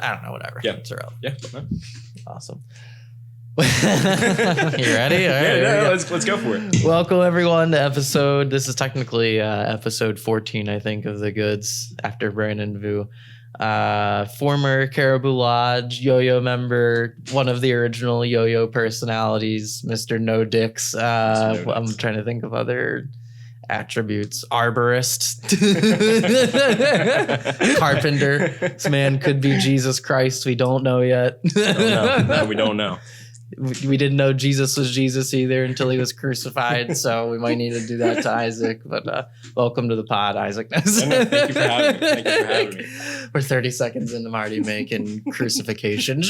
I don't know, whatever. Yeah. It's irrelevant. Yeah. Awesome. You ready? All right, Yeah, let's go for it. Welcome everyone to this is technically episode 14, I think, of The Goods after Brandon Vu. Former Caribou Lodge Yo-Yo member, one of the original Yo-Yo personalities, Mr. No Dicks. I'm trying to think of other attributes. Arborist. Carpenter. This man could be Jesus Christ. We don't know yet. No, we don't know. We didn't know Jesus was Jesus either until he was crucified, so we might need to do that to Isaac. But welcome to the pod, Isaac. Thank you for having me. We're 30 seconds into Marty making crucifixion.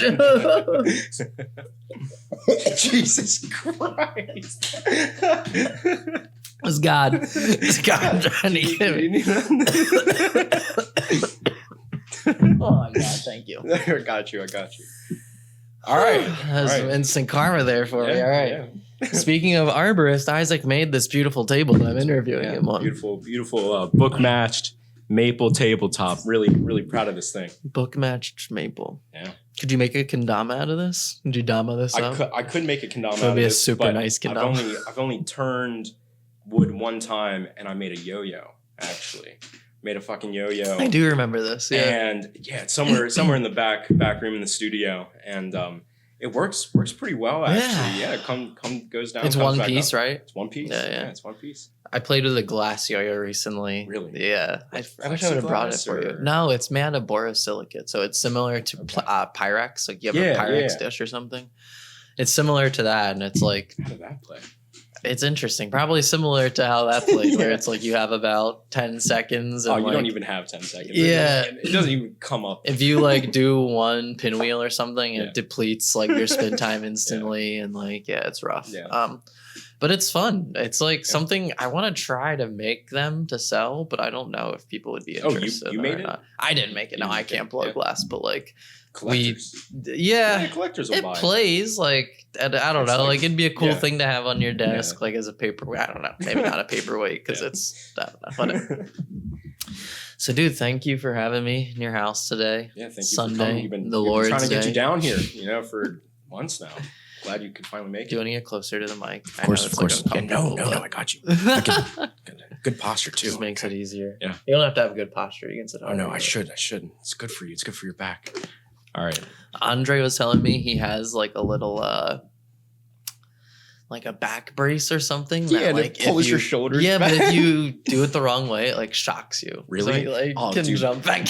Jesus Christ. It's God. It's God trying to get me. Oh my God, thank you. I got you. All right. That was some instant karma there for me. All right. Yeah. Speaking of arborist, Isaac made this beautiful table that I'm interviewing him on. Beautiful book matched maple tabletop. Really proud of this thing. Book matched maple. Yeah. Could you make a kendama out of this? Could you dama this up? I could make a kendama. It would be a super nice kendama. I've only turned wood one time, and I made a yo-yo. Actually, made a fucking yo-yo. I do remember this. Yeah. And it's somewhere in the back room in the studio, and it works pretty well actually. Yeah, it goes down. It's one piece, right? It's one piece. Yeah, it's one piece. I played with a glass yo-yo recently. Really? Yeah. I wish I would have brought it for you. No, it's made out of borosilicate, so it's similar to Pyrex. Like you have a Pyrex dish or something. It's similar to that, and it's like. How did that play? It's interesting. Probably similar to how that played, where it's like you have about 10 seconds. And you don't even have 10 seconds. Yeah. It doesn't even come up. If you like do one pinwheel or something, it depletes like your spin time instantly. And like, it's rough. Yeah. But it's fun. It's like something I want to try to make them to sell, but I don't know if people would be interested. Oh, you made it? Not. I didn't make it. No, I can't blow glass, but like collectors. Collectors will it buy plays like I don't know, like it'd be a cool thing to have on your desk, like as a paperweight. I don't know, maybe not a paperweight because it's I don't know, whatever. So, dude, thank you for having me in your house today. Yeah, thank you. Sunday, You've been Lord's trying to get Day. you down here, for months now. Glad you could finally make it. Do you want to get closer to the mic? Of course. Like no, I got you. Good posture too. Just makes it easier. Yeah. You don't have to have good posture. You can sit. Oh no, I should. It's good for you. It's good for your back. All right. Andre was telling me he has like a little like a back brace or something. Yeah, that, like pulls your shoulders. Yeah, back. but if you do it the wrong way, it like shocks you. Really? So you can jump back.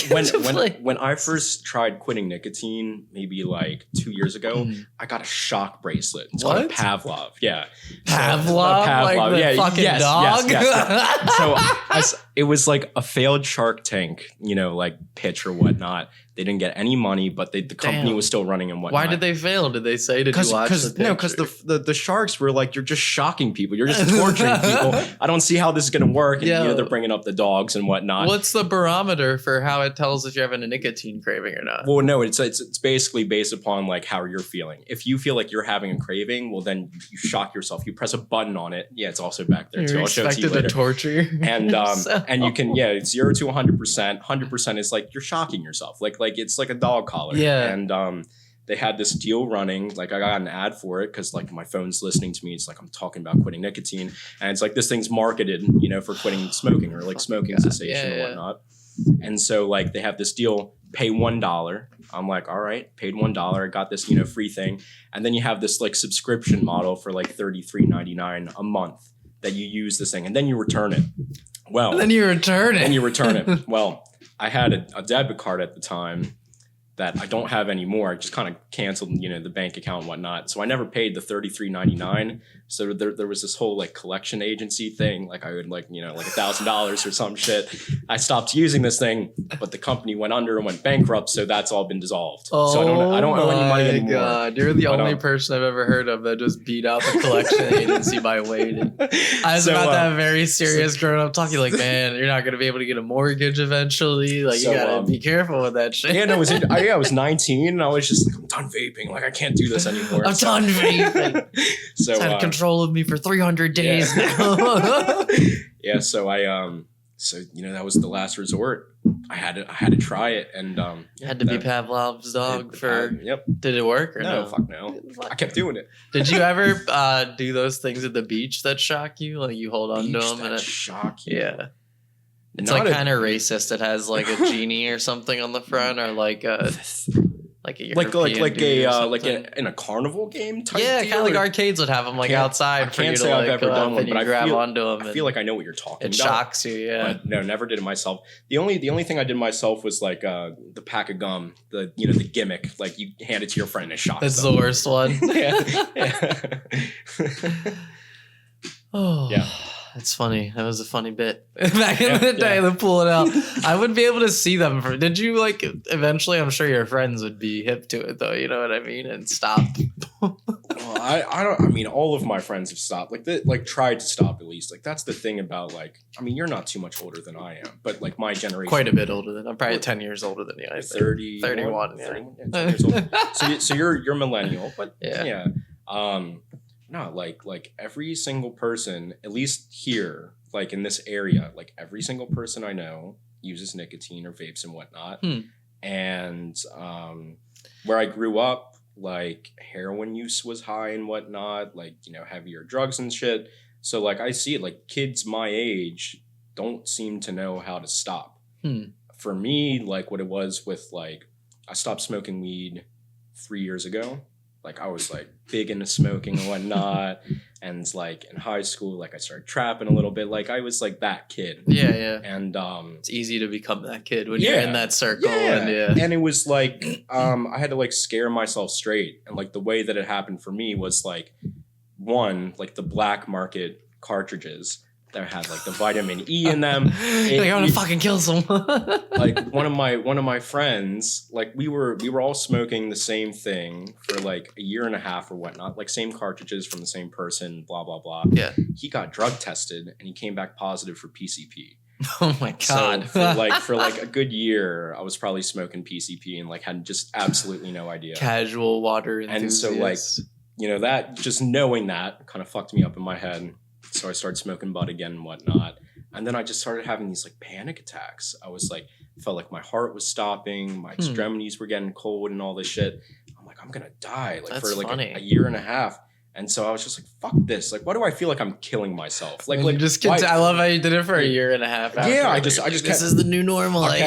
When I first tried quitting nicotine, maybe like 2 years ago, I got a shock bracelet. It's called Pavlov. Yeah. Pavlov? Like the fucking dog? Yes. So it was like a failed Shark Tank, like pitch or whatnot. They didn't get any money, but the company was still running and whatnot. Why did they fail? Did they say, did you watch the pitch? No, because the sharks were like, you're just shocking people. You're just torturing people. I don't see how this is going to work. And they're bringing up the dogs and whatnot. What's the barometer for how it tells if you're having a nicotine craving or not? Well, no, it's basically based upon like how you're feeling. If you feel like you're having a craving, well, then you shock yourself. You press a button on it. Yeah, it's also back there too. I'll show it to you later. To torture and and you can it's 0 to 100%. 100% is like you're shocking yourself. Like it's like a dog collar. Yeah. And they had this deal running. Like I got an ad for it because like my phone's listening to me. It's like I'm talking about quitting nicotine, and it's like this thing's marketed, for quitting smoking or like smoking cessation or whatnot. And so like they have this deal, pay $1. I'm like, all right, paid $1. I got this free thing, and then you have this like subscription model for like $33.99 a month that you use this thing, and then you return it. Well, and then you return it. Well, I had a debit card at the time that I don't have anymore. I just kind of canceled, the bank account and whatnot. So I never paid the $33.99. So there was this whole like collection agency thing. Like I would like $1,000 or some shit. I stopped using this thing, but the company went under and went bankrupt. So that's all been dissolved. Oh, so I don't owe any money anymore. God, you're the only person I've ever heard of that just beat out the collection agency by weight. I was about to have very serious grown-up talk. You're like, man, you're not going to be able to get a mortgage eventually. Like you got to be careful with that shit. Yeah, no, I was 19 and I was just like, I'm done vaping. Like I can't do this anymore. I'm done vaping. So it's had control of me for 300 days now. Yeah. So that was the last resort. I had to try it, and had to be Pavlov's dog for. Yep. Did it work or No, no? fuck no. I kept doing it. Did you ever do those things at the beach that shock you? Like you hold on to them and it shock you. Yeah. It's Not like kind of racist. It has like a genie or something on the front, or like a European in a carnival game type. Yeah, deal, kind of like or- arcades would have them like outside. I can't for say you to, I've like, ever go done up one, and but you grab onto them. I feel like I know what you're talking it about. shocks you, yeah. But no, never did it myself. The only thing I did myself was like the pack of gum, the gimmick, like you hand it to your friend and it shocks That's them. the worst one. Oh, Yeah. That's funny. That was a funny bit back in the day to pull it out. I wouldn't be able to see them. Did you like eventually? I'm sure your friends would be hip to it though. You know what I mean? And stop. Well, I don't. I mean, all of my friends have stopped. Like tried to stop at least. Like that's the thing about like. I mean, you're not too much older than I am, but like my generation, quite a bit older than I'm. Probably 10 years older than you. I think. 31. Yeah. 10 years old. So you're millennial, but yeah. No, like every single person, at least here, like in this area, like every single person I know uses nicotine or vapes and whatnot. And where I grew up, like heroin use was high and whatnot, like, heavier drugs and shit. So like I see it, like kids my age don't seem to know how to stop. For me, like what it was with like, I stopped smoking weed 3 years ago. Like I was like big into smoking and whatnot, and like in high school, like I started trapping a little bit. Like I was like that kid. Yeah. And it's easy to become that kid when you're in that circle. Yeah. And it was like I had to like scare myself straight. And like the way that it happened for me was like one, like the black market cartridges that had like the vitamin E in them. Like I want to fucking kill someone. Like one of my friends, like we were all smoking the same thing for like a year and a half or whatnot, like same cartridges from the same person, blah blah blah. Yeah. He got drug tested and he came back positive for PCP. Oh my god. So for like a good year, I was probably smoking PCP and like had just absolutely no idea. Casual water enthusiast. And so like, that just knowing that kind of fucked me up in my head. So I started smoking bud again and whatnot. And then I just started having these like panic attacks. I was like, felt like my heart was stopping. My extremities were getting cold and all this shit. I'm like, I'm going to die That's for like funny. a year and a half. And so I was just like, fuck this. Like, why do I feel like I'm killing myself? Like you just I love how you did it for a year and a half. Yeah, I just this kept, is the new normal. I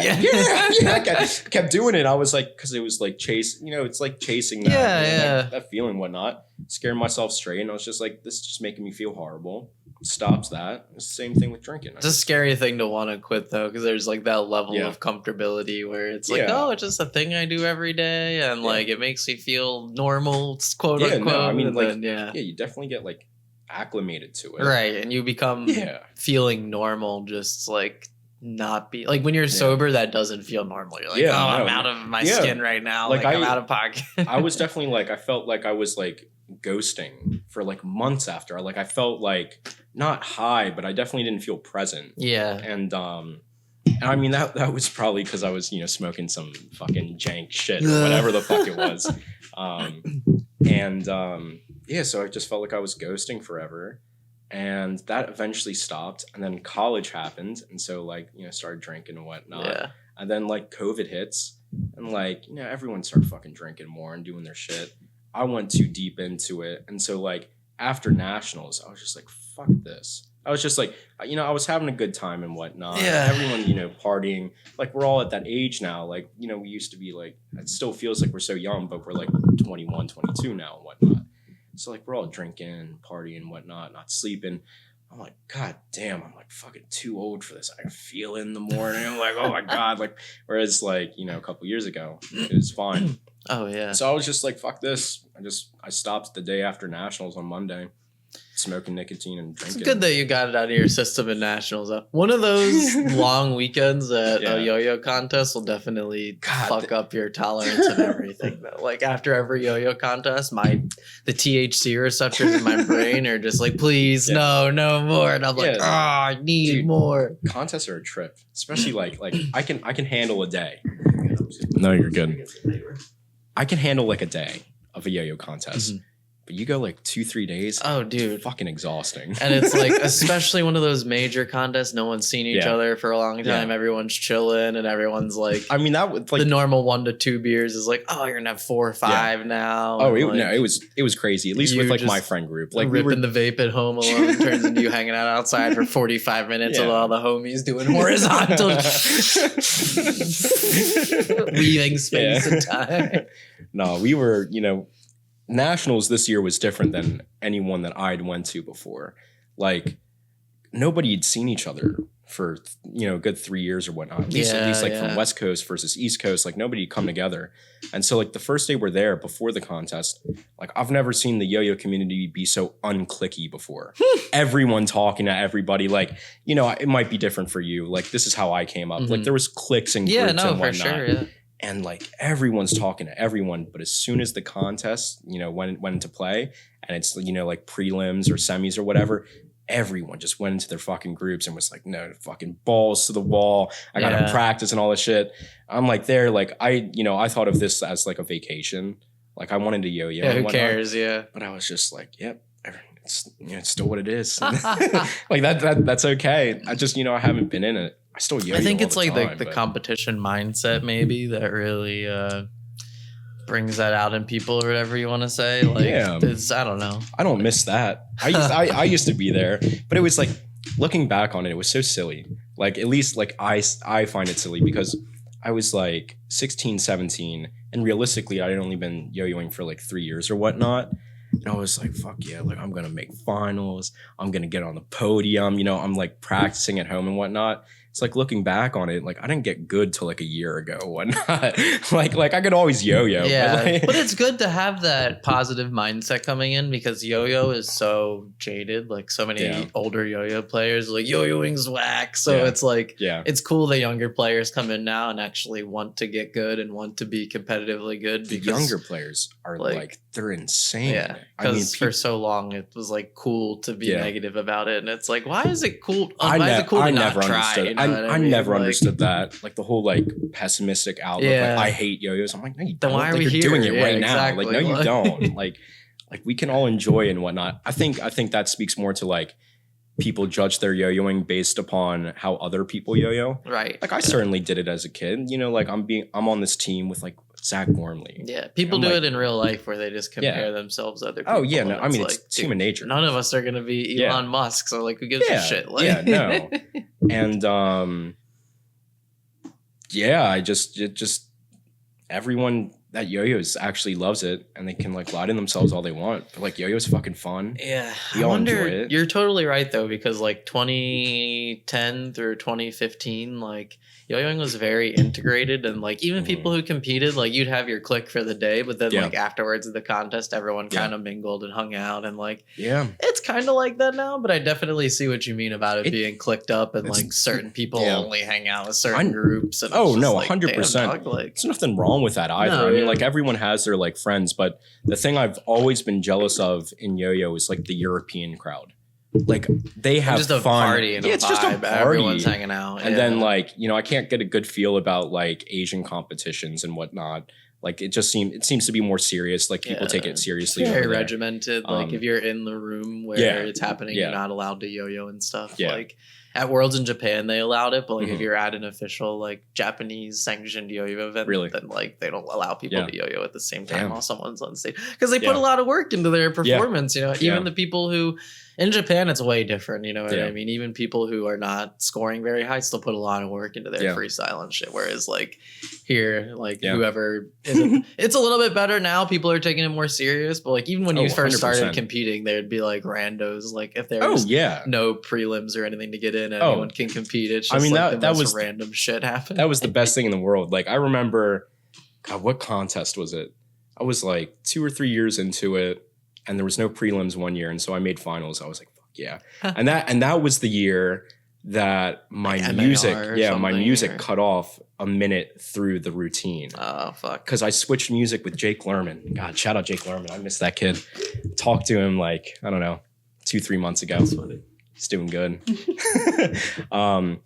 kept doing it. I was like, because it was like it's like chasing that, that feeling and whatnot. Scaring myself straight. And I was just like, this is just making me feel horrible. Stops that. It's the same thing with drinking. It's a scary thing to want to quit though, because there's like that level of comfortability where it's like, oh, it's just a thing I do every day, and like it makes me feel normal, quote unquote. No, I mean, like, then, you definitely get like acclimated to it, right? And you become feeling normal, just like not be like when you're sober, that doesn't feel normal. You're like, I'm out of my skin right now. Like I'm out of pocket. I was definitely like, I felt like I was like ghosting for like months after. Like I felt like not high, but I definitely didn't feel present. Yeah. And I mean that was probably because I was smoking some fucking jank shit or whatever the fuck it was. So I just felt like I was ghosting forever, and that eventually stopped. And then college happened, and so like started drinking and whatnot. Yeah. And then like COVID hits, and like everyone started fucking drinking more and doing their shit. I went too deep into it. And so like after nationals, I was just like, fuck this. I was just like, I was having a good time and whatnot. Yeah. Everyone, partying. Like we're all at that age now. Like, we used to be like, it still feels like we're so young, but we're like 21, 22 now and whatnot. So like we're all drinking, partying and whatnot, not sleeping. I'm like, God damn, I'm like fucking too old for this. I feel in the morning. I'm like, oh my God. Like, whereas like, a couple years ago, it was fine. Oh yeah. So I was just like, fuck this. I stopped the day after nationals on Monday, smoking nicotine and drinking. It's good that you got it out of your system in nationals. One of those long weekends at a yo-yo contest will definitely fuck up your tolerance and everything. Though. Like after every yo-yo contest, the THC receptors in my brain are just like, please, no more. And I'm like, I need more. Contests are a trip, especially like I can handle a day. No, you're good. I can handle like a day of a yo-yo contest. But you go like 2-3 days. Oh, dude. Fucking exhausting. And it's like, especially one of those major contests, no one's seen each other for a long time. Everyone's chilling and everyone's like, I mean, that was like the normal 1 to 2 beers is like, oh, you're gonna have 4 or 5 now. Oh, like, it was crazy. At least with like my friend group, like ripping the vape at home alone turns into you hanging out outside for 45 minutes with all the homies doing horizontal weaving space and time. No, we were, Nationals this year was different than anyone that I'd went to before. Like nobody had seen each other for a good 3 years or whatnot. At least from West Coast versus East Coast, like nobody had come together. And so like the first day we're there before the contest, like I've never seen the Yoyo community be so unclicky before. Everyone talking to everybody, like, it might be different for you. Like this is how I came up. Like there was cliques and groups and whatnot. For sure, yeah. And like everyone's talking to everyone, but as soon as the contest, went into play and it's, like prelims or semis or whatever, everyone just went into their fucking groups and was like, no, fucking balls to the wall. I gotta practice and all this shit. I'm like there, like I thought of this as like a vacation. Like I wanted to yo-yo. Yeah, who cares? Yeah. But I was just like, yep, it's it's still what it is. Like that's okay. I just, I haven't been in it. I still yo-yo. I think it's all like time, the competition mindset maybe that really brings that out in people or whatever you want to say. Like, I don't know. I don't miss that. I used to be there, but it was like looking back on it, it was so silly. Like at least like I find it silly because I was like 16, 17, and realistically I had only been yo-yoing for like 3 years or whatnot. And I was like, fuck yeah, like I'm gonna make finals. I'm gonna get on the podium. I'm like practicing at home and whatnot. It's like looking back on it, like I didn't get good till like a year ago or whatnot. like I could always yo-yo. Yeah, but it's good to have that positive mindset coming in because yo-yo is so jaded. Like so many older yo-yo players, like yo-yoing's whack. So it's like, it's cool that younger players come in now and actually want to get good and want to be competitively good. The younger players are like they're insane. Yeah, because for so long it was like cool to be negative about it, and it's like, why is it cool? Why is it cool to not try? I never understood that. Like the whole like pessimistic outlook. Like I hate yo-yos. I'm like, no, you don't. Why are we you're here? Doing it right exactly. now. Like, no, you don't. like we can all enjoy and whatnot. I think that speaks more to like people judge their yo-yoing based upon how other people yo-yo. Right. Like I certainly did it as a kid. Like I'm on this team with like Zach Gormley. Yeah, people do it in real life where they just compare themselves to other people. Oh yeah, no, I mean it's human nature. None of us are gonna be Elon Musk, so like who gives a shit? Like, no. And I just everyone that yo-yos actually loves it and they can like lie to themselves all they want. But like yo-yo's fucking fun. Yeah. We all enjoy it. You're totally right though, because like 2010 through 2015, like yo-yoing was very integrated and like even people who competed, like you'd have your clique for the day, but then like afterwards of the contest, everyone kind of mingled and hung out and like it's kind of like that now, but I definitely see what you mean about it being clicked up and like certain people only hang out with certain groups. And 100%. There's nothing wrong with that either. No, I mean, like everyone has their like friends, but the thing I've always been jealous of in yo-yo is like the European crowd. Like they have just a fun. Party and it's vibe. just a party. Everyone's hanging out. And then like, I can't get a good feel about like Asian competitions and whatnot. Like it seems to be more serious. Like people take it seriously. It's very regimented. Like if you're in the room where it's happening, you're not allowed to yo-yo and stuff. Yeah. Like at Worlds in Japan, they allowed it, but like if you're at an official like Japanese sanctioned yo-yo event, then like they don't allow people to yo-yo at the same time while someone's on stage because they put a lot of work into their performance. Even the people who in Japan, it's way different. You know what I mean? Even people who are not scoring very high still put a lot of work into their freestyle and shit. Whereas like here, like whoever isn't, it's a little bit better now. People are taking it more serious. But like even when you first 100%. Started competing, there'd be like randos. Like if there was no prelims or anything to get in, anyone can compete. It's just that was random shit happen. That was the best thing in the world. Like I remember, God, what contest was it? I was like 2 or 3 years into it. And there was no prelims one year, and so I made finals. I was like, "Fuck yeah!" and that was the year that my like music cut off a minute through the routine. Oh fuck! Because I switched music with Jake Lerman. God, shout out Jake Lerman. I miss that kid. Talked to him like I don't know 2-3 months ago. That's funny. He's doing good. But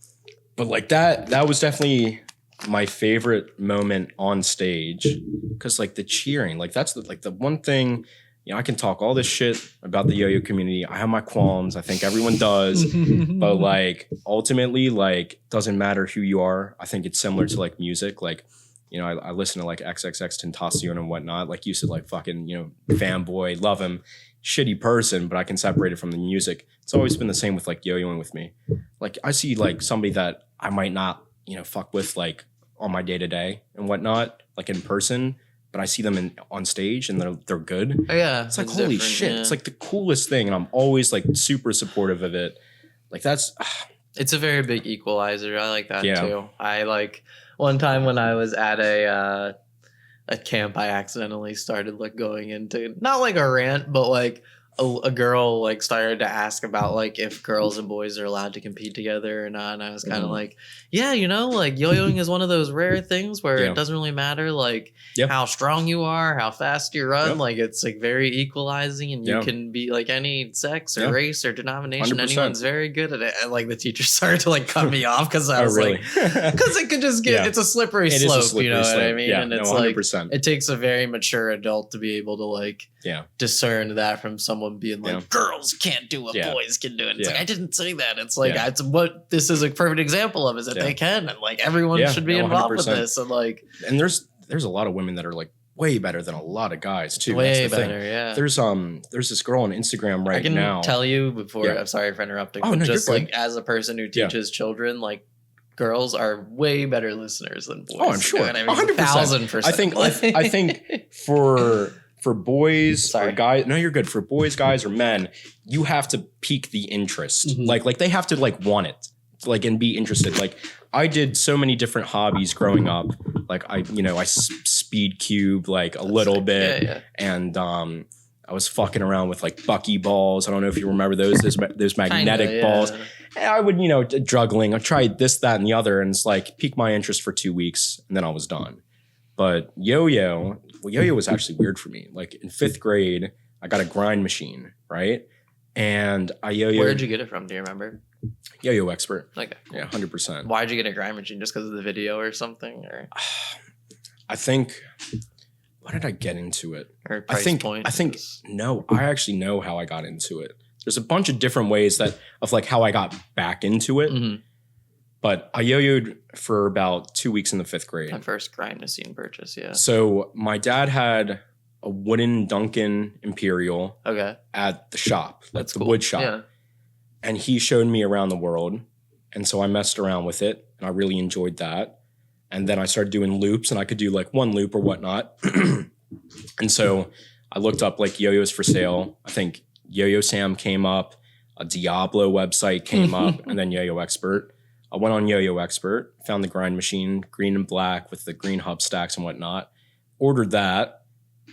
like that was definitely my favorite moment on stage because like the cheering, like that's the one thing. I can talk all this shit about the yo-yo community. I have my qualms. I think everyone does. But like ultimately, like doesn't matter who you are. I think it's similar to like music. Like, I listen to like XXXTentacion and whatnot. Like you said, like fucking, fanboy, love him, shitty person, but I can separate it from the music. It's always been the same with like yo-yoing with me. Like I see like somebody that I might not, fuck with like on my day to day and whatnot, like in person, but I see them on stage and they're good. Oh, yeah. It's like, holy shit. Yeah. It's like the coolest thing. And I'm always like super supportive of it. Like that's... It's a very big equalizer. I like that too. I like one time when I was at a camp, I accidentally started like going into not like a rant, but like a girl like started to ask about like if girls and boys are allowed to compete together or not, and I was kind of like, yeah, like yo-yoing is one of those rare things where it doesn't really matter like how strong you are, how fast you run, like it's like very equalizing, and you can be like any sex or race or denomination. 100%. Anyone's very good at it. And like the teacher started to like cut me off because I was like, because it could just get it's a slippery slope, you know what I mean? And it's 100%. Like it takes a very mature adult to be able to like discern that from someone being like, girls can't do what boys can do. And it's like, I didn't say that. It's like, it's what this is a perfect example of, is that they can, and like everyone should be involved with this. And like, and there's a lot of women that are like way better than a lot of guys too. Way better, There's this girl on Instagram now. I can tell you before, I'm sorry for interrupting, but just like as a person who teaches children, like girls are way better listeners than boys. Oh, I'm sure. I mean, 1,000%. I think for boys or guys, no, you're good. For boys, guys, or men, you have to pique the interest. Like they have to like want it, like, and be interested. Like I did so many different hobbies growing up. Like I speed cube like a little bit, and I was fucking around with like bucky balls. I don't know if you remember those magnetic balls. And I would, juggling. I tried this, that, and the other, and it's like piqued my interest for 2 weeks, and then I was done. But yo-yo was actually weird for me. Like in 5th grade, I got a grind machine, right? And I yo-yo. Where did you get it from? Do you remember? Yo-yo expert. Okay. Yeah, 100%. Why'd you get a grind machine? Just because of the video or something? Or I think, why did I get into it? Or price point? I think no, I actually know how I got into it. There's a bunch of different ways of like how I got back into it. But I yo-yoed for about 2 weeks in the 5th grade. My first grind machine purchase, So my dad had a wooden Duncan Imperial at the shop. That's the wood shop. Yeah. And he showed me around the world. And so I messed around with it, and I really enjoyed that. And then I started doing loops, and I could do like one loop or whatnot. And so I looked up like yo-yos for sale. I think Yo-Yo Sam came up, a Diablo website came up, and then Yo-Yo Expert. I went on Yo-Yo Expert, found the grind machine, green and black with the green hub stacks and whatnot. Ordered that.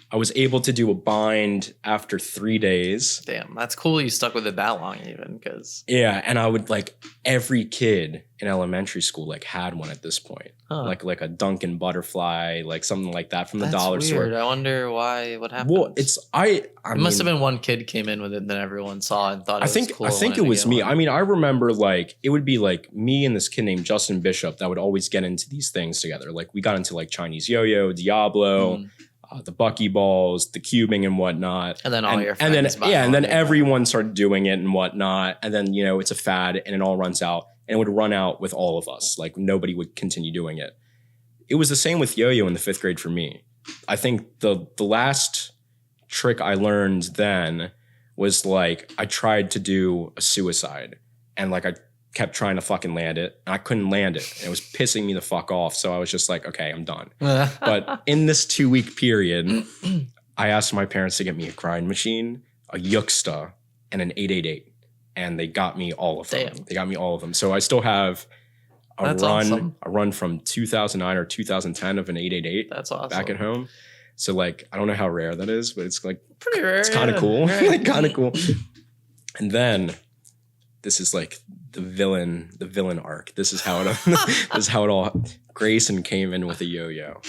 I was able to do a bind after 3 days. Damn, that's cool. You stuck with it that long, even, because and I would like every kid in elementary school like had one at this point, like a Duncan butterfly, like something like that from the dollar store. I wonder why. What happened? Well, it must have been one kid came in with it, and then everyone saw it and thought it was cool. I think it was me. I mean, I remember like it would be like me and this kid named Justin Bishop that would always get into these things together. Like we got into like Chinese yo-yo, Diablo. The bucky balls, the cubing and whatnot. And then all your friends. And then everyone started doing it and whatnot. And then, it's a fad and it all runs out. And it would run out with all of us. Like nobody would continue doing it. It was the same with yo-yo in the 5th grade for me. I think the last trick I learned then was like I tried to do a suicide. And like I kept trying to fucking land it, and I couldn't land it. And it was pissing me the fuck off. So I was just like, okay, I'm done. But in this 2 week period, I asked my parents to get me a grind machine, a Yuxta, and an 888. And they got me all of them. They got me all of them. So I still have a run from 2009 or 2010 of an 888. That's awesome. Back at home. So like, I don't know how rare that is, but it's like pretty rare. It's kind of cool. Like kind of cool. And then this is like the villain arc. This is how it all Grayson came in with a yo-yo.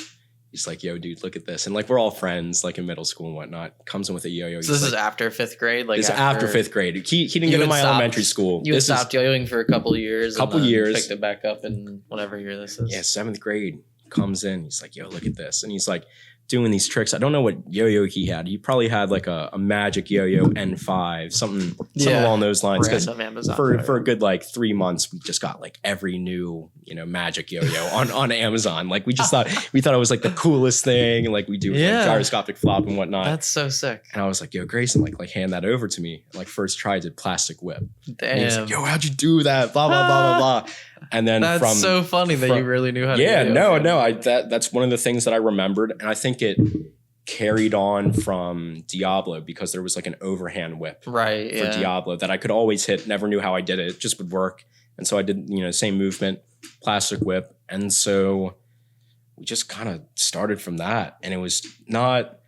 He's like, yo, dude, look at this. And like, we're all friends, like in middle school and whatnot. Comes in with a yo-yo. So this is after 5th grade? Like this is after 5th grade. He didn't get in my elementary school. You stopped yo-yoing for a couple of years. Picked it back up in whatever year this is. Yeah, 7th grade. Comes in. He's like, yo, look at this. And he's like, doing these tricks. I don't know what yo-yo he had. He probably had like a magic yo-yo N5, something along those lines. Random Amazon for a good like 3 months, we just got like every new, magic yo-yo on Amazon. Like we thought it was like the coolest thing. Like we do like gyroscopic flop and whatnot. That's so sick. And I was like, yo, Grayson, like hand that over to me. Like first try did plastic whip. Damn. And he's like, yo, how'd you do that? Blah, blah, blah, blah, blah. And then that's so funny that you really knew how to do it. No. That's one of the things that I remembered. And I think it carried on from Diablo because there was like an overhand whip for Diablo that I could always hit. Never knew how I did it. It just would work. And so I did, same movement, plastic whip. And so we just kind of started from that. And it was not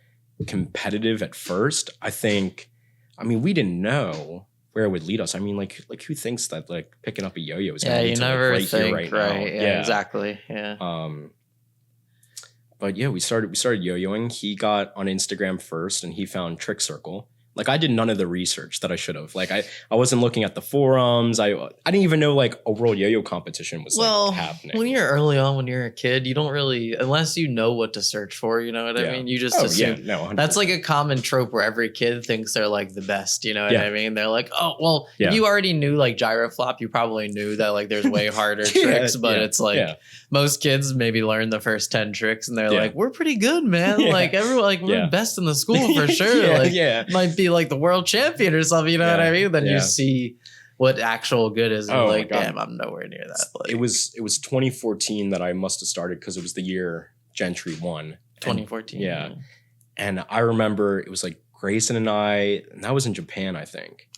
competitive at first. We didn't know where it would lead us. I mean, like who thinks that like picking up a yo-yo is going to lead to never like, think, right now? Yeah, exactly. Yeah. But yeah, we started yo-yoing. He got on Instagram first and he found Trick Circle. Like I did none of the research that I should have. Like I wasn't looking at the forums. I didn't even know like a world yo-yo competition was like happening. When you're early on, when you're a kid, you don't really, unless you know what to search for, you know what I mean? You just assume. 100%. That's like a common trope where every kid thinks they're like the best, you know what I mean? They're like, oh, well, if you already knew like gyro flop, you probably knew that like there's way harder tricks, but it's like most kids maybe learn the first 10 tricks and they're like, we're pretty good, man. Like everyone, like we're best in the school for sure. Might be like the world champion or something, you know what I mean? Then you see what actual good is and you're like, damn, I'm nowhere near that. Like, it was 2014 that I must have started because it was the year Gentry won. 2014. Yeah. And I remember it was like Grayson and that was in Japan, I think.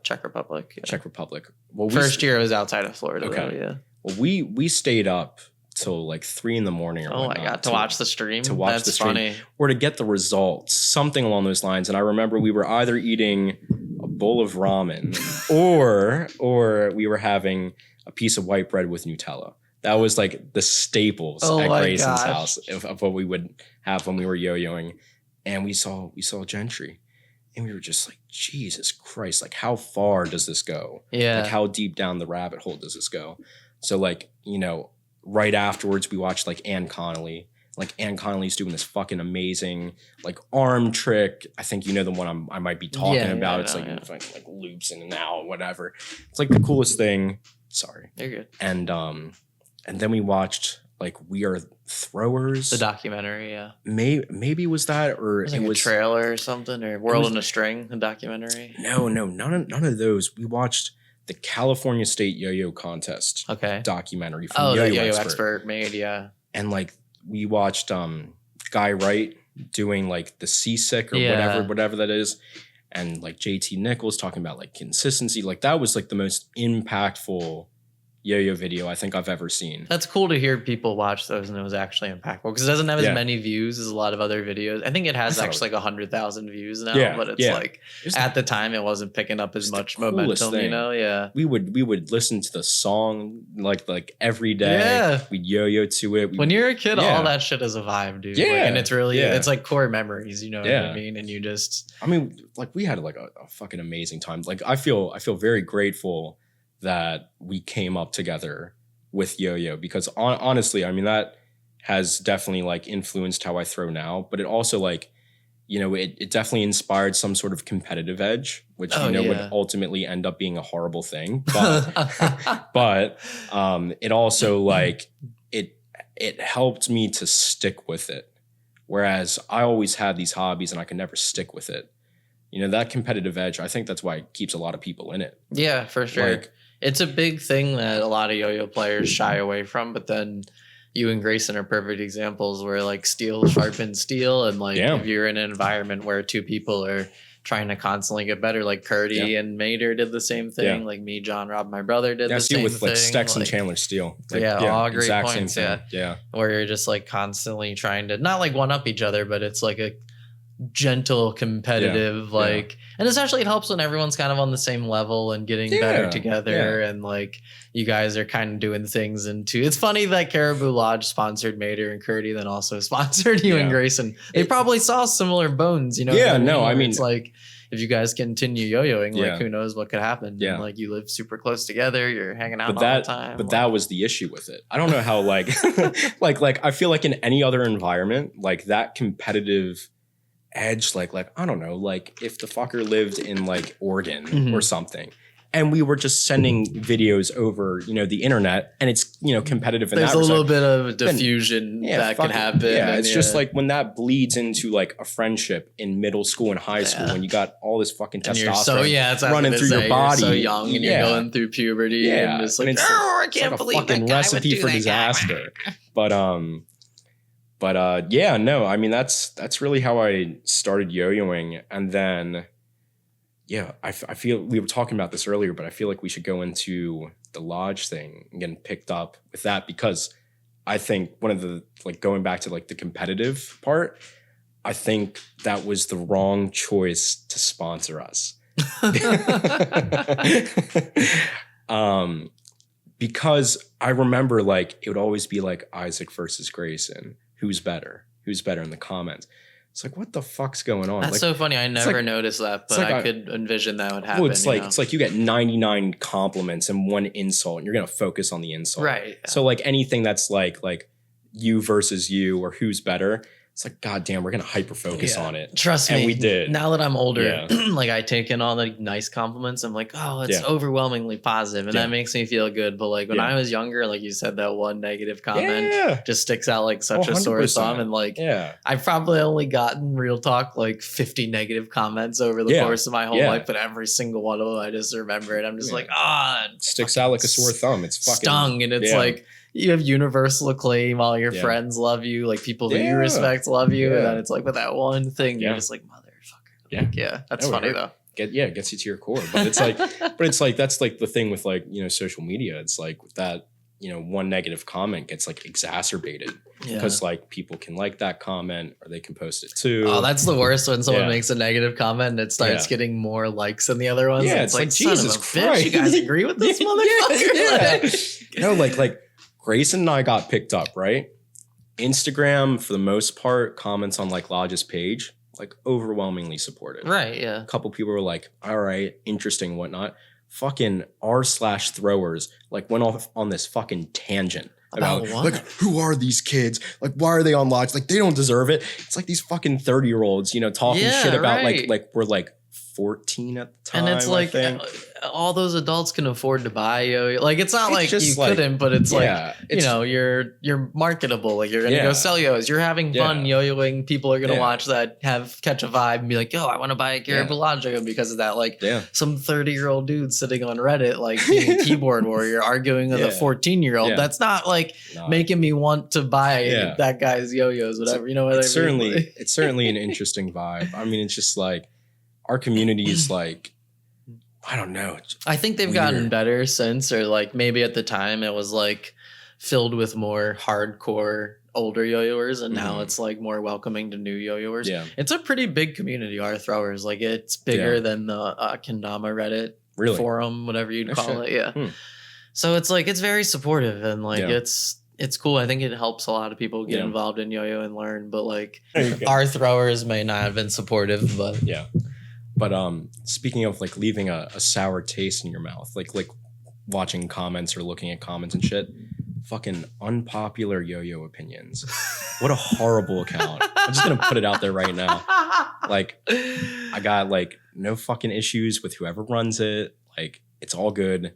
Czech Republic. Yeah. Czech Republic. Well, first year was outside of Florida. Okay. Though, yeah. Well, we stayed up till like 3 a.m. or my God, to watch the stream. To watch the stream. Funny. Or to get the results, something along those lines. And I remember we were either eating a bowl of ramen or we were having a piece of white bread with Nutella. That was like the staples at Grayson's house of what we would have when we were yo-yoing. And we saw Gentry. And we were just like, Jesus Christ, like how far does this go? Yeah. Like how deep down the rabbit hole does this go? So like, right afterwards we watched like Ann Connolly. Like Ann Connolly's doing this fucking amazing like arm trick. I think the one I might be talking about. It's like loops in and out, whatever. It's like the coolest thing. Sorry. You're good. And then we watched like We Are Throwers. The documentary, yeah. Maybe was that or it was a trailer or something or World in a String, the documentary. No, none of those. We watched the California State Yo-Yo Contest documentary from Yo-Yo Expert made, yeah. And like we watched Guy Wright doing like the Seasick or whatever that is. And like JT Nichols talking about like consistency. Like that was like the most impactful yo-yo video I think I've ever seen. That's cool to hear people watch those and it was actually impactful because it doesn't have as many views as a lot of other videos. I think it has actually like 100,000 views now, but it's like at the time it wasn't picking up as much momentum, thing. We would listen to the song like every day. We'd yo-yo to it. When you're a kid, all that shit is a vibe, dude. And it's really it's like core memories, you know what I mean? And you just like we had like a fucking amazing time. Like I feel very grateful that we came up together with yo-yo because honestly, that has definitely like influenced how I throw now, but it also like, it definitely inspired some sort of competitive edge, which, would ultimately end up being a horrible thing. But, it also like, it helped me to stick with it. Whereas I always had these hobbies and I could never stick with it. That competitive edge, I think that's why it keeps a lot of people in it. Yeah, for sure. Like, it's a big thing that a lot of yo-yo players shy away from, but then you and Grayson are perfect examples where like steel sharpens steel. And like if you're in an environment where two people are trying to constantly get better, like Curdy and Mater did the same thing. Like me, John, Rob, my brother did the same thing. With like Stex and Chandler Steel. Like, all great points. Yeah. Where you're just like constantly trying to not like one up each other, but it's like a gentle competitive and especially it helps when everyone's kind of on the same level and getting better together and like you guys are kind of doing things it's funny that Caribou Lodge sponsored Mater and Curdy then also sponsored you and Grayson. They probably saw similar bones, it's like if you guys continue yo-yoing, Yeah. like who knows what could happen. Yeah. And, like you live super close together, you're hanging out all the time. But that was the issue with it. I don't know how like like I feel like in any other environment, like that competitive edge, like I don't know, like if the fucker lived in like Oregon or something, and we were just sending videos over, the internet, and it's competitive. There's in that a little respect, bit of diffusion that can happen. Yeah, it's just like when that bleeds into like a friendship in middle school and high school, when you got all this fucking testosterone it's running through your body, you're so young and you're going through puberty, and it's like, I can't believe a fucking recipe for disaster. But yeah, no, I mean that's really how I started yo-yoing, and then yeah, I feel we were talking about this earlier, but I feel like we should go into the lodge thing and getting picked up with that, because I think one of the like going back to like the competitive part, I think that was the wrong choice to sponsor us. Because I remember like it would always be like Isaac versus Grayson. Who's better in the comments. It's like, what the fuck's going on? That's like, so funny. I never noticed that, but I could envision that would happen. Well, it's like you get 99 compliments and one insult, and you're gonna focus on the insult. Right. Yeah. So like anything that's like you versus you or who's better, it's like, God damn, we're gonna hyper focus on it. Trust me. And we did. Now that I'm older, like I take in all the nice compliments. I'm like, oh, it's overwhelmingly positive, and that makes me feel good. But like when I was younger, like you said, that one negative comment just sticks out like such a sore thumb. And like, I've probably only gotten, real talk, like 50 negative comments over the course of my whole life, but every single one of them, I just remember it. I'm just like, it sticks out like a sore thumb. It's fucking stung, and it's like, you have universal acclaim, all your friends love you, like people who you respect love you, and then it's like with that one thing, you're just like, motherfucker. Like, that's funny though. It gets you to your core. But it's like, that's like the thing with like, social media. It's like that, one negative comment gets like exacerbated because like people can like that comment or they can post it too. Oh, that's the worst when someone makes a negative comment and it starts getting more likes than the other ones. Yeah, it's like, Jesus Christ, you guys agree with this motherfucker? Like Grayson and I got picked up, right? Instagram, for the most part, comments on like Lodge's page, like overwhelmingly supportive. Right, yeah. A couple people were like, all right, interesting, whatnot. Fucking r/throwers like went off on this fucking tangent about like, who are these kids? Like, why are they on Lodge? Like, they don't deserve it. It's like these fucking 30-year-olds, talking shit about like we're like 14 at the time. And it's like all those adults can afford to buy yo. Like, it's not like you couldn't, but it's like, you're marketable. Like, you're gonna go sell yo's. You're having fun yo-yoing. People are gonna watch that, catch a vibe, and be like, yo, I want to buy a Caribou Lodge because of that. Like, some 30-year-old dude sitting on Reddit, like being a keyboard warrior, arguing with a 14-year-old. That's not like making me want to buy that guy's yo-yos, whatever. You know what I mean? It's certainly an interesting vibe. I mean, it's just like our community is like, I don't know. I think they've gotten better since, or like maybe at the time it was like filled with more hardcore older yo-yoers, and now it's like more welcoming to new yo-yoers. Yeah. It's a pretty big community, our throwers. Like, it's bigger than the Kendama Reddit forum, whatever you'd call it. Yeah. So it's like, it's very supportive, and like it's cool. I think it helps a lot of people get involved in yo-yo and learn, but like our throwers may not have been supportive, but But speaking of like leaving a sour taste in your mouth, like watching comments or looking at comments and shit, fucking unpopular Yoyo Opinions. What a horrible account. I'm just gonna put it out there right now. Like, I got like no fucking issues with whoever runs it. Like, it's all good.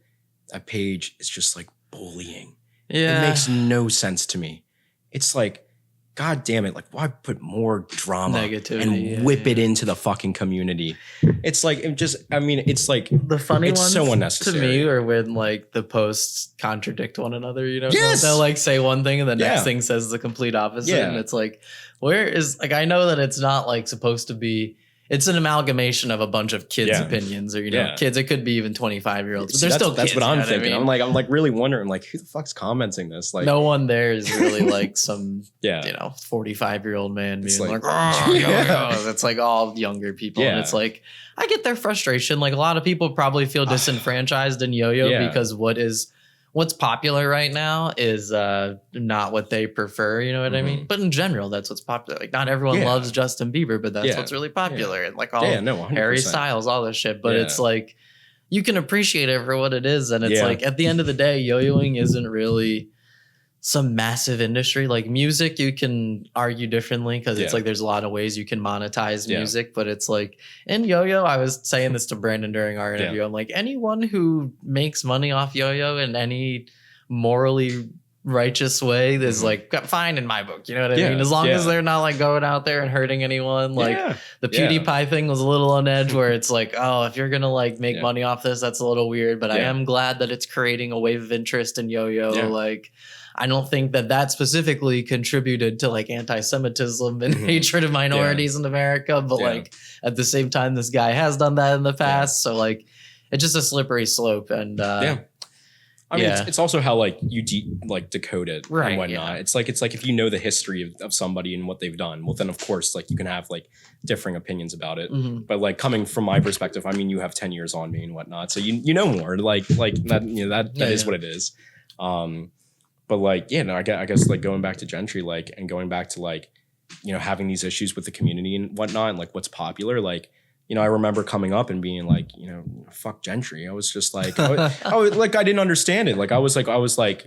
That page is just like bullying. Yeah. It makes no sense to me. It's like, God damn it. Like, why put more drama and whip it into the fucking community? It's like, it's like, the funny it's ones so unnecessary. To me are when like the posts contradict one another, Yes! They'll like say one thing and the next thing says the complete opposite. And it's like, where is, like, I know that it's not like supposed to be, it's an amalgamation of a bunch of kids' opinions, or kids. It could be even 25-year-olds, but they're still kids. That's what I'm thinking. I mean? I'm like really wondering, like, who the fuck's commenting this? Like, no one there is really like some 45-year-old man being like it's like all younger people, and it's like, I get their frustration. Like, a lot of people probably feel disenfranchised in yo-yo because what what's popular right now is not what they prefer, you know what I mean? But in general, that's what's popular. Like not everyone loves Justin Bieber, but that's what's really popular. And like all Harry Styles, all this shit. But it's like you can appreciate it for what it is. And it's like at the end of the day, yo-yoing isn't really some massive industry. Like music, you can argue differently because it's like there's a lot of ways you can monetize music, but it's like in yo-yo, I was saying this to Brandon during our interview. I'm like, anyone who makes money off yo-yo in any morally righteous way is like fine in my book. You know what I mean? As long as they're not like going out there and hurting anyone. Like the PewDiePie thing was a little on edge where it's like, oh, if you're gonna like make money off this, that's a little weird. But I am glad that it's creating a wave of interest in yo-yo. Like I don't think that specifically contributed to like anti-Semitism and hatred of minorities in America. But like at the same time, this guy has done that in the past. So like it's just a slippery slope. And I mean, it's also how like you decode it and whatnot. It's like if you know the history of somebody and what they've done, well, then of course, like you can have like differing opinions about it. But like coming from my perspective, I mean, you have 10 years on me and whatnot, so you know more. Like that, you know, that is what it is. But like, I guess like going back to Gentry, like, and going back to like, you know, having these issues with the community and whatnot, and like what's popular, like, you know, I remember coming up and being like, you know, fuck Gentry. I was just like, like I didn't understand it. Like I was like,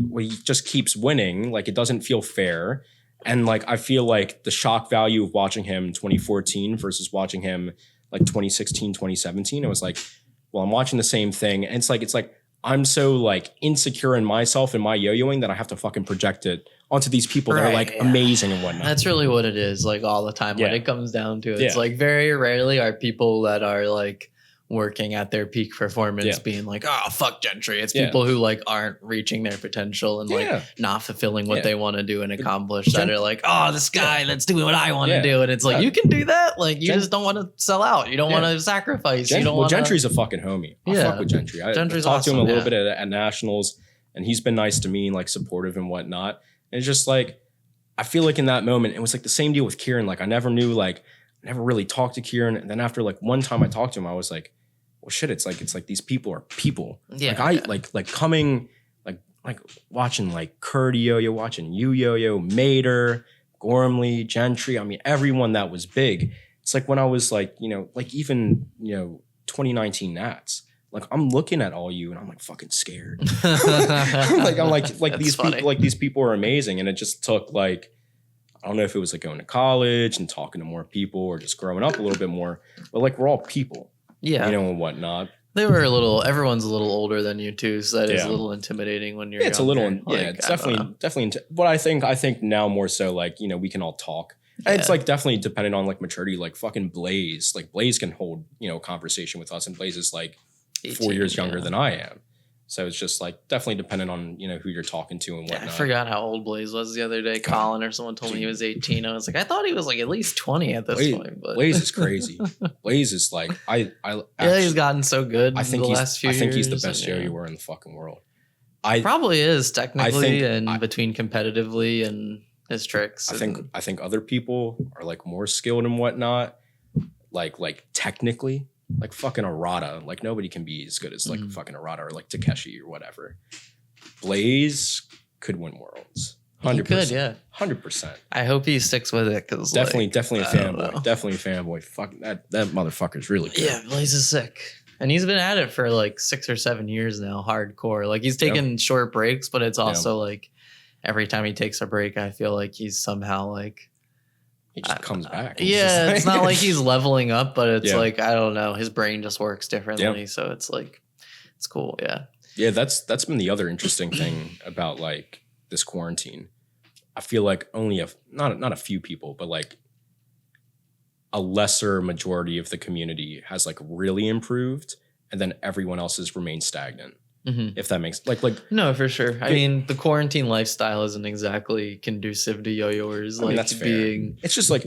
well, he just keeps winning. Like it doesn't feel fair. And like I feel like the shock value of watching him 2014 versus watching him like 2016, 2017. I was like, well, I'm watching the same thing, and it's like. I'm so like insecure in myself and my yo-yoing that I have to fucking project it onto these people that are like amazing and whatnot. That's really what it is, like all the time when it comes down to it. It's like very rarely are people that are like working at their peak performance being like, oh, fuck Gentry. It's people who like aren't reaching their potential and like not fulfilling what they want to do and accomplish that are like, oh, this guy that's doing what I want to do. And it's like, you can do that. Like you just don't want to sell out. You don't want to sacrifice. Gentry's a fucking homie. I fuck with Gentry. I talked to him a little bit at Nationals, and he's been nice to me and like supportive and whatnot. And it's just like, I feel like in that moment, it was like the same deal with Kieran. Like I never really talked to Kieran. And then after like one time I talked to him, I was like, well, shit, it's like these people are people. Like I like coming, like watching like Curdy Yo-Yo, watching you Yo-Yo, Mater, Gormley, Gentry. I mean, everyone that was big. It's like when I was like, you know, like even, you know, 2019 Nats. Like I'm looking at all you and I'm like fucking scared. I'm like these people are amazing. And it just took like, I don't know if it was like going to college and talking to more people or just growing up a little bit more, but like we're all people. You know, and whatnot. Everyone's a little older than you too, so that is a little intimidating when you're younger. It's a little, it's definitely. But I think now more so, like, you know, we can all talk. And it's like definitely dependent on like maturity. Like fucking Blaze, like Blaze can hold, you know, conversation with us, and Blaze is like 4 years younger than I am. So it's just like definitely dependent on, you know, who you're talking to and whatnot. I forgot how old Blaze was the other day. Colin or someone told me he was 18. I was like, I thought he was like at least 20 at this point. But Blaze is crazy. Blaze is like, he's gotten so good. I think he's the best yo-yoer in the fucking world. Probably is technically and between competitively and his tricks. I think other people are like more skilled and whatnot. Like technically. Like fucking Arata. Like nobody can be as good as like fucking Arata or like Takeshi or whatever. Blaze could win worlds. 100%. He could, 100%. I hope he sticks with it because definitely a fanboy. Definitely a fanboy. Fuck that motherfucker's really good. Yeah, Blaze is sick. And he's been at it for like 6 or 7 years now, hardcore. Like he's taken short breaks, but it's also like every time he takes a break, I feel like he's somehow like he just comes back. Yeah, it's not like he's leveling up, but it's like, I don't know, his brain just works differently. So it's like, it's cool. Yeah, that's been the other interesting thing about like this quarantine. I feel like only not a few people, but like a lesser majority of the community has like really improved, and then everyone else has remained stagnant. If that makes like no, for sure. I mean, the quarantine lifestyle isn't exactly conducive to yo-yoers. Like that's being, it's just like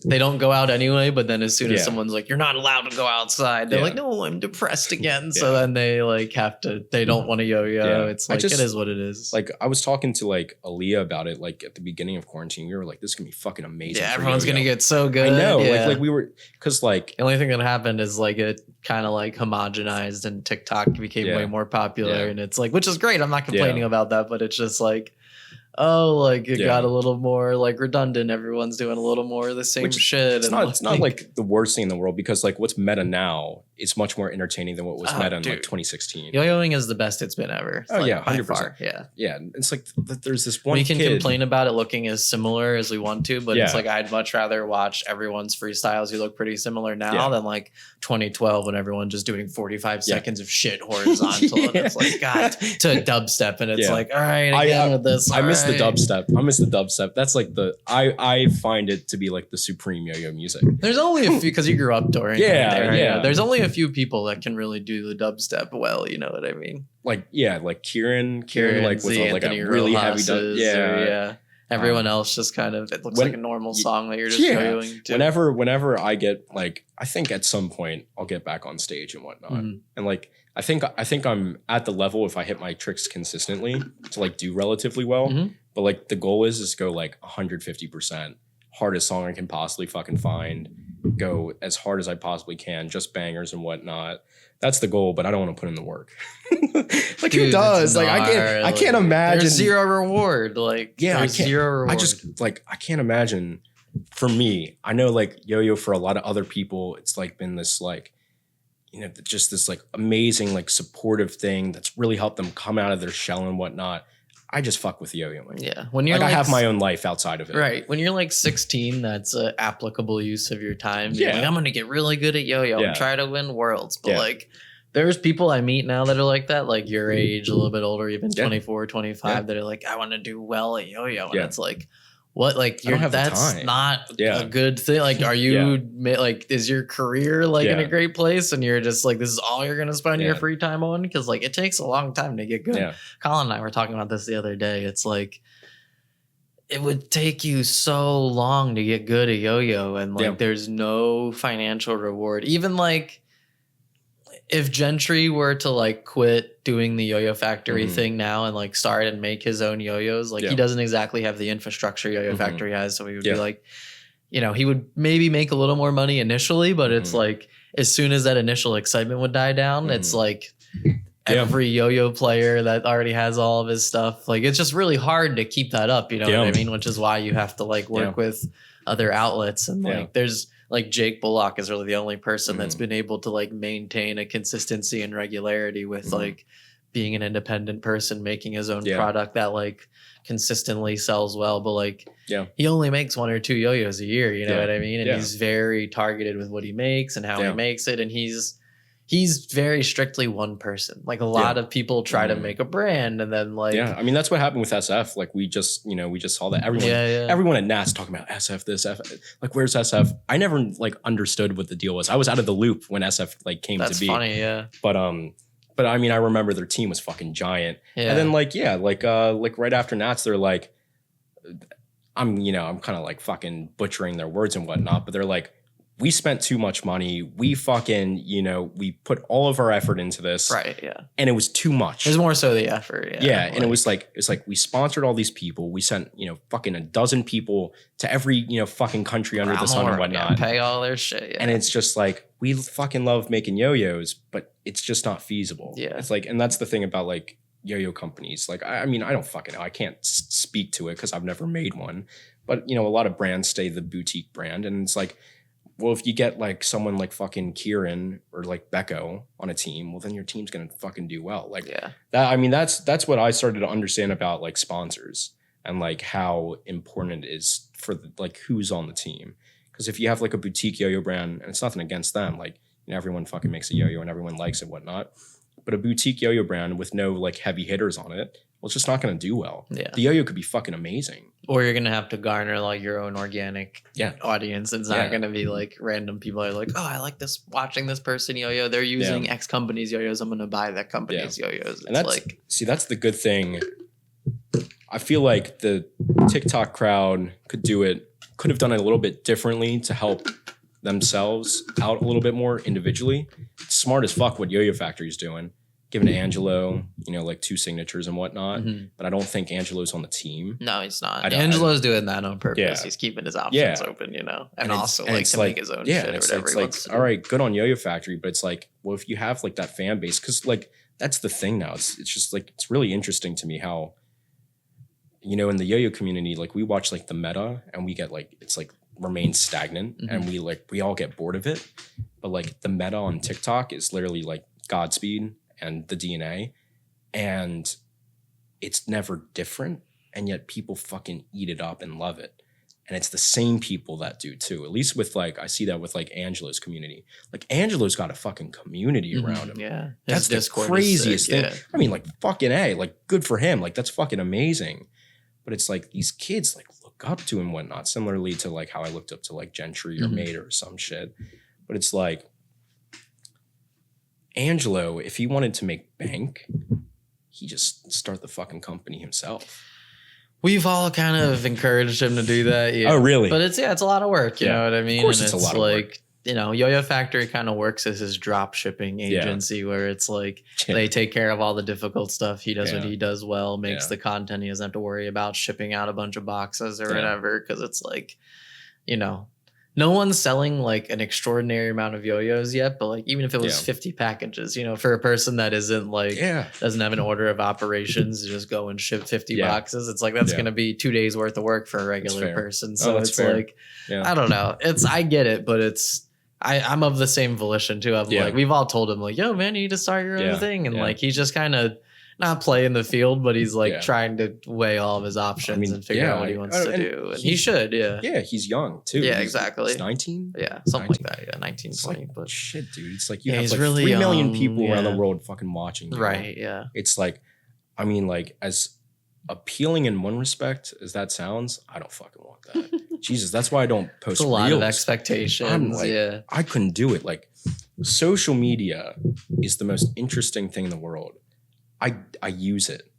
they don't go out anyway. But then as soon as someone's like, "You're not allowed to go outside," they're like, "No, I'm depressed again." So then they like have to. They don't want to yo-yo. It's like it is what it is. Like I was talking to like Aaliyah about it. Like at the beginning of quarantine, we were like, "This is gonna be fucking amazing." Yeah, everyone's gonna get so good. I know. Like we were because like the only thing that happened is like it kind of like homogenized and TikTok became way more popular. popular, and it's like, which is great. I'm not complaining about that, but it's just like, oh, like it got a little more like redundant. Everyone's doing a little more of the same shit. It's not like the worst thing in the world, because like what's meta now is much more entertaining than what was meta in like 2016. Yo-yoing is the best it's been ever. Oh, like, yeah, 100%. Yeah. It's like there's this one we can kid. complain about it looking as similar as we want to, but it's like I'd much rather watch everyone's freestyles who look pretty similar now than like 2012 when everyone's just doing 45 seconds of shit horizontal. And it's like, God, to dubstep. And it's like, all right, again with this. I miss the dubstep. I miss the dubstep. That's like I find it to be like the supreme yo-yo music. There's only a few, because you grew up during it. There's only a few people that can really do the dubstep well, you know what I mean? Like Kieran like with like a really heavy dub. Everyone else just kind of, it looks like a normal song that you're just yo-yoing to. Whenever I get like, I think at some point I'll get back on stage and whatnot. And like I think I'm at the level, if I hit my tricks consistently, to like do relatively well. But like the goal is go like 150%, hardest song I can possibly fucking find, go as hard as I possibly can, just bangers and whatnot. That's the goal, but I don't want to put in the work. Like, who does? Like, I can't imagine. There's zero reward. Like, I can't. Zero reward. I can't imagine. For me, I know like yo-yo for a lot of other people, it's like been this like, you know, just this like amazing like supportive thing that's really helped them come out of their shell and whatnot. I just fuck with yo-yoing. Yeah. When you're like I have my own life outside of it. Right. When you're like 16, that's an applicable use of your time. Like, I'm going to get really good at yo-yo and try to win worlds. But like, there's people I meet now that are like that, like your age, a little bit older, even 24, 25, that are like, I want to do well at yo-yo. And it's like, what? Like, that's not a good thing. Like, are you like, is your career like in a great place? And you're just like, this is all you're going to spend your free time on? Because like, it takes a long time to get good. Colin and I were talking about this the other day. It's like, it would take you so long to get good at yo-yo. And like, there's no financial reward. Even like, if Gentry were to like quit doing the Yo-Yo Factory thing now and like start and make his own yo-yos, like he doesn't exactly have the infrastructure Yo-Yo Factory has. So he would be like, you know, he would maybe make a little more money initially, but it's like, as soon as that initial excitement would die down, it's like every yo-yo player that already has all of his stuff. Like, it's just really hard to keep that up. You know what I mean? Which is why you have to like work with other outlets. And like, there's like Jake Bullock is really the only person that's been able to like maintain a consistency and regularity with like being an independent person, making his own product that like consistently sells well. But like, he only makes 1 or 2 yo-yos a year. You know what I mean? And he's very targeted with what he makes and how he makes it. And he's very strictly one person. Like a lot of people try to make a brand and then like, I mean, that's what happened with SF. Like we just saw that everyone at NAS talking about SF, this SF, like where's SF? I never like understood what the deal was. I was out of the loop when SF like came to be. That's funny. Yeah. But I mean, I remember their team was fucking giant. And then like right after Nats, they're like, I'm kind of like fucking butchering their words and whatnot, but they're like, we spent too much money. We fucking, we put all of our effort into this. Right. Yeah. And it was too much. It was more so the effort. Yeah. And it's like we sponsored all these people. We sent, fucking a dozen people to every, fucking country under the sun and whatnot. Pay all their shit. Yeah. And it's just like, we fucking love making yo-yos, but it's just not feasible. Yeah. It's like, and that's the thing about like yo-yo companies. Like, I mean, I don't fucking know. I can't speak to it because I've never made one. But, a lot of brands stay the boutique brand. And it's like, well, if you get like someone like fucking Kieran or like Becco on a team, well, then your team's gonna fucking do well. Like that. I mean, that's what I started to understand about like sponsors and like how important it is for like who's on the team. Because if you have like a boutique yo-yo brand, and it's nothing against them, like everyone fucking makes a yo-yo and everyone likes it, whatnot. But a boutique yo-yo brand with no like heavy hitters on it, well, it's just not going to do well. Yeah. The yo-yo could be fucking amazing. Or you're going to have to garner like your own organic audience. It's not going to be like random people are like, oh, I like this, watching this person yo-yo. They're using X company's yo-yos. I'm going to buy that company's yo-yos. And that's the good thing. I feel like the TikTok crowd could have done it a little bit differently to help themselves out a little bit more individually. It's smart as fuck what Yo-Yo Factory's doing. given Angelo, you know, like 2 signatures and whatnot. But I don't think Angelo's on the team. No, he's not. Angelo's doing that on purpose. Yeah. He's keeping his options open, you know, and also like to make his own shit or whatever he wants to do. All right, good on Yo-Yo Factory, but it's like, well, if you have like that fan base, because like that's the thing now. It's just like it's really interesting to me how, you know, in the Yo-Yo community, like we watch like the meta and we get like it's like remains stagnant and we all get bored of it. But like the meta on TikTok is literally like Godspeed and the DNA, and it's never different, and yet people fucking eat it up and love it. And it's the same people that do too. At least with like I see that with like Angelo's community. Like Angelo's got a fucking community around him. Yeah. That's the craziest thing. Yeah. I mean, like fucking A, like good for him. Like that's fucking amazing. But it's like these kids like look up to him and whatnot. Similarly to like how I looked up to like Gentry or Mater or some shit. But it's like Angelo, if he wanted to make bank, he just start the fucking company himself. We've all kind of encouraged him to do that. Yeah. Oh, really? But it's a lot of work. You know what I mean? Of course, it's a lot of work. You know, Yo-Yo Factory kind of works as his drop shipping agency where it's like they take care of all the difficult stuff. He does what he does well, makes the content. He doesn't have to worry about shipping out a bunch of boxes or whatever, because it's like, you know, no one's selling like an extraordinary amount of yo-yos yet, but like even if it was 50 packages, you know, for a person that isn't like doesn't have an order of operations to just go and ship 50 boxes, it's like that's gonna be 2 days worth of work for a regular person. So it's like I don't know. I get it, but I'm of the same volition too. I'm like, we've all told him like, yo man, you need to start your own thing. And like he's just kind of not playing the field, but he's like trying to weigh all of his options and figure out what he wants to do. And he should, Yeah, he's young too. Yeah, exactly. He's 19? Yeah, something 19. Like that. Yeah, 19, 20. Like, but shit, dude. It's like you have like really 3 million people around the world fucking watching you. Right, yeah. It's like, I mean, like as appealing in one respect as that sounds, I don't fucking want that. Jesus, that's why I don't post it's a lot of expectations. I'm like, I couldn't do it. Like social media is the most interesting thing in the world. I use it.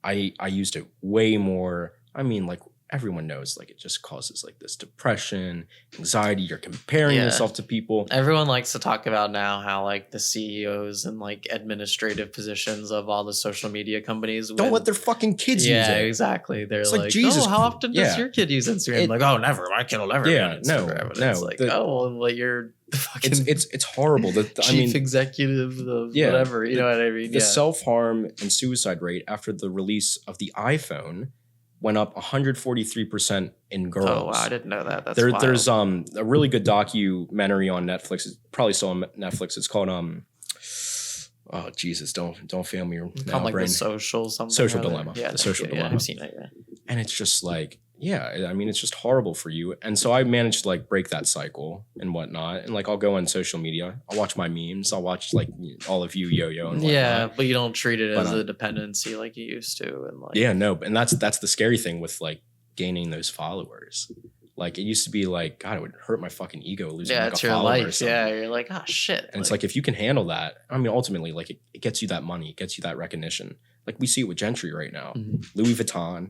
I used it way more. I mean, like everyone knows, like it just causes like this depression, anxiety. You're comparing yourself to people. Everyone likes to talk about now how like the CEOs and like administrative positions of all the social media companies don't let their fucking kids use it. Yeah, exactly. They're like, Jesus, how often does your kid use Instagram? Like, oh, never. My kid will never. Yeah, no. It's like, well, you're fucking it's horrible. Chief executive of whatever. You know what I mean? The self-harm and suicide rate after the release of the iPhone went up 143% in girls. Oh, wow, I didn't know that. That's wild. There's a really good documentary on Netflix. It's probably still on Netflix. It's called oh Jesus, don't fail me now, like brain. The social dilemma. Yeah, the social dilemma. I've seen it. Yeah, and it's just like I mean, it's just horrible for you. And so I managed to like break that cycle and whatnot. And like I'll go on social media. I'll watch my memes. I'll watch like all of you yo-yo and whatnot. Yeah, but you don't treat it as a dependency like you used to. And like and that's the scary thing with like gaining those followers. Like it used to be like, God, it would hurt my fucking ego losing like it's a your follower life. or something. Yeah, you're like, oh shit. And it's like if you can handle that, I mean, ultimately, like it gets you that money, it gets you that recognition. Like we see it with Gentry right now. Louis Vuitton.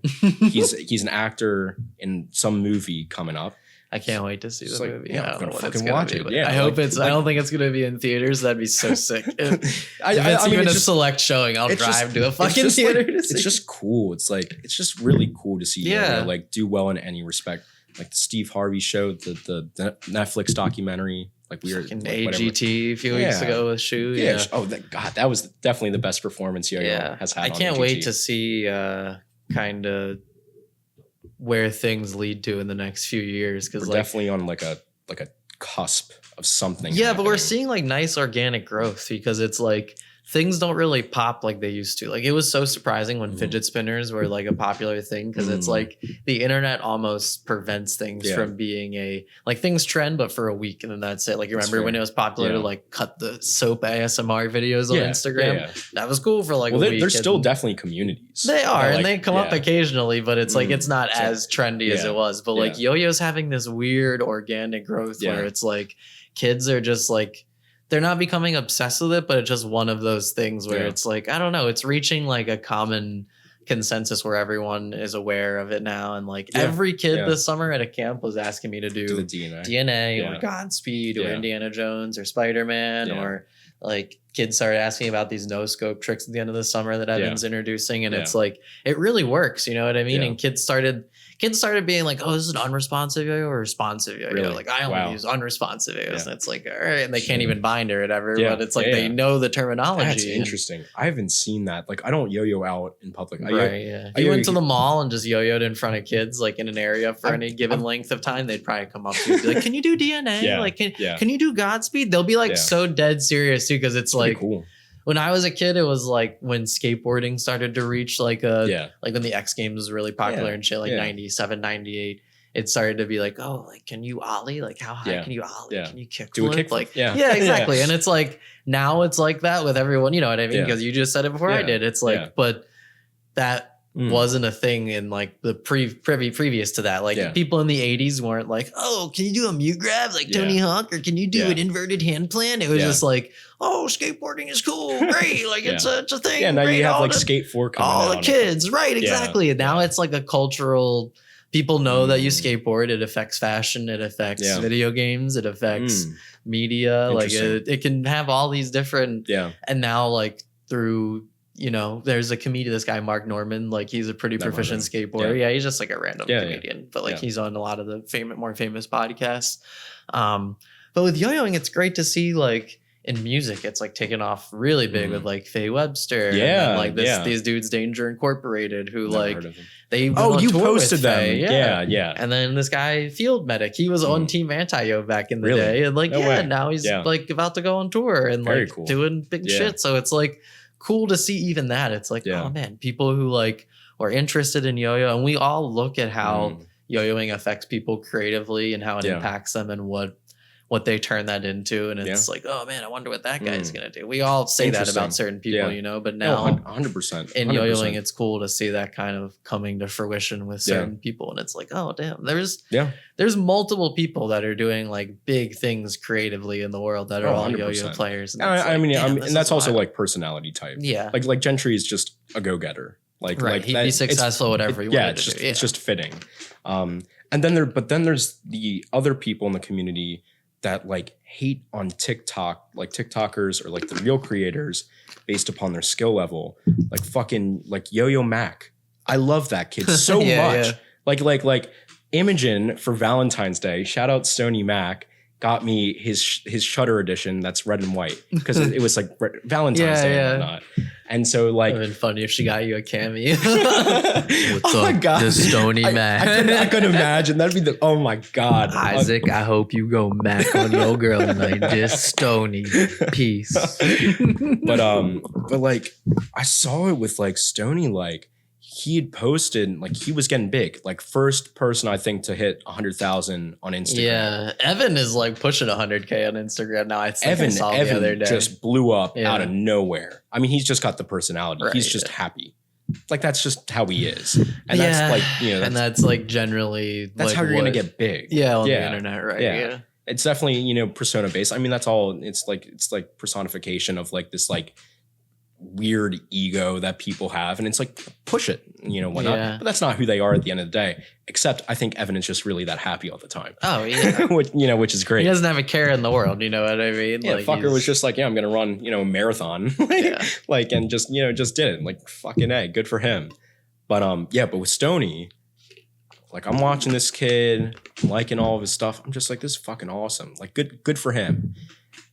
he's an actor in some movie coming up. I can't wait to see the movie. Yeah, I'm gonna fucking watch it. I hope it's. I don't think it's gonna be in theaters. That'd be so sick. If it's even a select showing, I'll drive to a fucking theater. It's just cool. It's like it's just really cool to see Yo-Yo like do well in any respect. Like the Steve Harvey show, the Netflix documentary. Like we were in AGT a few weeks ago with Shu. Yeah. Oh, that was definitely the best performance Yo-Yo has had. I can't wait to see kind of where things lead to in the next few years, because we're definitely on like a cusp of something. Yeah, but we're seeing like nice organic growth, because it's like things don't really pop like they used to. Like it was so surprising when fidget spinners were like a popular thing, because it's like the internet almost prevents things from being things trend, but for a week and then that's it. Like you remember when it was popular to like cut the soap ASMR videos on Instagram? Yeah. That was cool for like a week. There's still definitely communities. They are, and they come up occasionally, but it's like it's not as trendy as it was. But like Yo-Yo's having this weird organic growth where it's like kids are just like, they're not becoming obsessed with it, but it's just one of those things where it's like, I don't know, it's reaching like a common consensus where everyone is aware of it now. And like every kid this summer at a camp was asking me to do the DNA or Godspeed or Indiana Jones or Spider-Man or like kids started asking about these no scope tricks at the end of the summer that Evan's introducing, and it's like it really works, you know what I mean? And kids started being like, oh, this is an unresponsive yo-yo or responsive yo-yo. Really? Like I only use unresponsive yo-yos. And it's like, all right, and they can't even bind or whatever, but it's like they know the terminology. That's interesting. I haven't seen that. Like I don't yo-yo out in public. I went to the mall and just yo-yoed in front of kids like in an area for any given length of time, they'd probably come up to you and be like, can you do DNA? Like can you do Godspeed? They'll be like so dead serious too, because it's like cool. When I was a kid, it was like when skateboarding started to reach like like when the X Games was really popular and shit, like 97, 98. It started to be like, oh, like, can you ollie? Like, how high can you ollie? Can you kick do a flip? kickflip? Like, exactly. And it's like, now it's like that with everyone, you know what I mean? Because you just said it before I did. It's like, but that wasn't a thing in like the previous to that. Like people in the 80s weren't like, oh, can you do a mute grab like Tony Hawk, or can you do an inverted hand plant? It was just like, oh, skateboarding is cool, great, like it's a thing. Yeah, now great. you have like Skate 4 coming all out the kids, right? Exactly. And now it's like a cultural. People know that you skateboard. It affects fashion. It affects video games. It affects media. Like it can have all these different. And now like through. You know, there's a comedian, this guy, Mark Norman, like he's a pretty proficient skateboarder. Yeah, he's just like a random comedian, but like he's on a lot of the more famous podcasts. But with yo-yoing, it's great to see like in music, it's like taken off really big with like Faye Webster. And like these dudes, Danger Incorporated, who like they you posted them. Yeah. And then this guy, Field Medic, he was on Team Anti-Yo back in the day. And like, now he's like about to go on tour and like doing big shit. So it's like, cool to see even that. It's like, oh man, people who like are interested in yo-yo, and we all look at how yo-yoing affects people creatively and how it impacts them and what they turn that into. And it's like, oh man, I wonder what that guy's gonna do. We all say that about certain people, you know, but now 100%. in yo-yoing, it's cool to see that kind of coming to fruition with certain people. And it's like, oh damn, there's multiple people that are doing like big things creatively in the world that are all 100%. Yo-yo players. And and that's also like personality type. Yeah. Like Gentry is just a go-getter. Like he'd be successful whatever he wanted to do. It's just fitting. And then there's the other people in the community that like hate on TikTok, like TikTokers or like the real creators based upon their skill level. Like fucking like Yo-Yo Mac. I love that kid so much. Yeah. Like Imogen for Valentine's Day, shout out Stony Mac, got me his Shutter edition that's red and white because it was like Valentine's Day and whatnot. And so like, it would have been funny if she got you a cameo. What's up, my God. The Stony Mac. I could imagine. That'd be oh my God. Isaac, I hope you go Mac on your girl tonight. Just Stony. Peace. But like I saw it with like Stony, like he had posted, like he was getting big, like first person I think to hit 100,000 on Instagram. Yeah, Evan is like pushing 100K on Instagram now. Evan the other day. Just blew up out of nowhere. I mean, he's just got the personality. He's just happy. Like that's just how he is, and that's like and that's like generally that's like how you're gonna get big. Yeah, on the internet, right? Yeah. It's definitely persona based. I mean, that's all. It's like personification of like this like weird ego that people have, and it's like push it, whatnot. But that's not who they are at the end of the day. Except I think Evan is just really that happy all the time. Oh yeah, which is great. He doesn't have a care in the world. You know what I mean? Yeah, like fucker was just like, I'm gonna run a marathon, and just just did it. Like fucking A, good for him. But but with Stony, like I'm watching this kid, I'm liking all of his stuff. I'm just like, this is fucking awesome. Like good for him.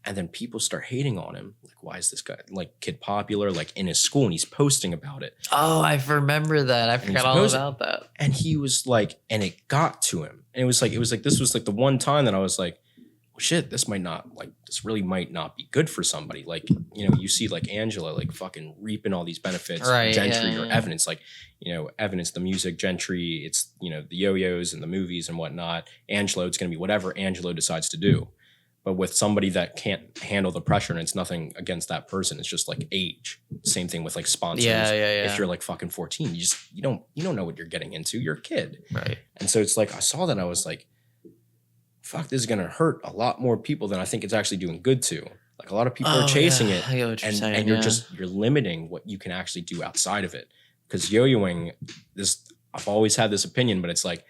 And then people start hating on him. Like, why is this guy like kid popular? Like in his school, and he's posting about it. Oh, I remember that. I forgot all about that. And he was like, and it got to him. And it was like this was like the one time that I was like, well, shit, this really might not be good for somebody. Like, you see like Angela like fucking reaping all these benefits, right? Gentry or Evan. It's like, Evan, it's the music, Gentry, it's the yo-yos and the movies and whatnot. Angelo, it's gonna be whatever Angelo decides to do. But with somebody that can't handle the pressure, and it's nothing against that person, it's just like age. Same thing with like sponsors. Yeah. If you're like fucking 14, you don't know what you're getting into. You're a kid, right? And so it's like I saw that, and I was like, "Fuck, this is gonna hurt a lot more people than I think it's actually doing good to." Like a lot of people are chasing it, I get what you're saying, and you're limiting what you can actually do outside of it. Because yo-yoing, I've always had this opinion, but it's like,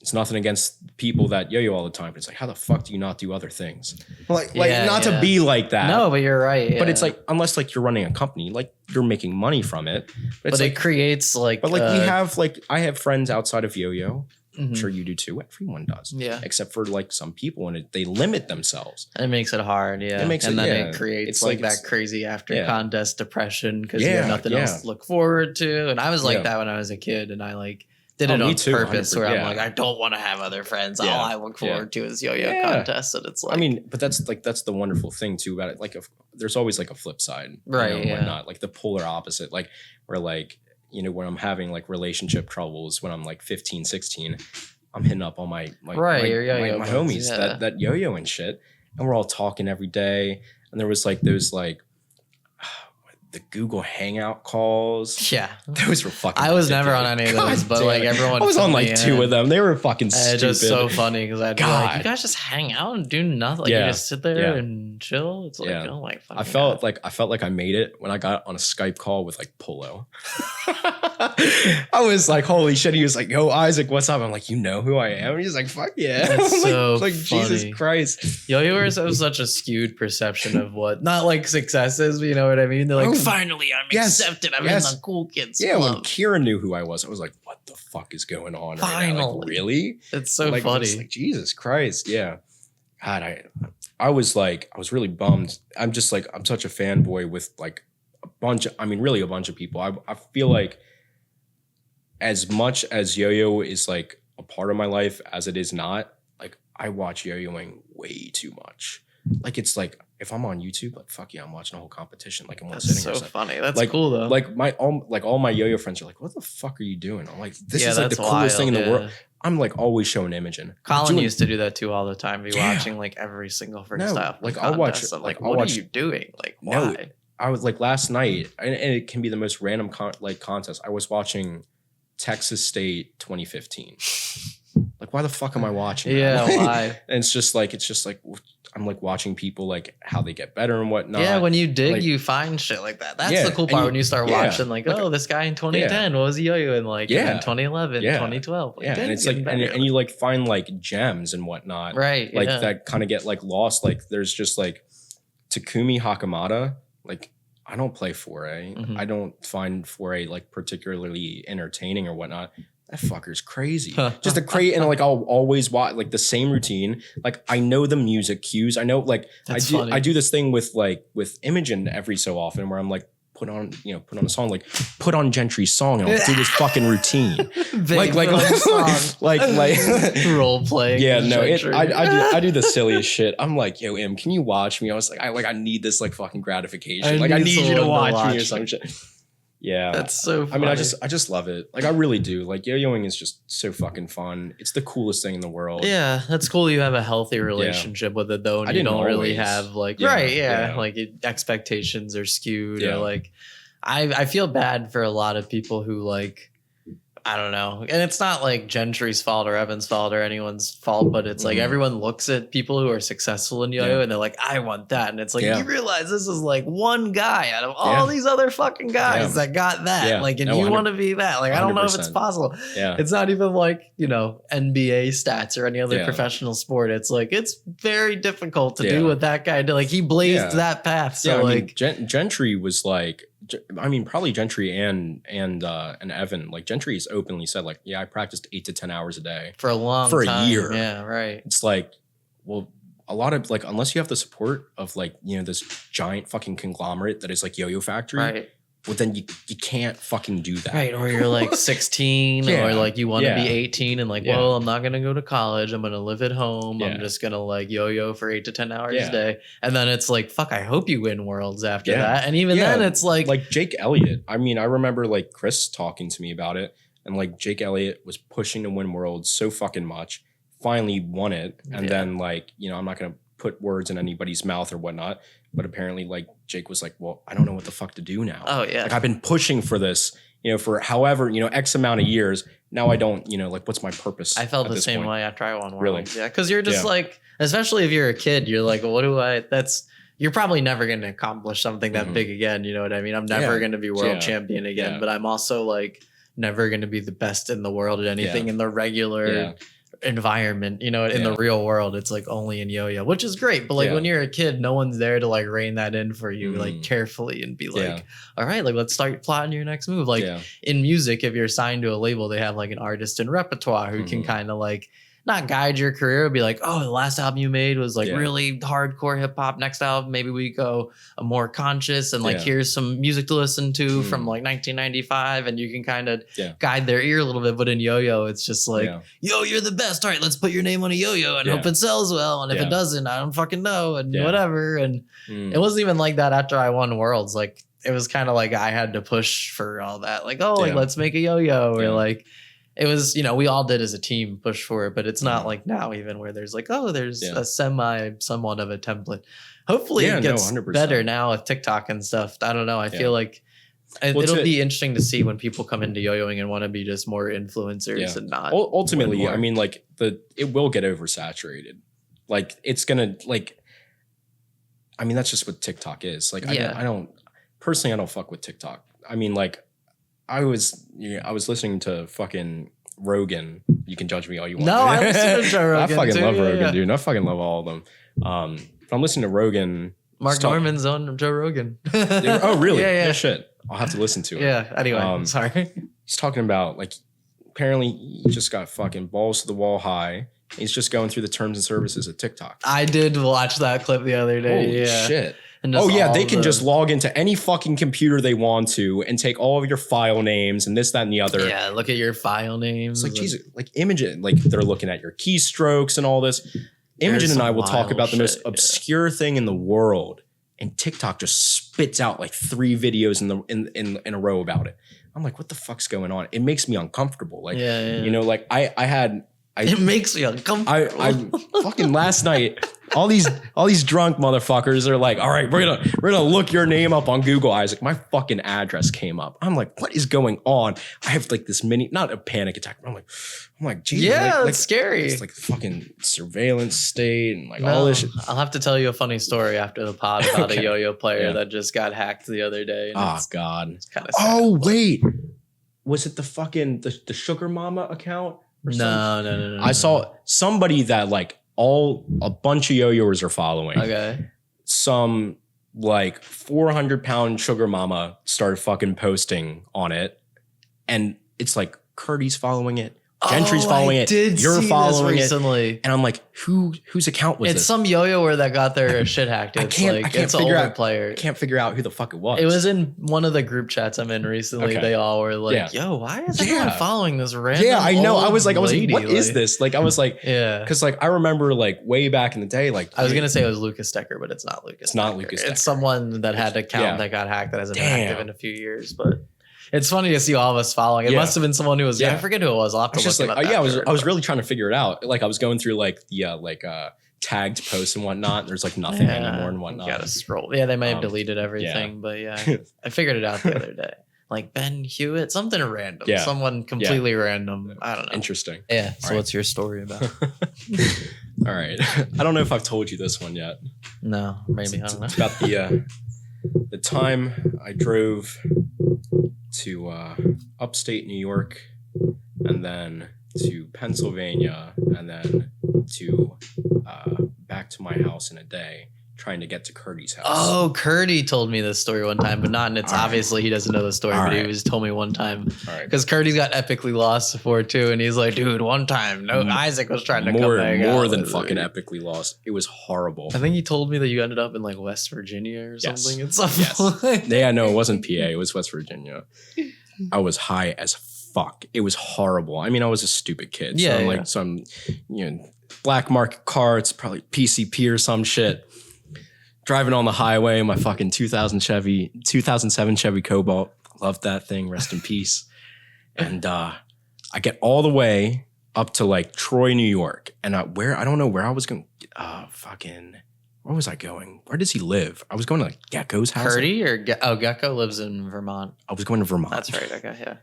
it's nothing against people that yo-yo all the time, but it's like, how the fuck do you not do other things? Like not to be like that. No, but you're right. But it's like, unless like you're running a company, like you're making money from it. But it creates like. But like we have like, I have friends outside of yo-yo. I'm sure you do too. Everyone does. Yeah. Except for like some people, and they limit themselves. It makes it hard. Yeah. It creates like that crazy after contest depression because you have nothing else to look forward to. And I was like that when I was a kid, and I like did it on purpose where I'm like, I don't want to have other friends. All I look forward to is yo-yo contests. And it's like, I mean, but that's the wonderful thing too about it. Like, there's always like a flip side, right? Whatnot, like the polar opposite, like where like, when I'm having like relationship troubles when I'm like 15, 16, I'm hitting up all my homies that yo-yo and shit. And we're all talking every day. And there was like those like the Google Hangout calls. Yeah. Those were fucking I was never on any of those, but like everyone. I was on like 2 of them. They were fucking stupid. It's just so funny because I'd be like, you guys just hang out and do nothing. Like you just sit there and chill. It's like, oh my fucking I felt like I made it when I got on a Skype call with like Polo. I was like, holy shit. He was like, yo, Isaac, what's up? I'm like, you know who I am? And he's like, fuck yeah. That's so like funny. Jesus Christ. Yo-yoers have such a skewed perception of what, not like success is, but you know what I mean? They're like, finally, I'm accepted. I'm in the cool kids club. When Kira knew who I was like, what the fuck is going on? Finally. Right now? Like, really? It's so funny. Like, Jesus Christ. Yeah. God, I was really bummed. I'm just like, I'm such a fanboy with like a bunch of people. I feel like as much as yo-yo is like a part of my life as it is not, like I watch yo-yoing way too much. Like it's like if I'm on YouTube, like fuck yeah, I'm watching a whole competition. Like I'm sitting so there. Funny. That's like, cool though. Like all my yo-yo friends are like, what the fuck are you doing? I'm like, this is like the coolest thing in the world. I'm like always showing Imogen. Colin used to do that too all the time. Be watching like every single freestyle. Like I'll watch. Like what are you doing? Like why? I was like last night, and it can be the most random contest. I was watching Texas State 2015. Like why the fuck am I watching? Yeah, why? And it's just like I'm like watching people like how they get better and whatnot. Yeah, when you dig, like, you find shit like that. That's the cool part when you start watching like, oh, this guy in 2010, what was he yo-yoing like? In 2011, 2012. Like, and it's like, and you like find like gems and whatnot. Right. Like that kind of get like lost. Like there's just like Takumi Hakamada. Like I don't play 4A. I don't find 4A like particularly entertaining or whatnot. That fucker's crazy. Just a crazy, and like I'll always watch like the same routine. Like I know the music cues. I know like I do this thing with Imogen every so often where I'm like put on a song, like put on Gentry's song and I'll do this fucking routine. like role playing. Yeah, no, I do the silliest shit. I'm like, yo, Im, can you watch me? I was like, I need this like fucking gratification. I need you to watch me or some shit. Yeah. That's so funny. I mean, I just love it. Like I really do. Like yo-yoing is just so fucking fun. It's the coolest thing in the world. Yeah, that's cool. You have a healthy relationship with it though, and you don't really have like like expectations are skewed or like I feel bad for a lot of people who like I don't know. And it's not like Gentry's fault or Evan's fault or anyone's fault, but it's like everyone looks at people who are successful in yo-yo and they're like, I want that. And it's like, you realize this is like one guy out of all these other fucking guys that got that. Yeah. Like, and you want to be that. Like, 100%. I don't know if it's possible. Yeah. It's not even like, NBA stats or any other professional sport. It's like, it's very difficult to do what that guy did. Like, he blazed that path. So like Gentry was like, I mean, probably Gentry and Evan. Like Gentry's openly said, like, I practiced 8 to 10 hours a day for a year. Yeah, right. It's like, well, a lot of like, unless you have the support of like, this giant fucking conglomerate that is like Yo-Yo Factory, right? Well, then you can't fucking do that. Right. Or you're like 16 or like you want to be 18 and like, well, I'm not going to go to college. I'm going to live at home. Yeah. I'm just going to like yo-yo for 8 to 10 hours a day. And then it's like, fuck, I hope you win worlds after that. And even then it's like Jake Elliott. I mean, I remember like Chris talking to me about it and like Jake Elliott was pushing to win worlds so fucking much, finally won it. And then like, I'm not going to put words in anybody's mouth or whatnot. But apparently, like, Jake was like, well, I don't know what the fuck to do now. Oh, yeah. Like, I've been pushing for this, for however, X amount of years. Now I don't, like, what's my purpose? I felt the same way after I won. Really? Yeah, because you're just like, especially if you're a kid, you're like, well, you're probably never going to accomplish something that big again. You know what I mean? I'm never going to be world champion again. But I'm also, like, never going to be the best in the world at anything in the regular environment, in the real world. It's like only in yo-yo, which is great. But like when you're a kid, no one's there to like rein that in for you like carefully and be like, all right, like let's start plotting your next move. Like in music, if you're signed to a label, they have like an artist in repertoire who can kind of like not guide your career, be like, oh, the last album you made was like really hardcore hip hop. Next album, maybe we go a more conscious and like here's some music to listen to from like 1995, and you can kind of guide their ear a little bit. But in yo-yo, it's just like, yo, you're the best. All right, let's put your name on a yo-yo and hope it sells well. And if it doesn't, I don't fucking know and whatever. And it wasn't even like that after I won Worlds. Like it was kind of like I had to push for all that. Like, oh, like let's make a yo-yo or like. It was, we all did as a team push for it, but it's not like now even where there's like, oh, there's a somewhat of a template. Hopefully it gets 100%. better now with TikTok and stuff. I don't know. I feel like it'll be interesting to see when people come into yo-yoing and want to be just more influencers and not. Ultimately, I mean, like it will get oversaturated. Like it's going to like, I mean, that's just what TikTok is. Like, I don't fuck with TikTok. I mean, like, I was listening to fucking Rogan. You can judge me all you want. No, I listen to Joe Rogan. I fucking love Rogan, dude. I fucking love all of them. But I'm listening to Rogan. Mark Norman's on Joe Rogan. Oh, really? Yeah. Shit. I'll have to listen to it. Yeah. Anyway, sorry. He's talking about like apparently he just got fucking balls to the wall high. He's just going through the terms and services of TikTok. I did watch that clip the other day. Holy shit. They can just log into any fucking computer they want to and take all of your file names and this, that, and the other. Yeah, look at your file names. It's like, Jesus, like Imogen, like they're looking at your keystrokes and all this. Imogen and I will talk about the most obscure thing in the world, and TikTok just spits out like 3 videos in a row about it. I'm like, what the fuck's going on? It makes me uncomfortable. Like, like it makes me uncomfortable. I fucking last night, all these drunk motherfuckers are like, all right, we're gonna look your name up on Google. Isaac, my fucking address came up. I'm like, what is going on? I have like this not a panic attack, but I'm like, Jesus. Yeah, it's scary. It's like fucking surveillance state and like all this shit. I'll have to tell you a funny story after the pod about a yo-yo player that just got hacked the other day. Oh God. It's kind of sad. Wait. Was it the fucking the Sugar Mama account? No. I saw somebody that like a bunch of yo-yoers are following. Okay. Some like 400-pound Sugar Mama started fucking posting on it. And it's like Curdy's following it. Gentry's following it. You're following it recently. And I'm like, whose account was this? It's some yo-yoer that got their shit hacked. I can't figure out player. I can't figure out who the fuck it was. It was in one of the group chats I'm in recently. Okay. They all were like, yo, why is everyone following this random? Yeah, I know. I was like, what is this? Like, I was like, because like I remember like way back in the day, like I was gonna say it was Lucas Decker, but it's not Lucas. It's not Lucas Decker. It's someone that had an account that got hacked that hasn't been active in a few years, but. It's funny to see all of us following. It must have been someone who was. I forget who it was. I'll have to look him up. I was really trying to figure it out. Like I was going through like the tagged posts and whatnot. There's like nothing anymore and whatnot. You gotta scroll. Yeah, they might have deleted everything, but I figured it out the other day. Like Ben Hewitt, something random. Yeah. Someone completely random. I don't know. Interesting. Yeah. So what's your story about? All right. I don't know if I've told you this one yet. No, maybe. I don't know. It's about the time I drove to upstate New York and then to Pennsylvania and then to back to my house in a day trying to get to Curdy's house. Oh, Curdy told me this story one time, but not, and it's obviously he doesn't know the story, but he was told me one time. Because Curdy's got epically lost before too, and he's like, dude, one time, Isaac was trying to come back more than fucking epically lost. It was horrible. I think he told me that you ended up in like West Virginia or something. Yes. Yeah, no, it wasn't PA, it was West Virginia. I was high as fuck. It was horrible. I mean, I was a stupid kid. So I'm like some, black market car. It's probably PCP or some shit. Driving on the highway in my fucking 2007 Chevy Cobalt. Loved that thing. Rest in peace. And I get all the way up to like Troy, New York. And I don't know where I was going. Where was I going? Where does he live? I was going to like Gecko's house. Curdy or Gecko lives in Vermont. I was going to Vermont. That's right. Okay, yeah.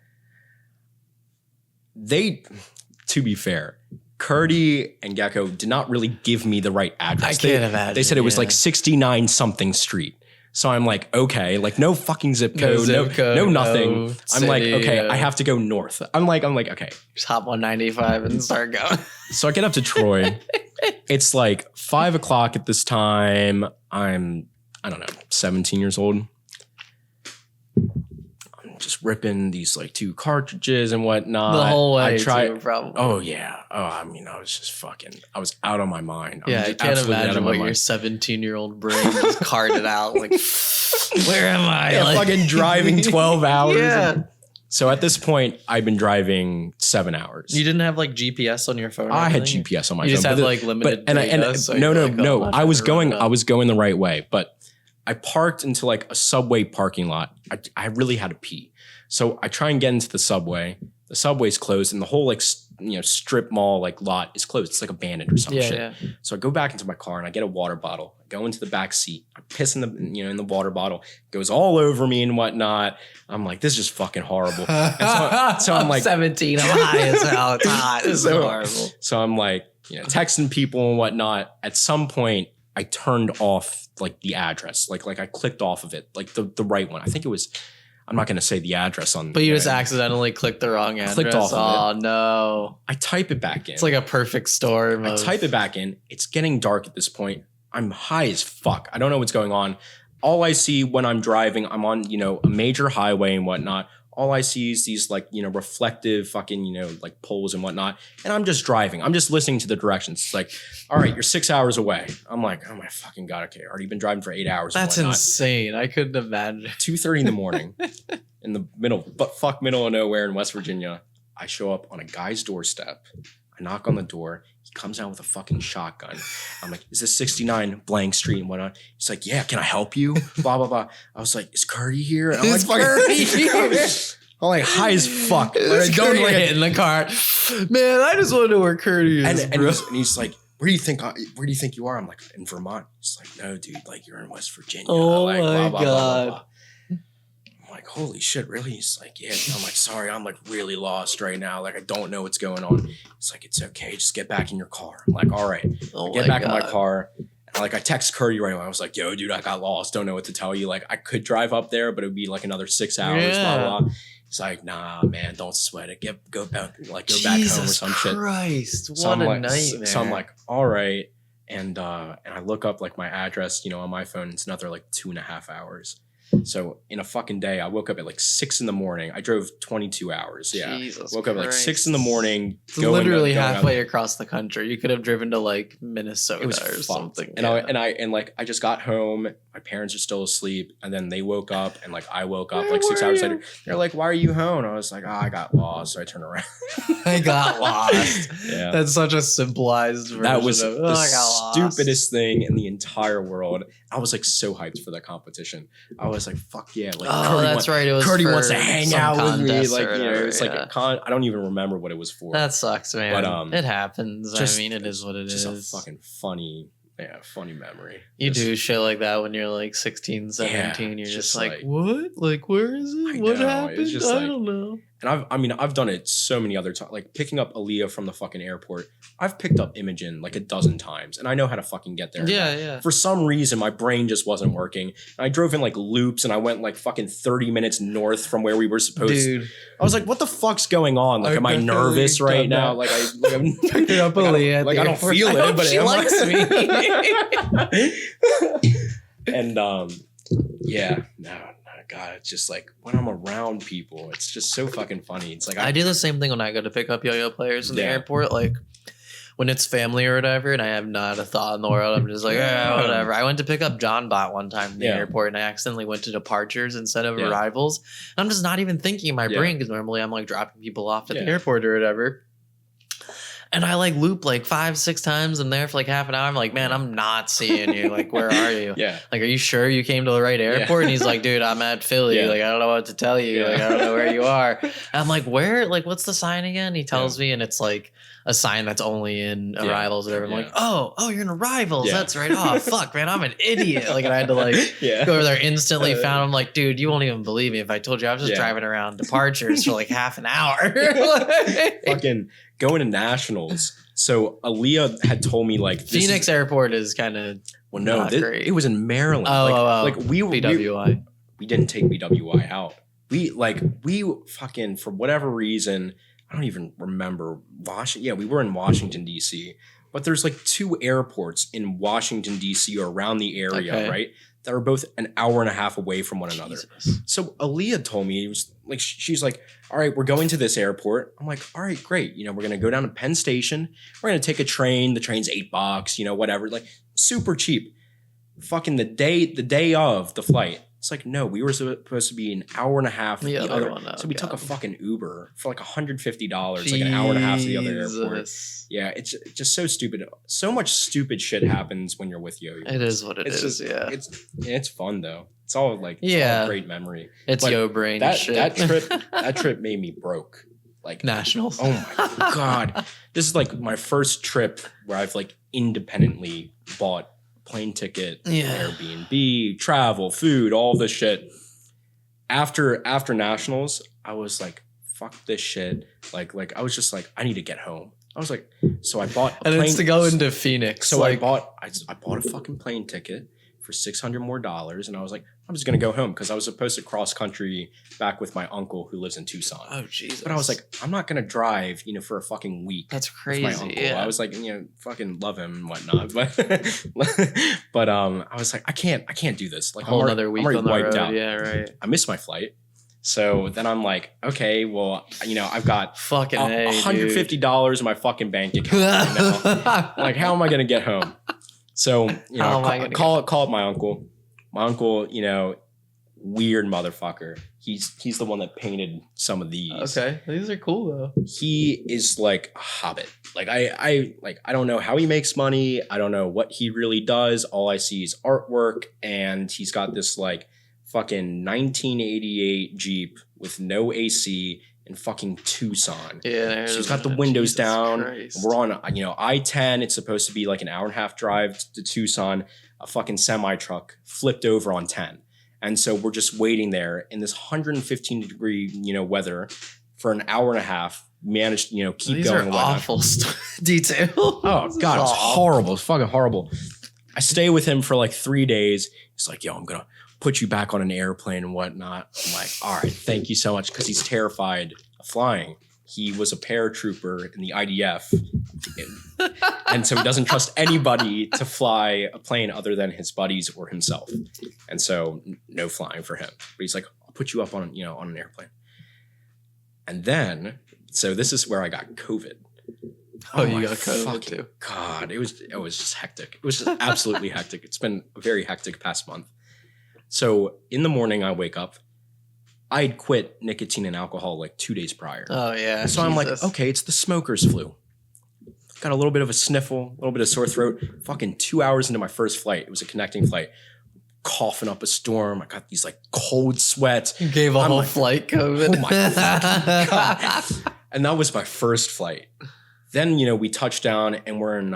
To be fair, Curdy and Gecko did not really give me the right address. I can't imagine. They said it was like 69 something street. So I'm like, okay, like no fucking zip code, no nothing. no I'm like, city, okay, I have to go north. I'm like, okay. Just hop on 95 and start going. So I get up to Troy. It's like 5 o'clock at this time. I don't know, 17 years old. I'm just ripping these like 2 cartridges and whatnot. The whole way, I tried. too, probably. Oh yeah. Oh, I mean, I was out of my mind. Yeah, I can't imagine what your 17-year-old brain just carted out. Like, where am I? Yeah, fucking driving 12 hours. Yeah. So at this point, I've been driving 7 hours. You didn't have like GPS on your phone? I had GPS on my phone. You just had like limited data, so no. I was going the right way, but I parked into like a Subway parking lot. I really had to pee. So I try and get into the Subway. The Subway's closed and the whole like, strip mall like lot is closed. It's like abandoned or some shit. Yeah. So I go back into my car and I get a water bottle. I go into the back seat. I piss in the water bottle. It goes all over me and whatnot. I'm like, this is just fucking horrible. And so I'm like 17. I'm high as hell. It's hot. This is horrible. So I'm like, texting people and whatnot. At some point, I turned off like the address. Like I clicked off of it, like the right one. I think it was. I'm not going to say the address on. But you just accidentally clicked the wrong address. Clicked off of it. Oh no! I type it back in. It's like a perfect storm. I type it back in. It's getting dark at this point. I'm high as fuck. I don't know what's going on. All I see when I'm driving, I'm on a major highway and whatnot. All I see is these like reflective fucking like poles and whatnot, and I'm just driving. I'm just listening to the directions. It's like, all right, you're 6 hours away. I'm like, oh my fucking god, okay, already been driving for 8 hours. That's insane. I couldn't imagine. 2:30 in the morning, in the middle of nowhere in West Virginia. I show up on a guy's doorstep. I knock on the door. He comes out with a fucking shotgun. I'm like, is this 69 blank street and whatnot? He's like, yeah, can I help you? Blah, blah, blah. I was like, is Curdy here? And I'm like, Curdy here? I'm like high as fuck. I don't like it in the car. Man, I just want to know where Curdy is. And he's like, where do you think you are? I'm like, in Vermont. He's like, no, dude, like you're in West Virginia. Oh like, my blah, blah, God. Blah, blah, blah. I'm like, holy shit, really? He's like, yeah. I'm like, sorry, I'm like really lost right now. Like, I don't know what's going on. He's like, it's okay. Just get back in your car. I'm like, all right. I get back in my car. And like, I text Curdy right away. I was like, yo, dude, I got lost. Don't know what to tell you. Like, I could drive up there, but it would be like another 6 hours, blah, blah. He's like, nah, man, don't sweat it. Go back home or some shit. Jesus Christ, what a nightmare. So I'm like, all right. And I look up like my address, on my phone. It's another like 2.5 hours. So in a fucking day, I woke up at like 6 a.m. I drove 22 hours. Yeah. Jesus woke up at like 6 a.m. It's literally halfway across the country. You could have driven to like Minnesota or something. And I just got home. My parents are still asleep. And then they woke up and like I woke up like 6 hours later. They're like, why are you home? And I was like, I got lost. So I turned around. I got lost. Yeah. That's such a simplified version. That was the stupidest thing in the entire world. I was like so hyped for that competition. I was like, fuck yeah. Like, right. It was Curdy wants to hang out with me. Like, it's like a I don't even remember what it was for. That sucks, man. But it happens. Just, I mean, it is what it is. Just a fucking funny memory. You do shit like that when you're like 16, 17. You're just like, what? Like, where is it? What happened? I don't know. And I've done it so many other times. Like picking up Aaliyah from the fucking airport. I've picked up Imogen like a dozen times, and I know how to fucking get there. Yeah. For some reason, my brain just wasn't working. And I drove in like loops, and I went like fucking 30 minutes north from where we were supposed to. I was like, what the fuck's going on? Like, am I nervous right now? Like, I'm picking up Aaliyah. Like, I don't feel it, but she likes me. And yeah, no. God, it's just like when I'm around people, it's just so fucking funny. It's like I do the same thing when I go to pick up yo-yo players in the airport. Like when it's family or whatever, and I have not a thought in the world, I'm just like, whatever. I went to pick up John Bot one time in the airport, and I accidentally went to departures instead of arrivals. And I'm just not even thinking in my brain because normally I'm like dropping people off at the airport or whatever. And I like loop like 5-6 times. I'm there for like half an hour. I'm like, man, I'm not seeing you. Like, where are you? Like, are you sure you came to the right airport? And he's like, dude, I'm at Philly. Like, I don't know what to tell you. Like, I don't know where you are. And I'm like, where? Like, what's the sign again? He tells me, and it's like a sign that's only in arrivals or whatever. I'm like, oh, you're in arrivals. That's right. Oh, fuck, man, I'm an idiot. Like, and I had to like go over there instantly. Found him like, dude, you won't even believe me if I told you I was just driving around departures for like half an hour. Fucking going to nationals. So Aaliyah had told me like Phoenix Airport is kind of Well, no, it was in Maryland. We BWI. We didn't take BWI out. We fucking, for whatever reason, I don't even remember Washington. Yeah, we were in Washington, D.C., but there's like 2 airports in Washington, D.C. or around the area, right? That are both an hour and a half away from one another. So Elliott told me, it was like, she's like, all right, we're going to this airport. I'm like, all right, great. You know, we're going to go down to Penn Station. We're going to take a train. The train's $8, you know, whatever. Like super cheap. Fucking the day of the flight. It's like, no, we were supposed to be an hour and a half. The other one. So we took a fucking Uber for like $150, like an hour and a half to the other airport. Yeah, it's just so stupid. So much stupid shit happens when you're with yo-yos. It is what it is. It's fun though. It's all like all a great memory. It's yo brain shit. That trip made me broke. Like nationals. Oh my God. This is like my first trip where I've like independently bought plane ticket, Airbnb, travel, food, all this shit. After nationals, I was like, fuck this shit. Like I was just like, I need to get home. I was like, so I bought a plane. And it's to go into Phoenix. So I bought a fucking plane ticket for $600 more, and I was like, I'm just gonna go home because I was supposed to cross country back with my uncle who lives in Tucson. Oh Jesus! But I was like, I'm not gonna drive, you know, for a fucking week. That's crazy. With my uncle. Yeah. I was like, you know, fucking love him and whatnot, but I was like, I can't do this. Like, whole another week on the road. Out. Yeah, right. I missed my flight. So then I'm like, okay, well, you know, I've got fucking $150 in my fucking bank account right now. Like, how am I gonna get home? So, you know, call up my uncle. My uncle, you know, weird motherfucker. He's the one that painted some of these. Okay, these are cool though. He is like a hobbit. Like I don't know how he makes money. I don't know what he really does. All I see is artwork, and he's got this like fucking 1988 Jeep with no AC in fucking Tucson. Yeah, so he's got the windows down. We're on, you know, I-10. It's supposed to be like an hour and a half drive to Tucson. A fucking semi truck flipped over on 10. And so we're just waiting there in this 115 degree, you know, weather for an hour and a half. Managed, you know, keep These going. These are awful detail. Oh God, it's horrible. It's fucking horrible. I stay with him for like 3 days. He's like, yo, I'm going to put you back on an airplane and whatnot. I'm like, all right, thank you so much. Because he's terrified of flying. He was a paratrooper in the IDF. And so he doesn't trust anybody to fly a plane other than his buddies or himself. And so no flying for him. But he's like, I'll put you up on, you know, on an airplane. And then, so this is where I got COVID. Oh, you got COVID too. God, it was just hectic. It was just absolutely hectic. It's been a very hectic past month. So in the morning, I wake up. I had quit nicotine and alcohol like 2 days prior. Oh, yeah. So I'm like, okay, it's the smoker's flu. Got a little bit of a sniffle, a little bit of sore throat. Fucking 2 hours into my first flight. It was a connecting flight. Coughing up a storm. I got these like cold sweats. You gave a whole flight COVID. Oh my God. And that was my first flight. Then, you know, we touched down and we're in,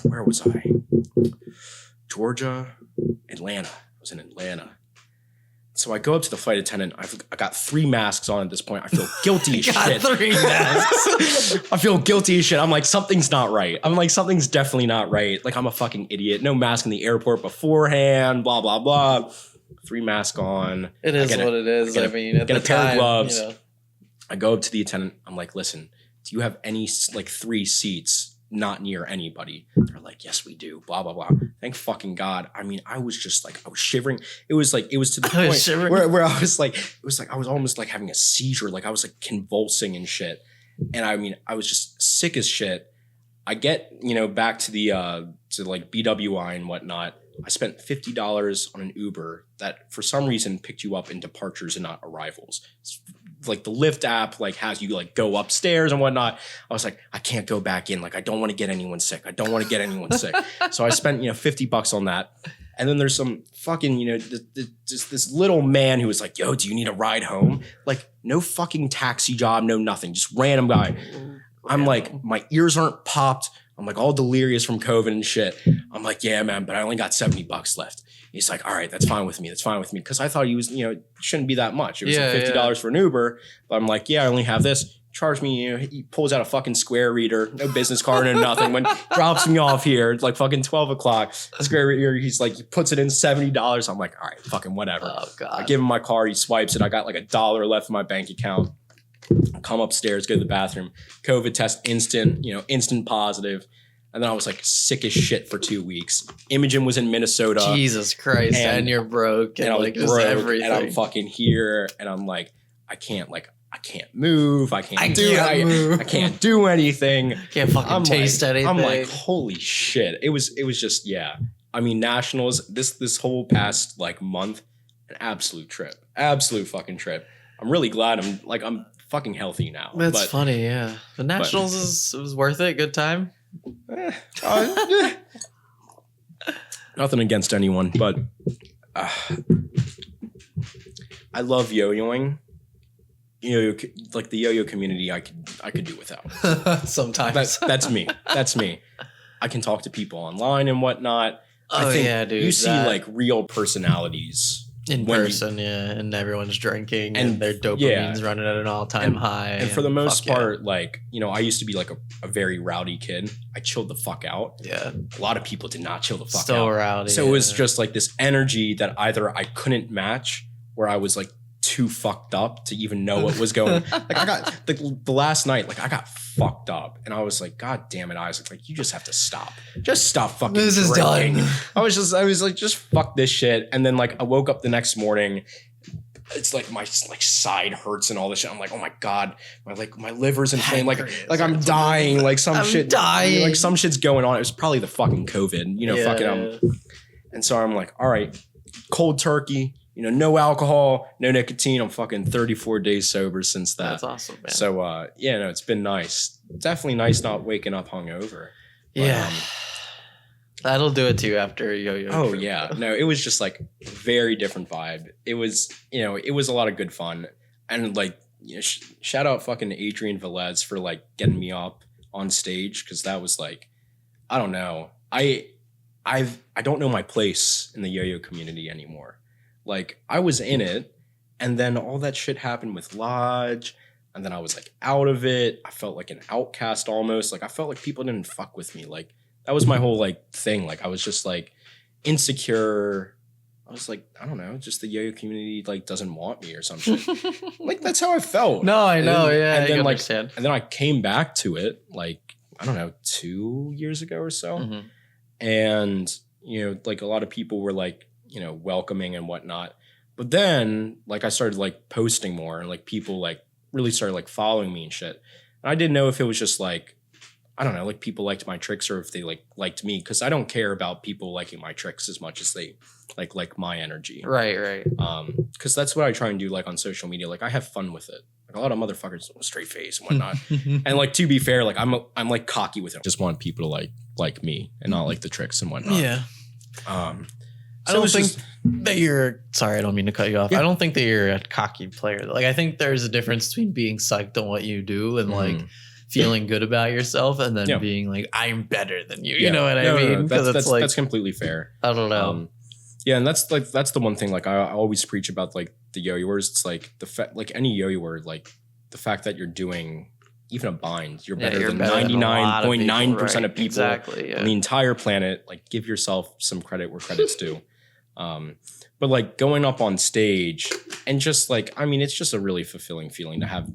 where was I? Georgia, Atlanta. I was in Atlanta. So I go up to the flight attendant. I got 3 masks on at this point. I feel guilty as shit. 3 masks. I feel guilty as shit. I'm like, something's not right. I'm like, something's definitely not right. Like, I'm a fucking idiot. No mask in the airport beforehand, blah, blah, blah. 3 masks on. It is what it is. I mean, at get the a pair time, of gloves. You know. I go up to the attendant. I'm like, listen, do you have any like 3 seats not near anybody? They're like, yes, we do. Blah, blah, blah. Thank fucking God. I mean, I was just like, I was shivering. It was to the point where I was like, it was like, I was almost like having a seizure. Like I was like convulsing and shit. And I mean, I was just sick as shit. I get, you know, back to the, to like BWI and whatnot. I spent $50 on an Uber that for some reason picked you up in departures and not arrivals. It's like the Lyft app like has you like go upstairs and whatnot. I was like, I can't go back in. Like, I don't want to get anyone sick. I don't want to get anyone sick. So I spent, you know, $50 on that. And then there's some fucking, you know, just this little man who was like, yo, do you need a ride home? Like, no fucking taxi job, no nothing. Just random guy. I'm like, my ears aren't popped. I'm like all delirious from COVID and shit. I'm like, yeah, man, but I only got $70 left. He's like, all right, that's fine with me. That's fine with me. Because I thought he was, you know, it shouldn't be that much. It was like $50 for an Uber. But I'm like, yeah, I only have this. charge me, he pulls out a fucking Square reader, no business card and nothing. When drops me off here, it's like fucking 12 o'clock. Square reader, he's like, he puts it in $70. I'm like, all right, fucking whatever. Oh, God. I give him my card, he swipes it. I got like $1 left in my bank account. I come upstairs, go to the bathroom, COVID test instant, instant positive. And then I was like sick as shit for 2 weeks. Imogen was in Minnesota. Jesus Christ. And you're broke. And I was like broke, everything. and I'm fucking here. And I'm like, I can't move. I can't do anything. Can't fucking taste anything. I'm like, holy shit. It was just, yeah. I mean, nationals, this whole past like month, an absolute trip. Absolute fucking trip. I'm really glad I'm fucking healthy now. That's funny, yeah. The nationals it was worth it. Good time. Nothing against anyone, but I love yo-yoing. Like the yo-yo community, I could do without. Sometimes that's me. That's me. I can talk to people online and whatnot. Oh, I think yeah, dude. You see like real personalities in person, and everyone's drinking and their dopamine's running at an all-time high. And for the most part, like, I used to be like a very rowdy kid. I chilled the fuck out. Yeah. A lot of people did not chill the fuck out. Still rowdy. So it was just like this energy that either I couldn't match, where I was like too fucked up to even know what was going on. Like I got the last night, like I got fucked up and I was like, God damn it, Isaac, like you just have to stop. Just stop fucking This is drinking. done. I was like, just fuck this shit. And then like I woke up the next morning. It's like my side hurts and all this shit. I'm like, oh my God, my liver's inflamed. Like I'm dying. Like some dying. Like some shit's going on. It was probably the fucking COVID, fucking And so I'm like, all right, cold turkey. No alcohol, no nicotine. I'm fucking 34 days sober since that. That's awesome, man. So, it's been nice. Definitely nice not waking up hungover. But, yeah. That'll do it too after yo-yo. Oh, trip, yeah. though. No, it was just like a very different vibe. It was, it was a lot of good fun. And like, shout out fucking Adrian Velez for like getting me up on stage. Cause that was like, I don't know. I don't know my place in the yo-yo community anymore. Like I was in it and then all that shit happened with Lodge and then I was like out of it. I felt like an outcast almost. Like I felt like people didn't fuck with me. Like that was my whole like thing. Like I was just like insecure. I was like, I don't know, just the yo-yo community like doesn't want me or something. Like that's how I felt. No, I know. And then like, understand. and then I came back to it like, I don't know, 2 years ago or so. Mm-hmm. And, like a lot of people were like, welcoming and whatnot. But then like I started like posting more and like people like really started like following me and shit. And I didn't know if it was just like, I don't know, like people liked my tricks or if they like liked me. Cause I don't care about people liking my tricks as much as they like my energy. Right. Cause that's what I try and do like on social media. Like I have fun with it. Like a lot of motherfuckers with straight face and whatnot. And like, to be fair, like I'm like cocky with it. I just want people to like me and not like the tricks and whatnot. Yeah. So I don't think that you're. Sorry, I don't mean to cut you off. Yeah. I don't think that you're a cocky player. Like, I think there's a difference between being psyched on what you do and like feeling good about yourself, and then being like, I'm better than you. You know what I mean? That's completely fair. I don't know. And that's the one thing. Like, I always preach about like the yo-yoers. It's like like any yo-yoer, like the fact that you're doing even a bind, you're better than 99.9% of people exactly, on the entire planet. Like, give yourself some credit where credit's due. But like going up on stage and just like, I mean, it's just a really fulfilling feeling to have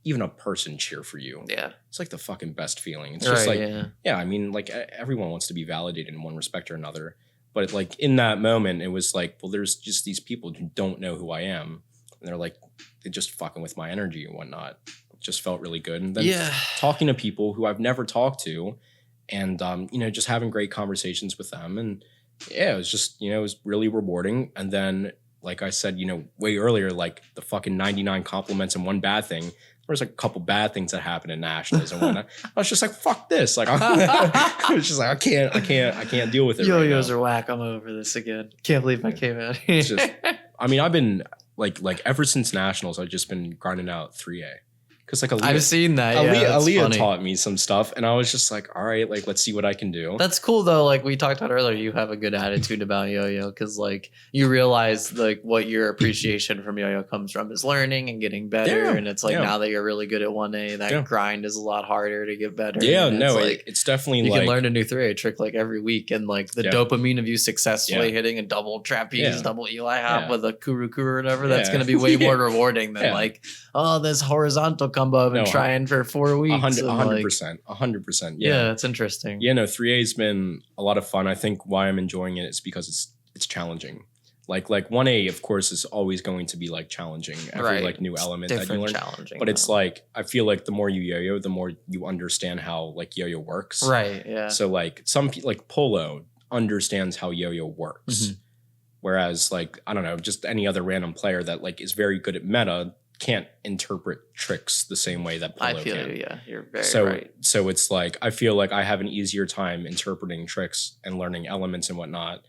even a person cheer for you. Yeah. It's like the fucking best feeling. It's just like, I mean, like everyone wants to be validated in one respect or another. But like in that moment, it was like, well, there's just these people who don't know who I am. And they're like, they're just fucking with my energy and whatnot. It just felt really good. And then talking to people who I've never talked to and, just having great conversations with them. And it was just, it was really rewarding. And then, like I said, way earlier, like the fucking 99 compliments and one bad thing. There was like a couple bad things that happened in nationals and whatnot. I was just like, fuck this. Like, I was just like, I can't deal with it. Yo-yos are whack. I'm over this again. Can't believe I came out here. It's just, I mean, I've been like ever since nationals, I've just been grinding out 3A Because like I've seen that. Yeah, Elliott taught me some stuff, and I was just like, all right, like let's see what I can do. That's cool though. Like we talked about earlier, you have a good attitude about yo-yo because like you realize like what your appreciation from yo-yo comes from is learning and getting better. And it's like now that you're really good at 1A, that grind is a lot harder to get better. Yeah, and no, like, it's definitely you like, can learn a new 3A trick like every week, and like the dopamine of you successfully hitting a double trapeze, double Eli hop with a kuru or whatever. That's going to be way more rewarding than like, oh, this horizontal combo I've been trying for 4 weeks. 100%. Yeah, it's interesting. Yeah, no, 3A has been a lot of fun. I think why I'm enjoying it is because it's challenging. Like 1A, of course, is always going to be like challenging. Every like new element that you learn. But it's like, I feel like the more you yo-yo, the more you understand how like yo-yo works. Right. Yeah. So like some people like Polo understands how yo-yo works. Whereas like, I don't know, just any other random player that like is very good at meta can't interpret tricks the same way that Polo can. I feel you, yeah. You're very right. So it's like, I feel like I have an easier time interpreting tricks and learning elements and whatnot.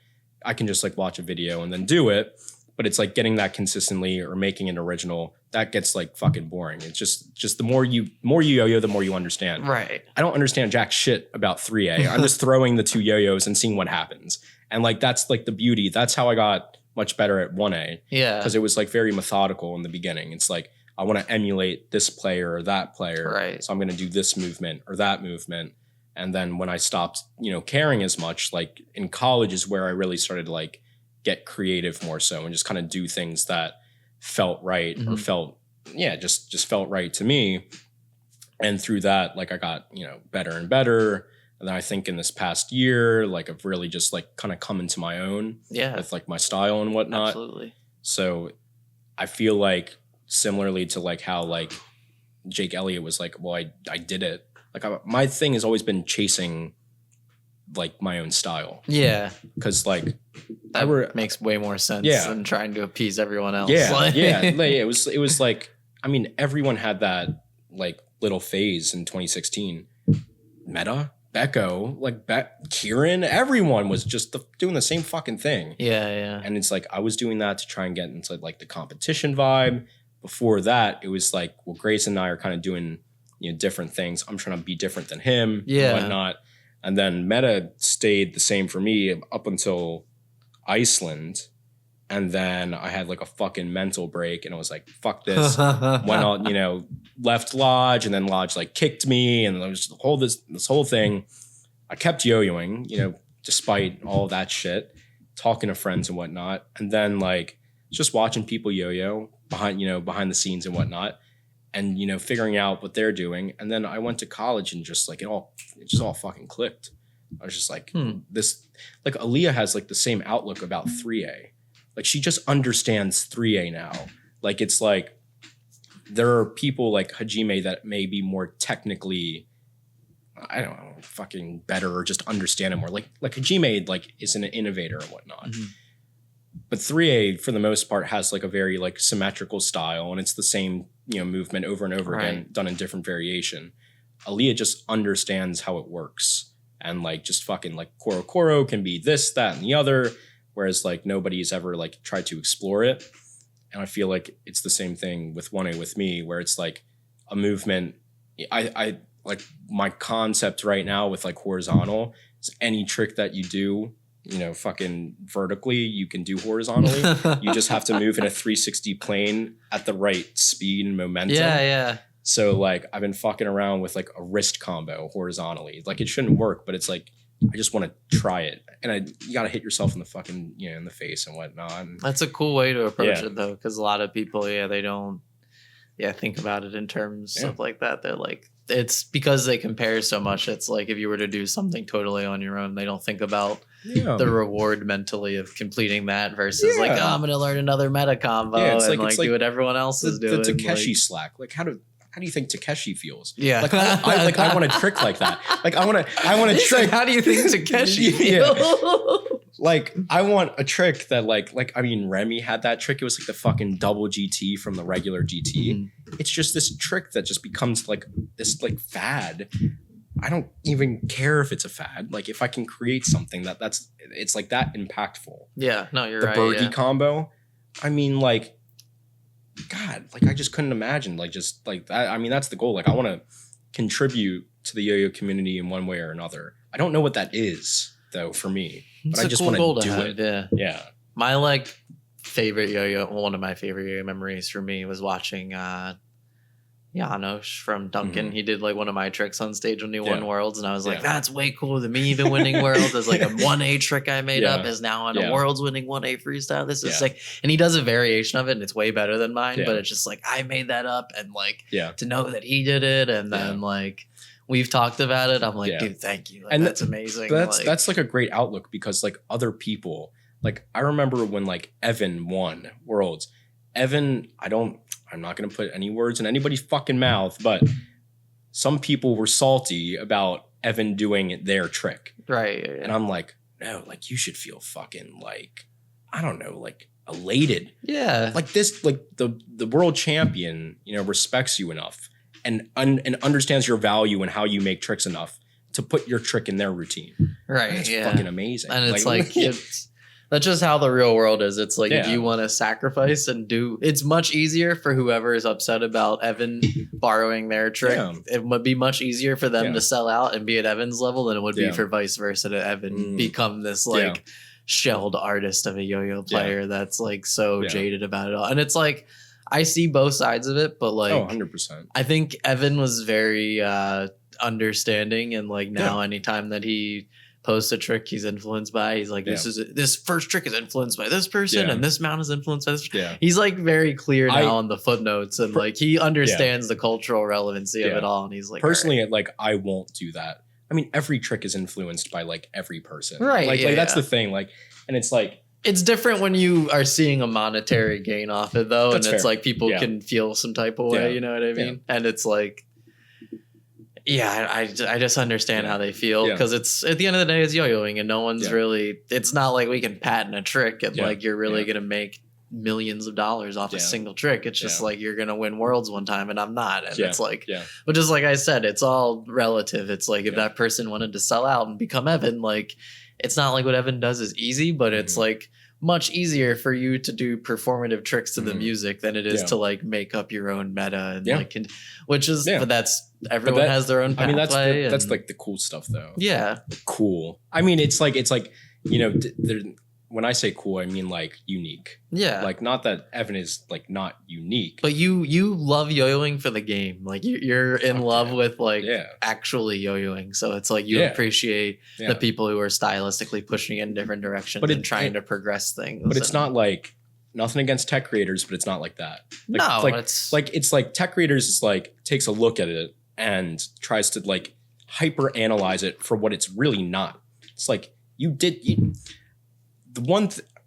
I can just like watch a video and then do it. But it's like getting that consistently or making it original, that gets like fucking boring. It's just the more you yo-yo, the more you understand. Right. I don't understand jack shit about 3A. I'm just throwing the 2 yo-yos and seeing what happens. And like, that's like the beauty. That's how I got much better at 1A. Yeah. Because it was like very methodical in the beginning. It's like, I want to emulate this player or that player. Right. So I'm going to do this movement or that movement. And then when I stopped, caring as much, like in college is where I really started to like get creative more so and just kind of do things that felt right or just felt right to me. And through that, like I got, better and better. And then I think in this past year, like I've really just like kind of come into my own with like my style and whatnot. Absolutely. So I feel like similarly to like how like Jake Elliott was like, well, I did it. Like my thing has always been chasing like my own style. Yeah. Cause like that makes way more sense than trying to appease everyone else. Yeah. Like, it was like, I mean, everyone had that like little phase in 2016. Meta, Becco, like Kieran, everyone was just doing the same fucking thing. Yeah. And it's like, I was doing that to try and get into like the competition vibe. Before that, it was like, well, Grace and I are kind of doing, different things. I'm trying to be different than him and whatnot. And then meta stayed the same for me up until Iceland. And then I had like a fucking mental break and I was like, fuck this. Went on, left Lodge, and then Lodge like kicked me, and there was this whole thing. I kept yo-yoing, despite all that shit, talking to friends and whatnot. And then like just watching people yo-yo behind the scenes and whatnot, and figuring out what they're doing. And then I went to college and just like it just all fucking clicked. I was just like, this, like Aaliyah has like the same outlook about 3A. Like she just understands 3A now. Like it's like there are people like Hajime that may be more technically, I don't know, fucking better or just understand it more. Like Hajime like is an innovator and whatnot. Mm-hmm. But 3A for the most part has like a very like symmetrical style, and it's the same movement over and over again, done in different variation. Aaliyah just understands how it works, and like just fucking like Koro can be this, that, and the other. Whereas like nobody's ever like tried to explore it. And I feel like it's the same thing with 1A with me, where it's like a movement. I like my concept right now with like horizontal is any trick that you do, fucking vertically, you can do horizontally. You just have to move in a 360 plane at the right speed and momentum. Yeah. So like I've been fucking around with like a wrist combo horizontally. Like it shouldn't work, but it's like I just want to try it. And you got to hit yourself in the fucking, in the face and whatnot. And that's a cool way to approach it though. Cause a lot of people, they don't, think about it in terms of like that. They're like, it's because they compare so much. It's like, if you were to do something totally on your own, they don't think about the reward mentally of completing that versus like, oh, I'm going to learn another meta combo and like do what everyone else is doing. The Takeshi slack. Like how do you think Takeshi feels? Yeah. Like I want a trick like that. Like I want a trick. How do you think Takeshi feels? Like I want a trick that like I mean Remy had that trick. It was like the fucking double GT from the regular GT. Mm-hmm. It's just this trick that just becomes like this like fad. I don't even care if it's a fad. Like if I can create something it's like that impactful. Yeah, no, you're right. The Bergie combo. I mean like God, like I just couldn't imagine like just like that. I mean, that's the goal. Like I want to contribute to the yo-yo community in one way or another. I don't know what that is though for me, but I just want to do it. Yeah. Yeah. My like favorite yo-yo, one of my favorite yo-yo memories for me was watching Janosch from Duncan. He did like one of my tricks on stage when he won Worlds, and I was like, that's way cooler than me even winning Worlds. It's like a 1A trick I made up is now on a Worlds winning 1A freestyle. This is sick. And he does a variation of it, and it's way better than mine, but it's just like I made that up, and like to know that he did it, and then like we've talked about it. I'm like, dude, thank you. Like, and that's amazing. That's like a great outlook because like other people, like I remember when like Evan won Worlds. Evan, I'm not going to put any words in anybody's fucking mouth, but some people were salty about Evan doing their trick. Right. And I'm like, no, like you should feel fucking like, I don't know, like elated. Yeah. Like this, like the world champion, you know, respects you enough and understands your value and how you make tricks enough to put your trick in their routine. Right. That's fucking amazing. And it's like that's just how the real world is. It's like if you want to sacrifice and it's much easier for whoever is upset about Evan borrowing their trick. It would be much easier for them to sell out and be at Evan's level than it would be for vice versa to Evan become this like shelled artist of a yo-yo player that's like so jaded about it all. And it's like I see both sides of it, but like 100%. I think Evan was very understanding, and like now anytime that he post a trick he's influenced by, he's like, this first trick is influenced by this person and this mount is influenced by this. He's like very clear now on the footnotes, and like he understands the cultural relevancy of it all, and he's like, personally, like I won't do that. I mean, every trick is influenced by like every person, right? Like that's the thing, like, and it's like it's different when you are seeing a monetary gain off it though, and it's like people can feel some type of way, you know what I mean? And it's like I just understand how they feel, because it's at the end of the day it's yo-yoing, and no one's really, it's not like we can patent a trick and like you're really gonna make millions of dollars off a single trick. It's just like you're gonna win Worlds one time and I'm not, and it's like but just like I said, it's all relative. It's like if that person wanted to sell out and become Evan, like it's not like what Evan does is easy, but it's like much easier for you to do performative tricks to the music than it is to like make up your own meta and like which is but that's everyone has their own pathway. I mean that's like the cool stuff though. Cool. I mean it's like you know when I say cool, I mean like unique. Like not that Evan is like not unique, but you love yo-yoing for the game. Like you're in love with like actually yo-yoing. So it's like you appreciate the people who are stylistically pushing in different directions and trying to progress things. But it's not like nothing against tech creators, but it's not like that. Like, it's like tech creators is like takes a look at it and tries to like hyper analyze it for what it's really not. It's like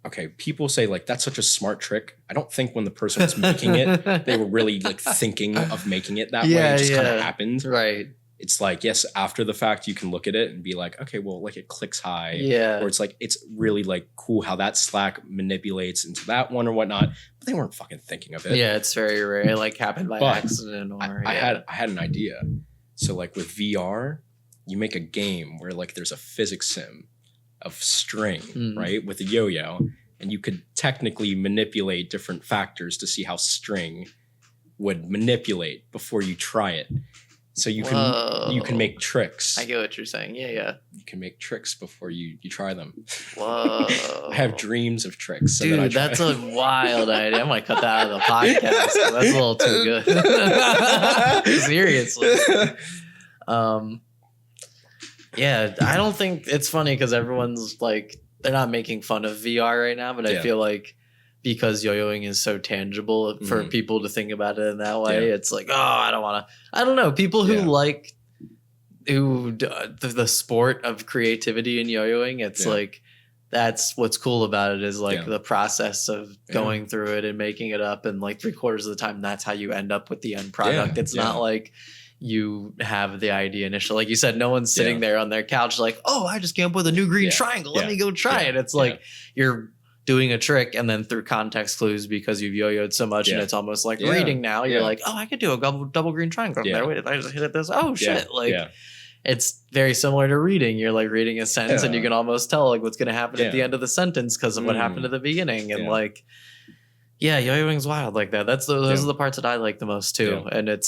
okay, people say like that's such a smart trick. I don't think when the person was making it, they were really like thinking of making it that way. It just kind of happened. Right. It's like, yes, after the fact, you can look at it and be like, okay, well, like it clicks high. Or it's like, it's really like cool how that slack manipulates into that one or whatnot. But they weren't fucking thinking of it. Yeah, it's very rare. It like happened by accident. I had an idea. So like with VR, you make a game where like there's a physics sim of string, right, with a yo-yo, and you could technically manipulate different factors to see how string would manipulate before you try it. So you can make tricks. I get what you're saying. Yeah. You can make tricks before you try them. Whoa. I have dreams of tricks. Dude, that's a wild idea. I might cut that out of the podcast. That's a little too good. Seriously. Yeah, I don't think it's funny because everyone's like, they're not making fun of VR right now, but I feel like because yo-yoing is so tangible for people to think about it in that way, it's like, oh, I don't know. People who like the sport of creativity in yo-yoing, it's like, that's what's cool about it is like the process of going through it and making it up, and like 3/4 of the time that's how you end up with the end product. It's not like you have the idea initially. Like you said, no one's sitting there on their couch like, oh, I just came up with a new green triangle. Let me go try it. It's like you're doing a trick, and then through context clues, because you've yo-yoed so much and it's almost like reading now, you're like, oh, I could do a double green triangle there. Wait, I just hit it this. Oh, shit. It's very similar to reading. You're like reading a sentence and you can almost tell like what's going to happen at the end of the sentence because of what happened at the beginning. And like, Yeah, yo-yoing's wild like that. Those are the parts that I like the most too. Yeah. And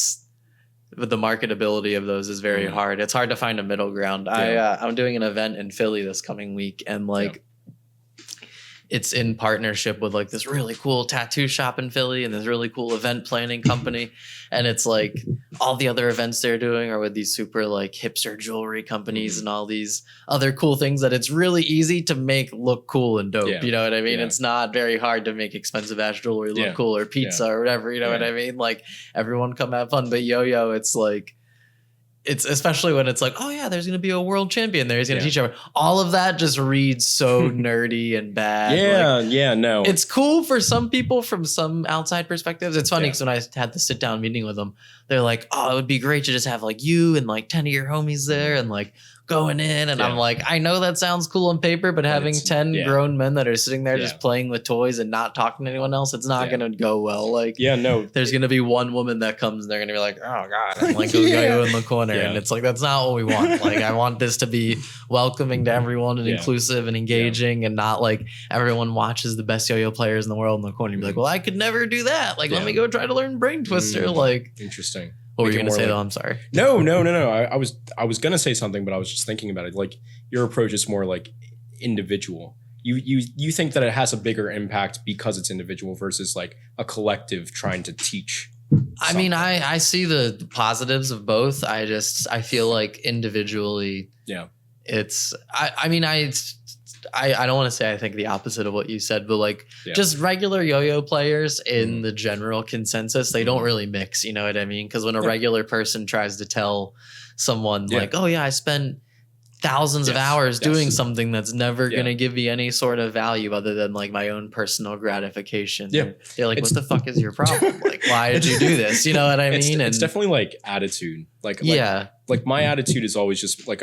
but the marketability of those is very hard. It's hard to find a middle ground. Yeah. I'm doing an event in Philly this coming week, and it's in partnership with like this really cool tattoo shop in Philly and this really cool event planning company. And it's like all the other events they're doing are with these super like hipster jewelry companies and all these other cool things that it's really easy to make look cool and dope. Yeah. You know what I mean? Yeah. It's not very hard to make expensive ass jewelry look cool, or pizza or whatever. You know what I mean? Like, everyone come have fun, but yo-yo, it's like, it's especially when it's like, oh yeah, there's going to be a world champion there. He's going to teach everyone. All of that just reads so nerdy and bad. No. It's cool for some people from some outside perspectives. It's funny because when I had the sit down meeting with them, they're like, oh, it would be great to just have like you and like 10 of your homies there and like going in. And I'm like, I know that sounds cool on paper, but having 10 grown men that are sitting there just playing with toys and not talking to anyone else, it's not going to go well. Like, there's going to be one woman that comes and they're going to be like, oh God, I'm like, yo in the corner. And it's like, that's not what we want. Like, I want this to be welcoming to everyone and inclusive and engaging and not like everyone watches the best yo-yo players in the world in the corner and be like, well, I could never do that. Like, let me go try to learn brain twister. Like, interesting. What were you going to say though? I'm sorry. No. I was going to say something, but I was just thinking about it. Like, your approach is more like individual. You think that it has a bigger impact because it's individual versus like a collective trying to teach. I mean, I see the positives of both. I feel like individually, it's, I don't want to say I think the opposite of what you said, but like just regular yo-yo players in the general consensus, they don't really mix, you know what I mean? Because when a regular person tries to tell someone like, oh yeah, I spent thousands of hours doing something that's never going to give me any sort of value other than like my own personal gratification. Yeah. They're like, what the fuck is your problem? Like, why did you do this? You know what I mean? It's definitely like attitude. Like my attitude is always just like,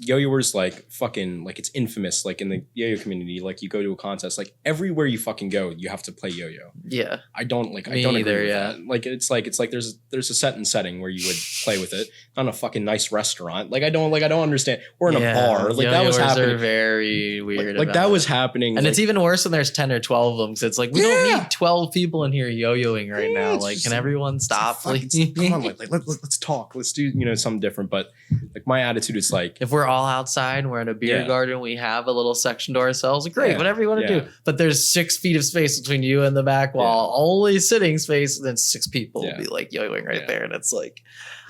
yo-yoers like fucking, like it's infamous, like in the yo-yo community, like you go to a contest, like everywhere you fucking go, you have to play yo-yo. Yeah. I don't agree with that. Like, it's like there's a set and setting where you would play with it on a fucking nice restaurant. Like, I don't understand. Or in a bar. Like, that was happening. Are very weird. Like that was happening. And it's even worse when there's 10 or 12 of them. Cause it's like, we don't need 12 people in here yo-yoing right now. Like, can everyone stop? Like, come on, let's talk. Let's do, something different. But like, my attitude is like, if we're all outside and we're in a beer garden, we have a little section to ourselves. Great, whatever you want to do. But there's 6 feet of space between you and the back wall, only sitting space, and then 6 people will be like yo-yoing right there. And it's like,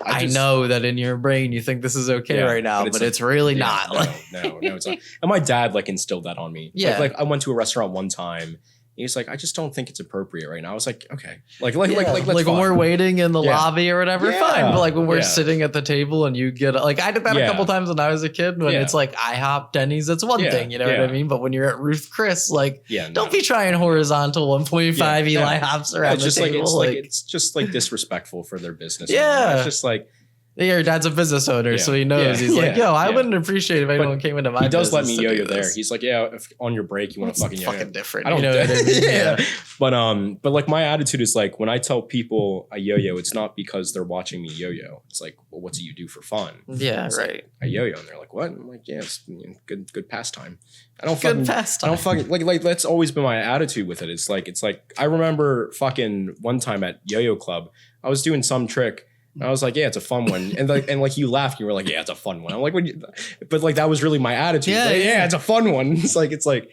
I know that in your brain you think this is okay right now, but it's really not. No, it's not. And my dad like instilled that on me. Yeah. Like I went to a restaurant one time. He's like, I just don't think it's appropriate right now. I was like, okay, like when we're waiting in the lobby or whatever, fine. But like when we're sitting at the table and you get like, I did that a couple times when I was a kid. When it's like IHOP, Denny's, that's one thing, you know what I mean. But when you're at Ruth Chris, like, don't be trying horizontal 1.5 Eli hops around the table. It's just like disrespectful for their business. Yeah, it's just like. Your dad's a business owner, so he knows. He's like, yo, I wouldn't appreciate if anyone came into my business. He does let me yo-yo there. He's like, yeah, if on your break you want to fucking yo-yo. Fucking different. I don't know what I mean? But like my attitude is like, when I tell people I yo-yo, it's not because they're watching me yo-yo. It's like, well, what do you do for fun? Yeah, it's right. Like, I yo-yo, and they're like, what? I'm like, yeah, it's good pastime. I don't fucking like that's always been my attitude with it. It's like I remember fucking one time at Yo-Yo Club, I was doing some trick. And I was like, yeah, it's a fun one. And like you laughed and you were like, yeah, it's a fun one. I'm like, but like that was really my attitude. Yeah, it's a fun one. It's like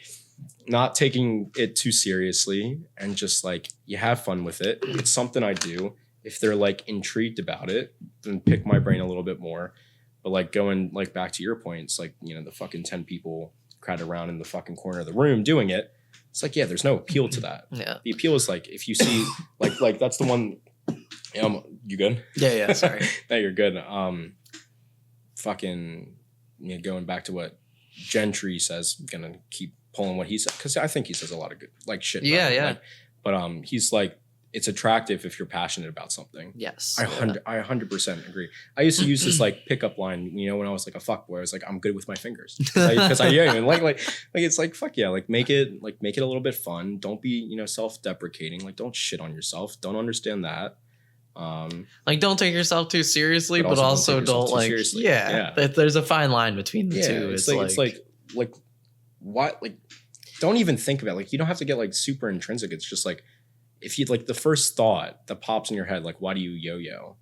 not taking it too seriously and just like you have fun with it. It's something I do. If they're like intrigued about it, then pick my brain a little bit more. But like going like back to your point, it's like, the fucking 10 people crowded around in the fucking corner of the room doing it. It's like, yeah, there's no appeal to that. Yeah. The appeal is like if you see like that's the one. You good? Yeah, sorry. No, you're good. Going back to what Gentry says, gonna keep pulling what he said, because I think he says a lot of good like shit. Yeah. But he's like, it's attractive if you're passionate about something. Yes. I 100% agree. I used to use this like pickup line, when I was like a fuckboy. I was like, I'm good with my fingers. Because I and like it's like, fuck yeah, like make it a little bit fun. Don't be, self-deprecating. Like, don't shit on yourself. Don't understand that. Like, don't take yourself too seriously, but also don't like, there's a fine line between the two. It's like what, like don't even think about it. Like, you don't have to get like super intrinsic. It's just like, if you like the first thought that pops in your head, like, why do you yo-yo?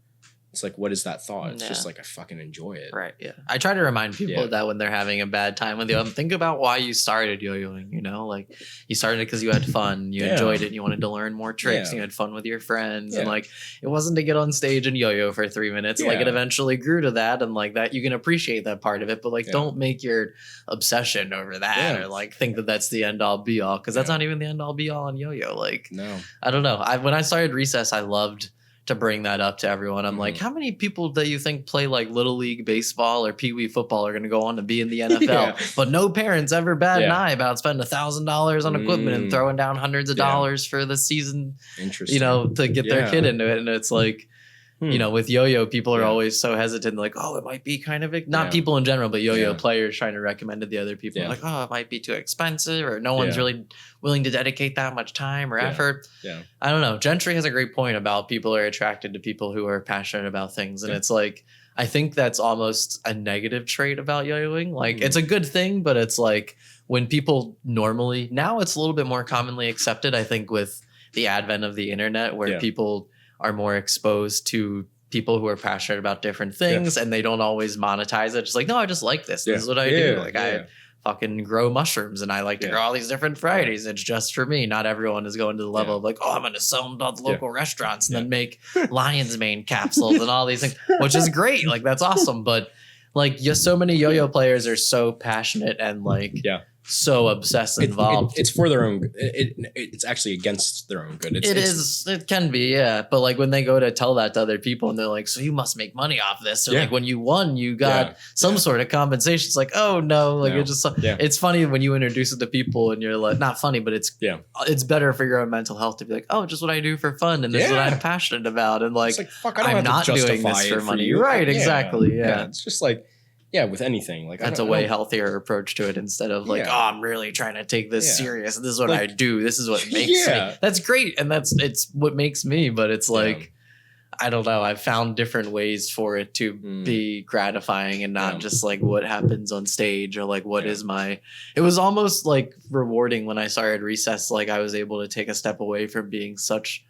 It's like, what is that thought? It's just like, I fucking enjoy it. Right. Yeah. I try to remind people that when they're having a bad time with yo, think about why you started yo-yoing, you know, like you started it because you had fun, you enjoyed it, and you wanted to learn more tricks, and you had fun with your friends. And like, it wasn't to get on stage and yo-yo for 3 minutes. Like, it eventually grew to that. And like that, you can appreciate that part of it, but like, don't make your obsession over that or like think that that's the end all be all. Cause that's not even the end all be all on yo-yo. Like, I don't know. When I started Recess, I loved to bring that up to everyone. I'm like, how many people that you think play like Little League baseball or Pee Wee football are going to go on to be in the NFL? But no parents ever bat an eye about spending $1,000 on equipment and throwing down hundreds of dollars for the season, you know, to get their kid into it. And it's like, you know, with yo-yo, people are always so hesitant, like, oh, it might be kind of, not people in general, but yo-yo players trying to recommend it to the other people. Like, oh, it might be too expensive, or no one's really willing to dedicate that much time or effort. I don't know. Gentry has a great point about people are attracted to people who are passionate about things. And it's like, I think that's almost a negative trait about yo-yoing. Like, it's a good thing, but it's like when people normally, now it's a little bit more commonly accepted, I think, with the advent of the internet, where people are more exposed to people who are passionate about different things and they don't always monetize it. Just like, no, I just like this. This is what I do. Like I fucking grow mushrooms and I like to grow all these different varieties. It's just for me. Not everyone is going to the level of like, oh, I'm going to sell them to the local restaurants and then make lion's mane capsules and all these things, which is great. Like, that's awesome. But like, just so many yo-yo players are so passionate and like, so obsessed and involved. It's for their own. It's actually against their own good. It can be, But like when they go to tell that to other people and they're like, so you must make money off this. Or like when you won, you got some sort of compensation. It's like, oh no. Like it just, it's funny when you introduce it to people and you're like, not funny, but it's better for your own mental health to be like, oh, just what I do for fun. And this is what I'm passionate about. And like, fuck, I don't I'm not doing this for money. Right. Exactly. Yeah. It's just like, with anything, like that's a way healthier approach to it instead of like, oh, I'm really trying to take this serious. This is what I do. This is what makes me. That's great, and it's what makes me. But it's like, I don't know. I've found different ways for it to be gratifying and not just like what happens on stage or like what is my. It was almost like rewarding when I started Recess. Like I was able to take a step away from being such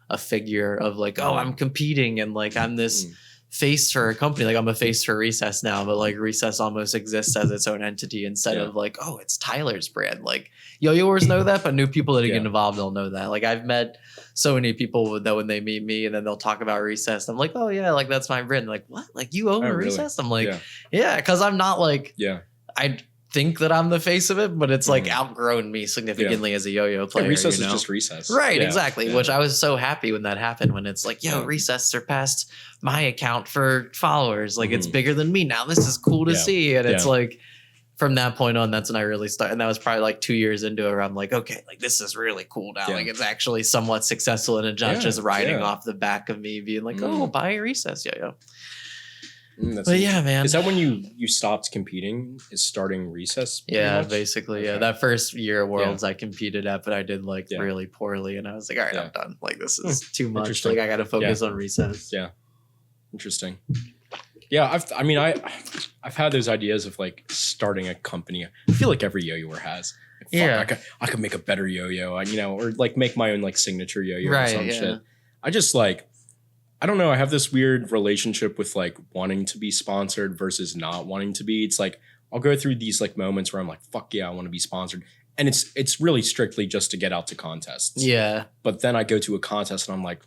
a figure of like, oh, I'm competing and like I'm this. Face for a company. Like I'm a face for Recess now, but like Recess almost exists as its own entity instead of like, oh, it's Tyler's brand. Like yo-yoers know that, but new people that get involved don't know that. Like I've met so many people that when they meet me and then they'll talk about Recess, I'm like, oh yeah, like that's my brand. Like what? Like you own Recess? Really? I'm like, yeah, because I'm not like, I think that I'm the face of it, but it's like outgrown me significantly as a yo-yo player. Recess is just Recess. Right, exactly. Which I was so happy when that happened, when it's like, yo, Recess surpassed my account for followers. Like it's bigger than me now. This is cool to see. And it's like, from that point on, that's when I really started. And that was probably like 2 years into it where I'm like, okay, like this is really cool now. Like it's actually somewhat successful and it's not just riding off the back of me being like, oh, buy a Recess yo-yo. But yeah, man. Is that when you stopped competing? Is starting Recess? Yeah, basically. Okay. Yeah, that first year of Worlds I competed at, but I did like really poorly, and I was like, all right, I'm done. Like this is too much. Like I got to focus on Recess. Yeah, interesting. Yeah, I've had those ideas of like starting a company. I feel like every yo-yoer has. Like, I could make a better yo-yo, or like make my own like signature yo-yo or some shit. I just like. I don't know. I have this weird relationship with like wanting to be sponsored versus not wanting to be. It's like I'll go through these like moments where I'm like, fuck yeah, I want to be sponsored. And it's really strictly just to get out to contests. Yeah. But then I go to a contest and I'm like,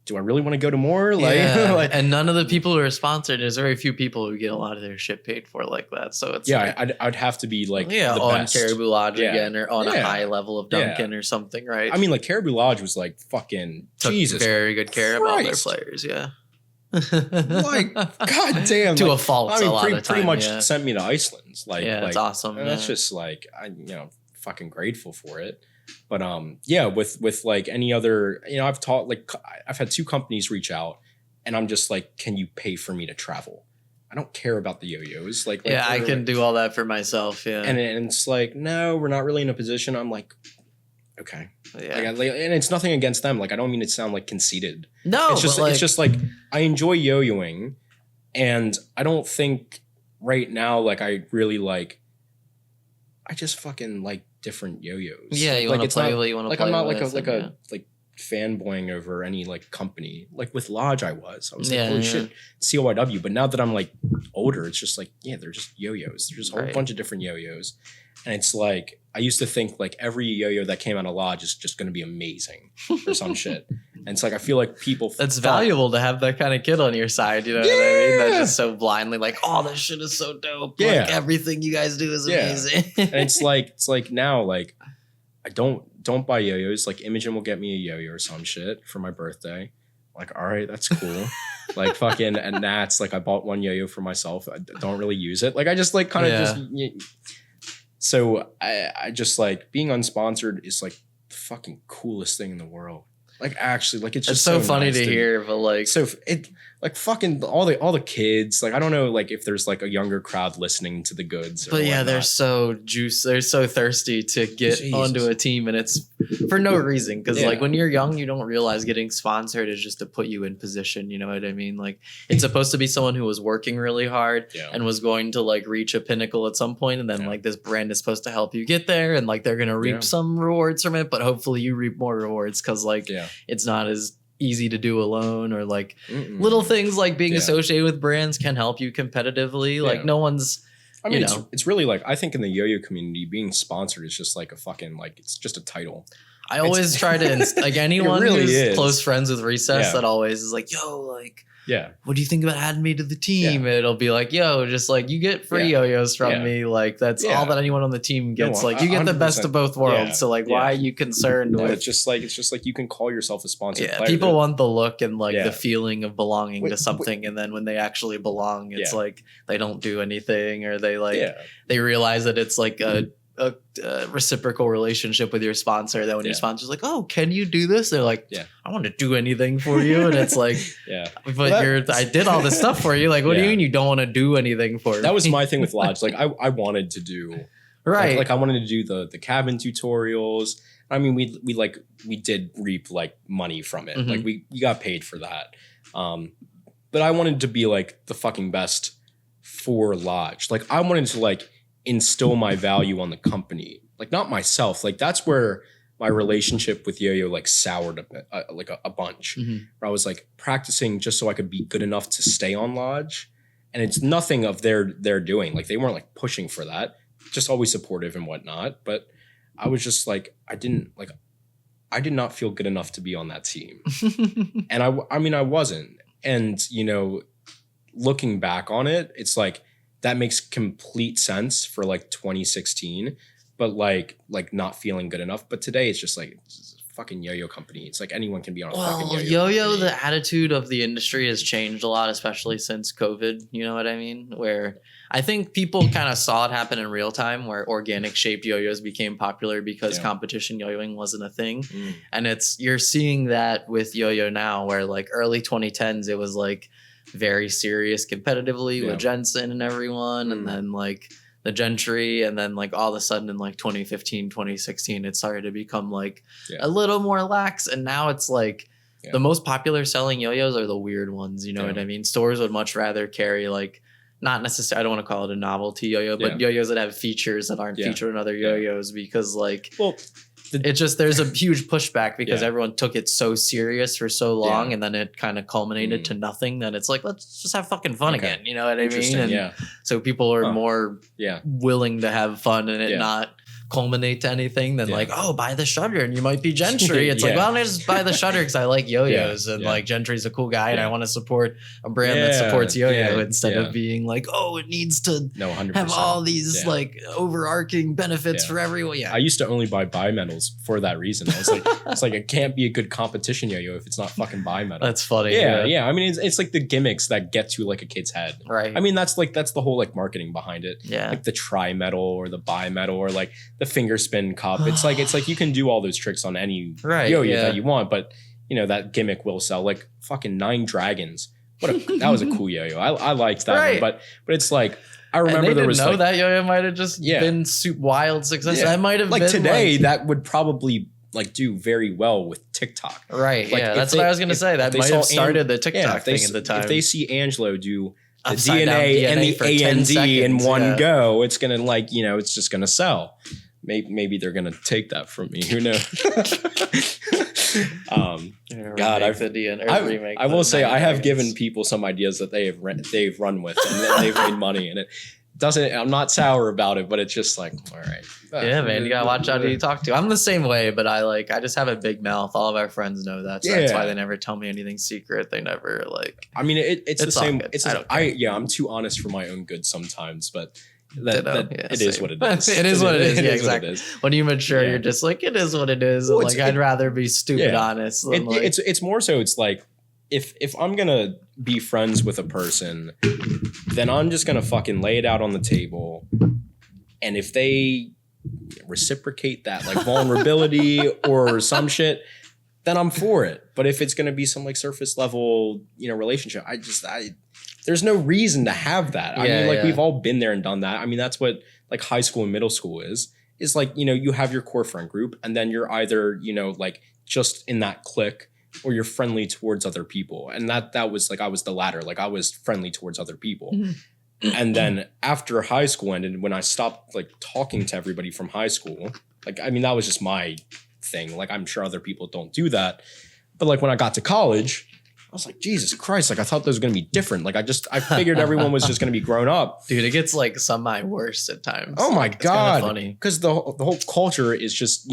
do I really want to go to more? Like, and none of the people who are sponsored, there's very few people who get a lot of their shit paid for like that. So it's I'd have to be like the on best. Caribou Lodge again, or on a high level of Duncan or something, right? I mean, like Caribou Lodge was like fucking Jesus, very good care about their players. Yeah. Like god damn, to a fault. I mean, a lot of time, pretty much sent me to Iceland. Like, it's awesome. And that's just like fucking grateful for it. But with like any other, I've had 2 companies reach out, and I'm just like, can you pay for me to travel? I don't care about the yo-yos. Like I can do all that for myself. Yeah, and it's like, no, we're not really in a position. I'm like, okay, and it's nothing against them. Like I don't mean to sound like conceited. No, it's just like I enjoy yo-yoing, and I don't think right now like I really like. I just fucking like different yo-yos. Yeah, you want to play what you want to play. I'm not with like fanboying over any like company. Like with Lodge, I was like, Yeah, holy yeah. shit, COIW. But now that I'm like older, it's just like, yeah, they're just yo-yos. There's just a whole Right. bunch of different yo-yos. And it's like, I used to think like every yo-yo that came out of Lodge is just going to be amazing or some shit. And it's like, I feel like people. That's valuable to have that kind of kid on your side. You know what I mean? That's just so blindly like, oh, this shit is so dope. Yeah. Like everything you guys do is Yeah. amazing. And it's like now, like, I don't buy yo-yos. Like Imogen will get me a yo-yo or some shit for my birthday. Like, all right, that's cool. Like fucking, and Nats, like I bought one yo-yo for myself. I don't really use it. Like I just like kind of so I just like being unsponsored is like the fucking coolest thing in the world. Like actually, like it's just so funny nice to hear, but like, so it like fucking all the kids. Like I don't know, like if there's like a younger crowd listening to the goods. Or but yeah, whatnot. they're so juice. They're so thirsty to get Jesus. onto a team, and it's for no reason. Because Yeah. like when you're young, you don't realize getting sponsored is just to put you in position. You know what I mean? Like it's supposed to be someone who was working really hard Yeah. and was going to like reach a pinnacle at some point, and then Yeah. like this brand is supposed to help you get there, and like they're gonna reap Yeah. some rewards from it. But hopefully you reap more rewards because like Yeah. it's not as easy to do alone, or like Mm-mm. little things like being Yeah. associated with brands can help you competitively. Like Yeah. no one's. I mean, you it's, know. it's really like I think in the yo-yo community, being sponsored is just like a fucking like it's just a title. I always try to like anyone really who's is. close friends with Recess Yeah. that always is like, yo, like, Yeah, what do you think about adding me to the team? And it'll be like, yo, just like you get free Yeah. yo-yos from Yeah. me. Like that's Yeah. all that anyone on the team gets. No, Like you get the best 100%. of both worlds. Yeah. So like, Yeah. why are you concerned no, with? it's just like you can call yourself a sponsored Yeah, player. people want the look and like Yeah. the feeling of belonging Wait, to something, and then when they actually belong, it's Yeah. like they don't do anything, or they like yeah, they realize that it's like a reciprocal relationship with your sponsor. That when your Yeah. sponsor's like, "Oh, can you do this?" They're like, Yeah. "I want to do anything for you," and it's like, yeah. "But Well, I did all this stuff for you. Like, what do you Yeah. mean you don't want to do anything for me?" That was my thing with Lodge. Like I wanted to do right. Like I wanted to do the cabin tutorials. I mean, we did reap like money from it. Mhm. Like we got paid for that. But I wanted to be like the fucking best for Lodge. Like I wanted to like instill my value on the company. Like not myself. Like that's where my relationship with Yo-Yo like soured a bit, like a bunch. Mhm. Where I was like practicing just so I could be good enough to stay on Lodge. And it's nothing of their doing. Like they weren't like pushing for that. Just always supportive and whatnot. But I was just like, I did not feel good enough to be on that team. And I mean, I wasn't. And, you know, looking back on it, it's like that makes complete sense for like 2016, but like not feeling good enough. But today it's just like it's a fucking yo-yo company. It's like anyone can be on a fucking well, yo-yo. yo-yo, company. the attitude of the industry has changed a lot, especially since COVID. You know what I mean? Where I think people kind of saw it happen in real time, where organic shaped yo-yos became popular because Yeah. competition yo-yoing wasn't a thing. Mm. And you're seeing that with yo-yo now, where like early 2010s, it was like very serious competitively Yeah. with Jensen and everyone. Mm. And then like the Gentry. And then like all of a sudden in like 2015, 2016, it started to become like Yeah. a little more lax. And now it's like Yeah. the most popular selling yo-yos are the weird ones. You know Yeah. what I mean? Stores would much rather carry like, not necessarily, I don't want to call it a novelty yo-yo, but Yeah. yo-yos that have features that aren't Yeah. featured in other Yeah. yo-yos, because like Well, it just, there's a huge pushback because Yeah. everyone took it so serious for so long, Yeah. and then it kind of culminated Mm. to nothing. Then it's like, let's just have fucking fun Okay. again. You know what I mean? interesting. And Yeah. so people are Huh. more Yeah. willing to have fun and it Yeah. not culminate to anything than Yeah. like, oh, buy the shutter and you might be Gentry. It's like, Yeah. why don't I just buy the shutter because I like yo-yos and Yeah. like Gentry's a cool guy and I Yeah. want to support a brand that Yeah. supports yo-yo Yeah. instead Yeah. of being like, oh, it needs to No, 100%. have all these Yeah. like overarching benefits Yeah. for everyone. Yeah. I used to only buy bimetals for that reason. I was like, it's like it can't be a good competition yo-yo if it's not fucking bimetal. That's funny. Yeah. I mean, it's like the gimmicks that get to like a kid's head. Right. I mean, that's the whole like marketing behind it. yeah. Like the tri-metal or the bi-metal or like the finger spin cup. It's like you can do all those tricks on any Right, yo-yo yeah. that you want, but you know that gimmick will sell. Like fucking 9 Dragons. That was a cool yo-yo. I liked that Right. one, but it's like I and remember they there didn't was know like that yo-yo might have just Yeah. been wild success. Yeah. That might have like been today like, that would probably like do very well with TikTok. right. like, yeah. if That's they- what I was gonna if- say. if That they might saw have started the Yeah, TikTok if they thing at the time. if they see Angelo do the Upside down DNA and the for 10 AND in seconds, one yeah. go, it's gonna like, you know, it's just gonna sell. maybe they're gonna take that from me. Who knows? God, I will say I have given people some ideas that they've run with and then they've made money, and it doesn't. I'm not sour about it, but it's just like, all right. Yeah, man, you gotta watch out who you talk to. I'm the same way, but I just have a big mouth. All of our friends know that, so that's why they never tell me anything secret. They never like. I mean, it's the same. I'm too honest for my own good sometimes, but. It is what it is. It is what it is. Yeah, exactly. When you mature, you're just like, it is what it is. Well, like I'd rather be stupid honest. Than it's more so. It's like if I'm gonna be friends with a person, then I'm just gonna fucking lay it out on the table, and if they reciprocate that like vulnerability or some shit, then I'm for it. But if it's gonna be some like surface level, relationship, there's no reason to have that. I mean, we've all been there and done that. I mean, that's what like high school and middle school is like, you have your core friend group and then you're either, like just in that clique or you're friendly towards other people. And that was like, I was the latter. Like I was friendly towards other people. Mm-hmm. And then after high school ended, when I stopped like talking to everybody from high school, like, I mean, that was just my thing. Like, I'm sure other people don't do that. But like when I got to college, I was like, Jesus Christ, like I thought those was going to be different. Like I figured everyone was just going to be grown up. Dude, it gets like semi worse at times. Oh my God. Funny. Because the whole culture is just,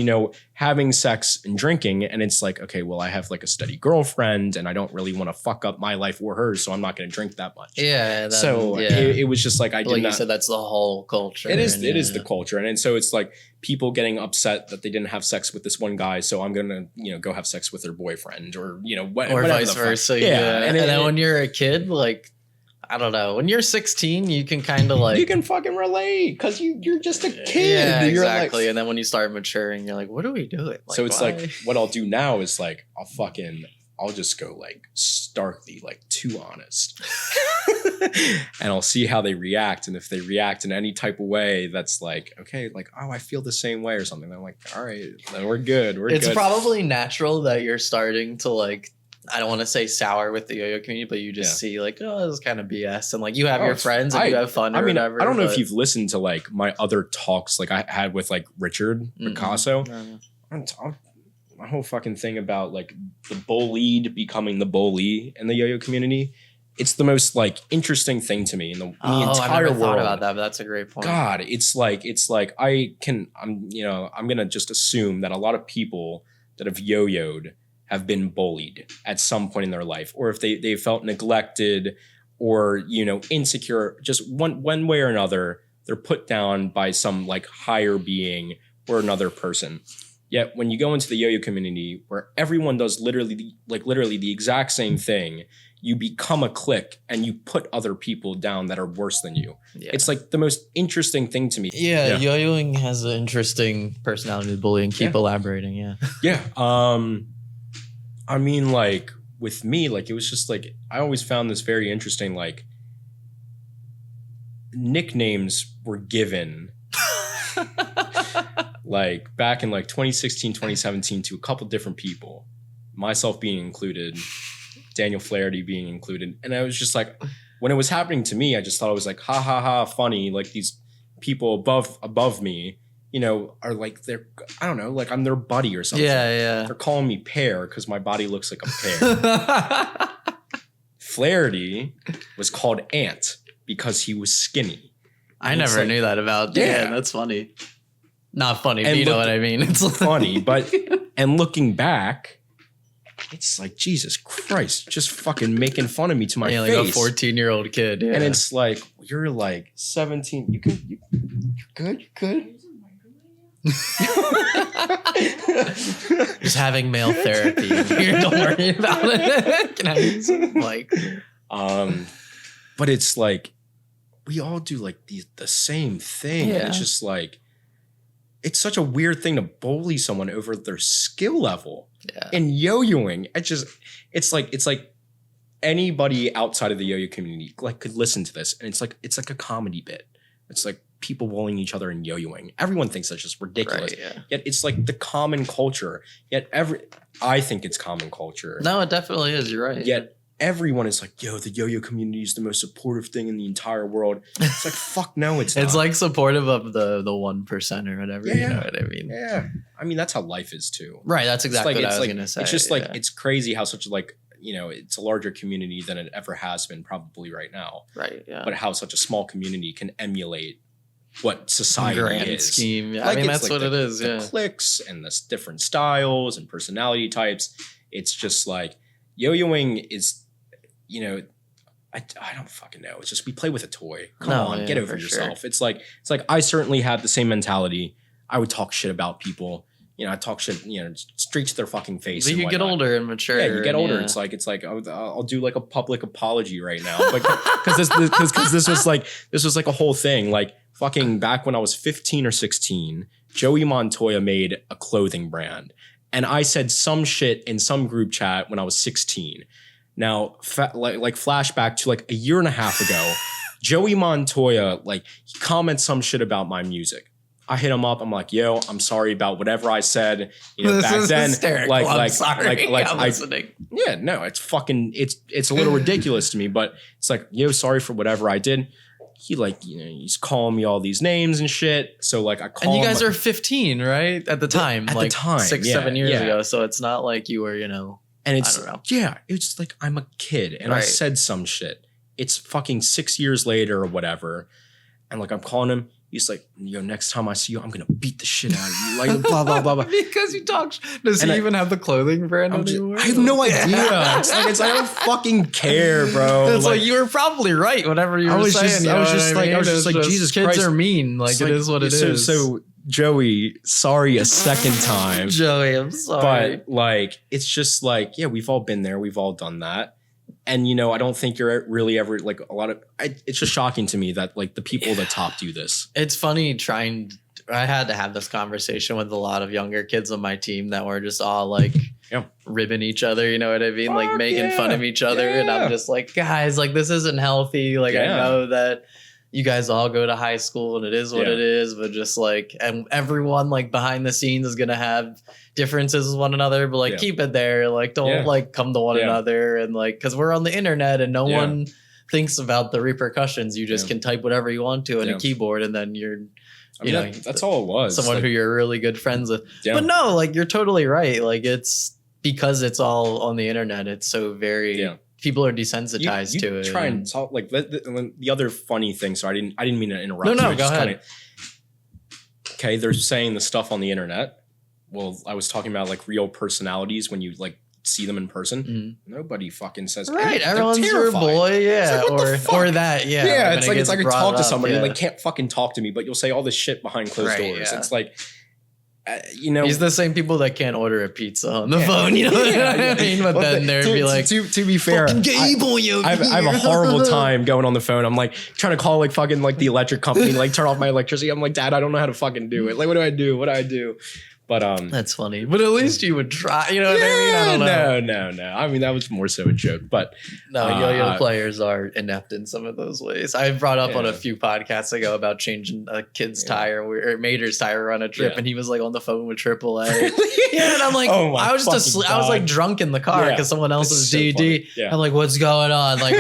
having sex and drinking. And it's like, okay, well, I have like a steady girlfriend and I don't really want to fuck up my life or hers. So I'm not going to drink that much. Yeah. It was just like, you said, that's the whole culture. It is the culture. And so it's like people getting upset that they didn't have sex with this one guy. So I'm going to, go have sex with their boyfriend or, or vice versa. Yeah. And then when you're a kid, like, I don't know. When you're 16, you can kind of like... You can fucking relate because you're just a kid. Yeah, exactly. Like, and then when you start maturing, you're like, what are we doing? Like, so it's like, what I'll do now is like, I'll just go like starkly, like too honest. And I'll see how they react. And if they react in any type of way, that's like, okay, like, oh, I feel the same way or something. I'm like, all right, then we're good. It's probably natural that you're starting to like, I don't want to say sour with the yo-yo community, but you just see like, oh, this is kind of BS. And like you have your friends and you have fun or whatever. I don't know if you've listened to like my other talks like I had with like Richard Picasso. My whole fucking thing about like the bullied becoming the bully in the yo-yo community. It's the most like interesting thing to me in the entire world. Thought about that, but that's a great point. God, it's like I'm gonna just assume that a lot of people that have yo-yoed have been bullied at some point in their life, or if they felt neglected or, insecure, just one way or another, they're put down by some like higher being or another person. Yet when you go into the yo-yo community where everyone does literally the exact same thing, you become a clique and you put other people down that are worse than you. Yeah. It's like the most interesting thing to me. Yeah. Yoyoing has an interesting personality to bully and keep elaborating. Yeah. Yeah. I mean, like, with me, like, it was just, like, I always found this very interesting, like, nicknames were given, like, back in, like, 2016, 2017 to a couple different people, myself being included, Daniel Flaherty being included, and I was just, like, when it was happening to me, I just thought it was, like, ha, ha, ha, funny, like, these people above me, are like I don't know, like I'm their buddy or something. Yeah. They're calling me Pear because my body looks like a pear. Flaherty was called Ant because he was skinny. I never knew that about Dan. That's funny. Not funny, but you know what I mean. It's funny, but and looking back, it's like Jesus Christ, just fucking making fun of me to my face. Like a 14-year-old kid. Yeah. And it's like you're like 17. You're good. Just having male therapy here, don't worry about it. Can I use some, like but it's like we all do like the same thing. Yeah. It's just like it's such a weird thing to bully someone over their skill level. Yeah. And yo-yoing, it's like anybody outside of the yo-yo community like could listen to this and it's like a comedy bit. It's like people bullying each other and yo-yoing. Everyone thinks that's just ridiculous. Right, yeah. Yet it's like the common culture. I think it's common culture. No, it definitely is. You're right. Yet everyone is like, yo, the yo-yo community is the most supportive thing in the entire world. It's like, fuck no, it's not. It's like supportive of the 1% or whatever. You know what I mean? Yeah. I mean, that's how life is too. Right. That's exactly what I was going to say. It's just like, it's crazy how such like, you know, it's a larger community than it ever has been probably right now. Right. Yeah. But how such a small community can emulate what society grand is. scheme. Yeah. Like, I mean, it's that's like what it is. The Yeah. cliques and the different styles and personality types. It's just like yo-yoing is, you know, I don't fucking know. It's just we play with a toy. Come on, get over yourself. Sure. It's like I certainly had the same mentality. I would talk shit about people. You know, I talk shit, you know, straight to their fucking face. But you get older and mature. Yeah, you get older. It's like I'll do like a public apology right now, because this was like a whole thing. Like fucking back when I was 15 or 16, Joey Montoya made a clothing brand, and I said some shit in some group chat when I was 16. Now, like flashback to like a year and a half ago, Joey Montoya, like, he comments some shit about my music. I hit him up. I'm like, yo, I'm sorry about whatever I said. You know, back then, hysterical. I'm sorry. I'm listening. Yeah, no, it's fucking, it's a little ridiculous to me, but it's like, yo, sorry for whatever I did. He like, you know, he's calling me all these names and shit. So like, I call him. And you guys are 15, right? At the time, at like the time, 6-7 years ago. So it's not like you were, you know. And it's, it's like, I'm a kid and I said some shit. It's fucking 6 years later or whatever. And like, I'm calling him. He's like, yo, next time I see you, I'm going to beat the shit out of you. Like, blah, blah, blah, blah. Because you talk. Does he even have the clothing brand anymore? I have no idea. It's like, I don't fucking care, bro. It's like you were probably right, whatever you were saying. I was just like, Jesus Christ. Kids are mean. Like, it is what it is. So, Joey, sorry a second time. Joey, I'm sorry. But like, it's just like, yeah, we've all been there. We've all done that. And, you know, I don't think you're really ever like a lot of, it's just shocking to me that like the people at the top do this. It's funny I had to have this conversation with a lot of younger kids on my team that were just all like ribbing each other. You know what I mean? Like making fun of each other. And I'm just like, guys, like this isn't healthy. Like I know that you guys all go to high school and it is what it is, but just like, and everyone like behind the scenes is going to have differences with one another, but like keep it there. Like don't like come to one another. And like, cause we're on the internet and no one thinks about the repercussions. You just can type whatever you want to on a keyboard and then you're, you know, that's all it was. Someone like, who you're really good friends with. But no, like you're totally right. Like it's because it's all on the internet. It's so very, people are desensitized to it. Try and talk like the other funny thing. So I didn't mean to interrupt. No, go ahead. Okay, they're saying the stuff on the internet. Well, I was talking about like real personalities when you like see them in person. Mm-hmm. Nobody fucking says right. Everyone's your boy, like, or that, yeah. It's like I talk to somebody and they can't fucking talk to me, but you'll say all this shit behind closed doors. Yeah. It's like. You know, he's the same people that can't order a pizza on the phone. You know what I mean? But then there'd be like, to be fair, I have a horrible time going on the phone. I'm like trying to call like fucking like the electric company, like turn off my electricity. I'm like, Dad, I don't know how to fucking do it. Like, what do I do? What do I do? But that's funny. But at least you would try. You know what I mean? I don't know. No. I mean, that was more so a joke. But no, yo-yo players are inept in some of those ways. I brought up on a few podcasts ago about changing a kid's tire or Mater's tire on a trip, and he was like on the phone with AAA. Yeah, and I'm like, I was just I was like drunk in the car because someone else's DD. I'm like, what's going on? Like,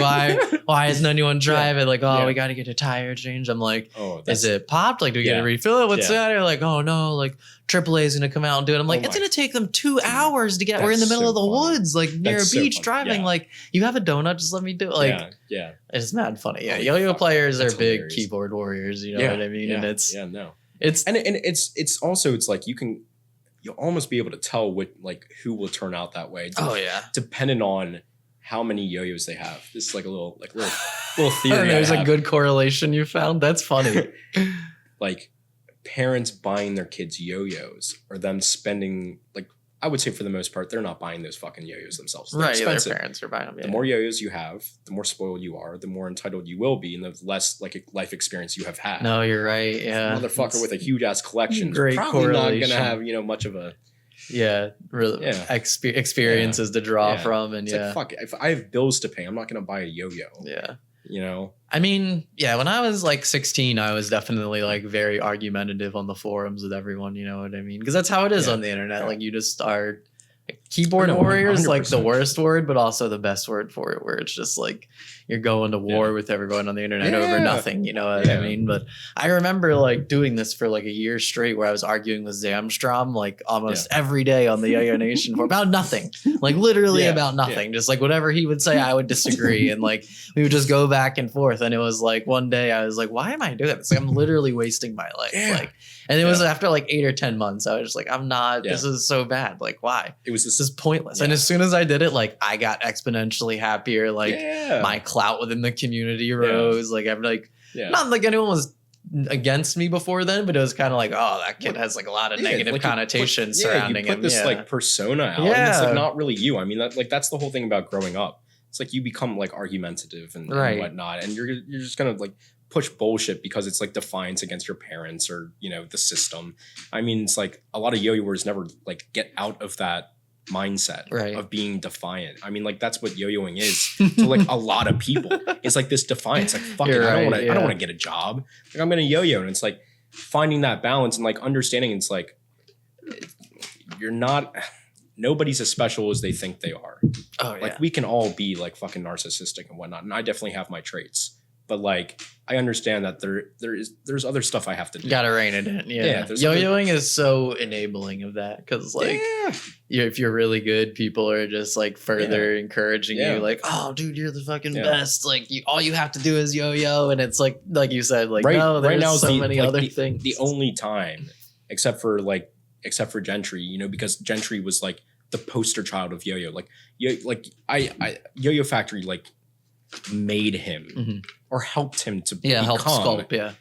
why isn't anyone driving? Like, we got to get a tire change. I'm like, is it popped? Like, do we get to refill it? What's that? They're like, oh no, like AAA is going to come out and do it. I'm like, it's going to take them 2 hours to get. We're in the middle of the woods, like near a beach, driving. Like, you have a donut, just let me do it. Like, it's mad funny. Yeah, yo-yo players are big keyboard warriors. You know what I mean? And it's it's also it's like you'll almost be able to tell what like who will turn out that way. Depending on how many yo-yos they have. This is like a little theory. There's a good correlation you found. That's funny. Like. Parents buying their kids yo-yos or them spending like I would say for the most part they're not buying those fucking yo-yos themselves. They're expensive. Their parents are buying them. The more yo-yos you have, the more spoiled you are, the more entitled you will be, and the less like a life experience you have had. No, you're right. Yeah, motherfucker with a huge ass collection is probably not gonna have much of a experiences to draw from, and like, fuck, if I have bills to pay, I'm not gonna buy a yo-yo. Yeah. You know, I mean, when I was like 16, I was definitely like very argumentative on the forums with everyone. You know what I mean? Because that's how it is on the internet. Like you just are Keyboard warrior is like the 100%. worst word, but also the best word for it, where it's just like you're going to war with everyone on the internet over nothing. You know what I mean? But I remember like doing this for like a year straight, where I was arguing with Zamstrom like almost every day on the Yoyo Nation for about nothing, like literally about nothing. Just like whatever he would say, I would disagree, and like we would just go back and forth. And it was like one day I was like, why am I doing this? Like I'm literally wasting my life. Like, and it was after like 8 or 10 months, I was just like, I'm not. This is so bad. Like, why? This is pointless. And as soon as I did it, like I got exponentially happier. Like my clout within the community rose. Like I'm like, not like anyone was against me before then, but it was kind of like, oh, that kid has like a lot of negative connotations surrounding him. You put this like persona out, and it's like not really you. I mean, that's the whole thing about growing up. It's like you become like argumentative and whatnot, and you're just gonna like push bullshit because it's like defiance against your parents or, you know, the system. I mean, it's like a lot of yo-yoers never like get out of that mindset of being defiant. I mean, like that's what yo-yoing is to like a lot of people. It's like this defiance, like fuck it, I don't want to get a job. Like I'm gonna yo-yo, and it's like finding that balance and like understanding. It's like nobody's as special as they think they are. Like we can all be like fucking narcissistic and whatnot, and I definitely have my traits. But like, I understand that there's other stuff I have to do. You gotta rein it in. Yo-yoing is so enabling of that, because like, if you're really good, people are just like further encouraging you. Like, oh, dude, you're the fucking best. Like, all you have to do is yo-yo, and it's like you said, like no, there's now so many other things. The only time, except for Gentry, you know, because Gentry was like the poster child of yo-yo. Like, Yo-Yo Factory like made him or helped him to become sculpt,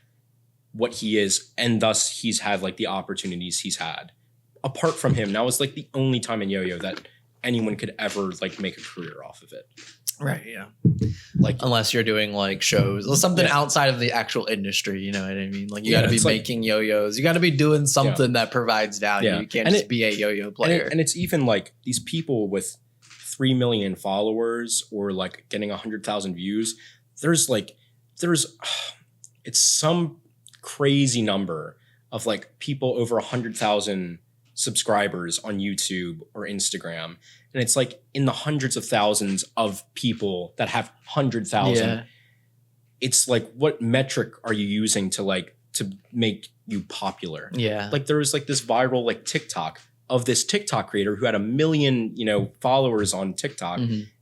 what he is, and thus he's had like the opportunities he's had. Apart from him, now is like the only time in yo-yo that anyone could ever like make a career off of it. Right, like unless you're doing like shows or something outside of the actual industry, you know what I mean? Like you got to be making yo-yos, you got to be doing something that provides value. You can't just be a yo-yo player. And it's even like these people with 3 million followers or like getting 100,000 views. It's some crazy number of like people over 100,000 subscribers on YouTube or Instagram. And it's like in the hundreds of thousands of people that have 100,000. It's like, what metric are you using to make you popular? Like there was like this viral like TikTok of this TikTok creator who had 1 million, you know, followers on TikTok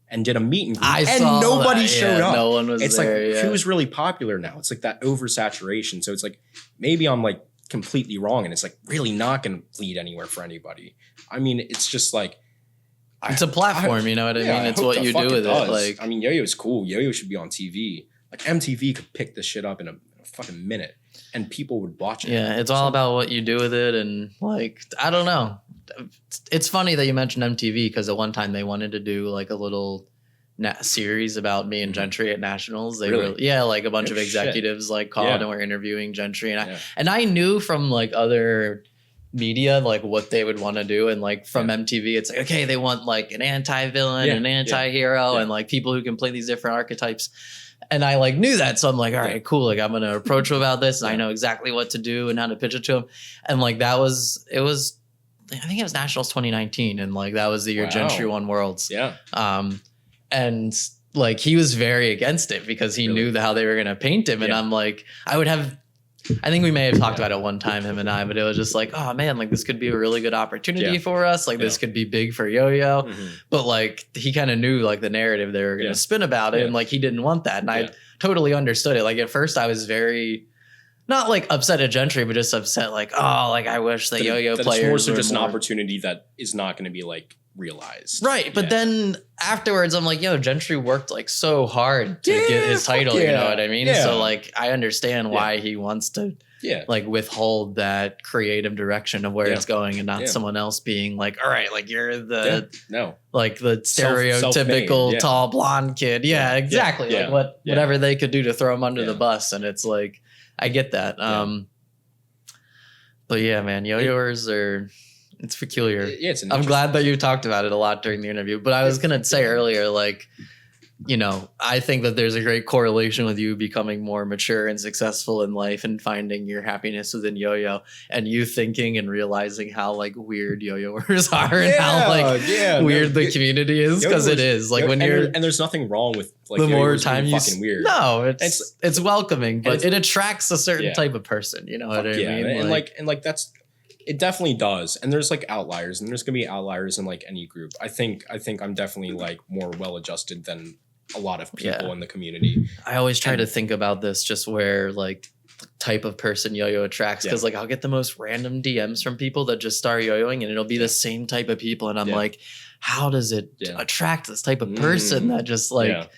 and did a meet and greet, and nobody showed up. No one was it's there. Like who's really popular now? It's like that oversaturation. So it's like maybe I'm like completely wrong, and it's like really not going to lead anywhere for anybody. I mean, it's just like it's a platform, you know what I mean? It's what you do with it. Like, I mean, yo-yo is cool. Yo-yo should be on TV. Like MTV could pick this shit up in a fucking minute, and people would watch it. Yeah, it's all about what you do with it, and like I don't know. It's funny that you mentioned MTV, because at one time they wanted to do like a little series about me and Gentry at Nationals. They were like a bunch of executives like called and were interviewing Gentry, and I knew from like other media like what they would want to do, and like from MTV it's like, okay, they want like an anti-villain, an anti-hero, and like people who can play these different archetypes. And I like knew that, so I'm like, all right, cool. Like I'm gonna approach him about this, and I know exactly what to do and how to pitch it to him. And like it was. I think it was Nationals 2019, and like that was the year Gentry won Worlds. And like he was very against it because he knew how they were gonna paint him, and I'm like, I think we may have talked about it one time, him and I, but it was just like, oh man, like this could be a really good opportunity for us. Like this could be big for yo-yo. But like he kind of knew like the narrative they were gonna spin about it, and like he didn't want that, and I totally understood it. Like at first I was very. Not like upset at Gentry, but just upset like, oh, like I wish that yo-yo players. It's more so just an opportunity that is not going to be like realized. Right. But then afterwards, I'm like, yo, Gentry worked like so hard to get his title. You know what I mean? So like, I understand why he wants to like withhold that creative direction of where it's going, and not someone else being like, all right, like you're the like the stereotypical tall blonde kid. Yeah, exactly. Like whatever they could do to throw him under the bus. And it's like, I get that. But yeah, man, yo-yoers are, it's peculiar. It's I'm glad that you talked about it a lot during the interview, but I was going to say earlier, like you know, I think that there's a great correlation with you becoming more mature and successful in life and finding your happiness within yo-yo, and you thinking and realizing how like weird yo-yoers are and how like weird the community is, because it is like when you're and there's nothing wrong with like the more time you fucking weird. No, it's welcoming, but it attracts a certain type of person. You know what I mean? And like that's. It definitely does. And there's like outliers, and there's gonna be outliers in like any group. I think I'm definitely like more well adjusted than a lot of people in the community. I always try to think about this just where like type of person yo-yo attracts, because like I'll get the most random DMs from people that just start yo-yoing and it'll be the same type of people, and I'm like, how does it attract this type of person that just like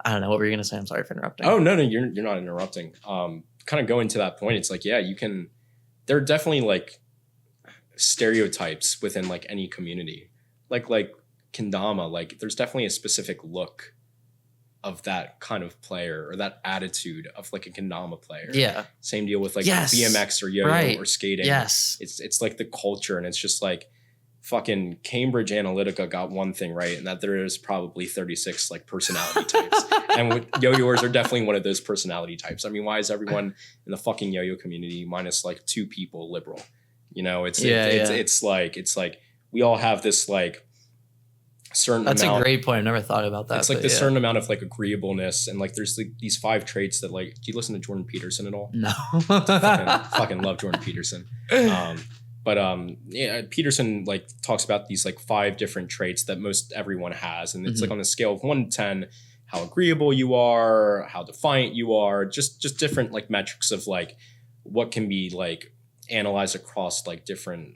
I don't know, what were you gonna say? I'm sorry for interrupting. Oh no, you're not interrupting. Kind of going to that point, it's like you can. There are definitely like stereotypes within like any community, like kendama, like there's definitely a specific look of that kind of player or that attitude of like a kendama player. Same deal with like BMX or yo-yo or skating. It's like the culture, and it's just like fucking Cambridge Analytica got one thing right, and that there is probably 36 like personality types, and yo-yoers are definitely one of those personality types. I mean, why is everyone in the fucking yo-yo community minus like 2 people liberal? You know, it's like we all have this like certain That's amount. a great point. I never thought about that. It's like this certain amount of like agreeableness, and like there's like these 5 traits that like. Do you listen to Jordan Peterson at all? No. fucking love Jordan Peterson. Peterson like talks about these like 5 different traits that most everyone has, and it's like on a scale of 1 to 10, how agreeable you are, how defiant you are, just different like metrics of like what can be like analyze across like different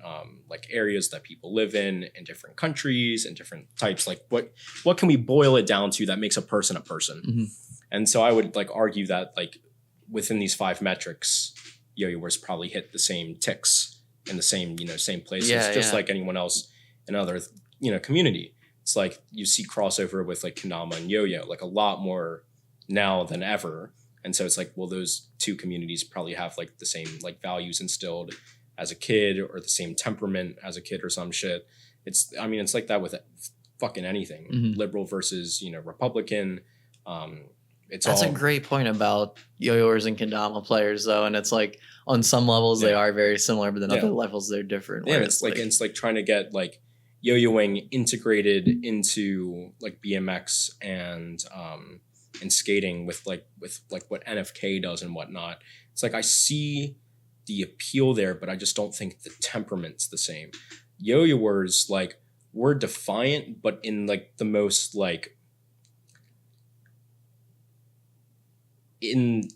like areas that people live in different countries and different types. Like what can we boil it down to that makes a person a person? And so I would like argue that like within these 5 metrics, yo-yoers probably hit the same ticks in the same places, just like anyone else in other community. It's like you see crossover with like kendama and yo-yo like a lot more now than ever. And so it's like, well, those 2 communities probably have like the same like values instilled as a kid, or the same temperament as a kid or some shit. It's like that with fucking anything. Liberal versus, Republican. That's a great point about yo-yoers and kendama players though. And it's like on some levels they are very similar, but then other levels they're different. Yeah, it's like trying to get like yo-yoing integrated into like BMX and skating with what NFK does and whatnot. It's like I see the appeal there, but I just don't think the temperament's the same. Yo-yoers like we're defiant, but in like the most like in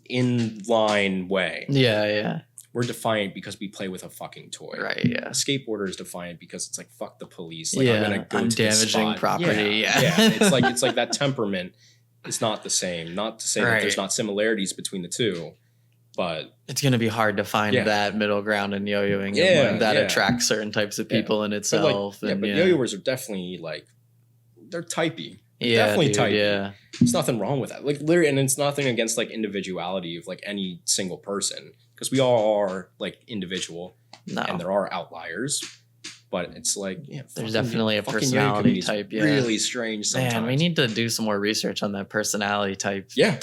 line way. Yeah. We're defiant because we play with a fucking toy. Right, yeah. A skateboarder is defiant because it's like fuck the police. Like I'm gonna go to damaging property. Yeah. It's like that temperament. It's not the same. Not to say that there's not similarities between the 2, but it's going to be hard to find that middle ground in yo-yoing and that attracts certain types of people in itself. But yo-yoers are definitely like they're typey. Definitely typey. Yeah. There's nothing wrong with that. Like literally, and it's nothing against like individuality of like any single person, because we all are like individual, and there are outliers. But it's like, there's definitely a personality type. Really strange sometimes. Man, we need to do some more research on that personality type thing,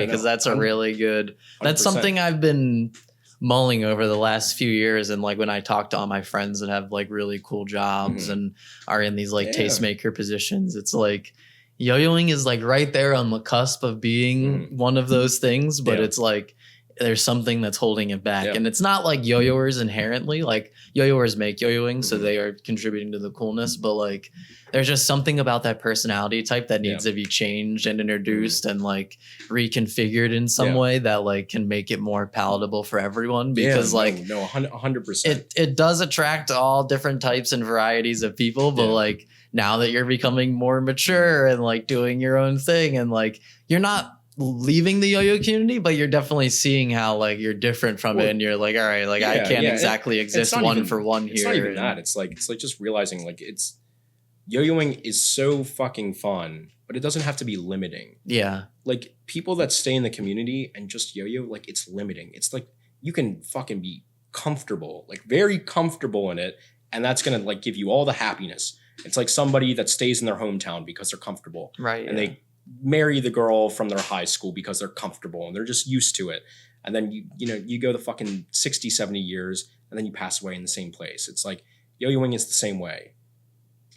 because that's a really good. 100%. That's something I've been mulling over the last few years, and like when I talk to all my friends that have like really cool jobs and are in these like tastemaker positions, it's like yo-yoing is like right there on the cusp of being one of those things, but it's like there's something that's holding it back. And it's not like yo-yoers inherently, like yo-yoers make yo-yoing, so they are contributing to the coolness, but like there's just something about that personality type that needs to be changed and introduced and like reconfigured in some way that like can make it more palatable for everyone, because 100%. It does attract all different types and varieties of people, but like now that you're becoming more mature and like doing your own thing, and like you're not leaving the yo-yo community, but you're definitely seeing how like you're different from it, and you're like, all right, like I can't exactly exist for one here. It's not even that. It's like just realizing like it's yo-yoing is so fucking fun, but it doesn't have to be limiting. Yeah. Like people that stay in the community and just yo-yo, like it's limiting. It's like you can fucking be comfortable, like very comfortable in it, and that's gonna like give you all the happiness. It's like somebody that stays in their hometown because they're comfortable. Right. And they marry the girl from their high school because they're comfortable and they're just used to it. And then you go the fucking 60, 70 years and then you pass away in the same place. It's like yo-yoing is the same way.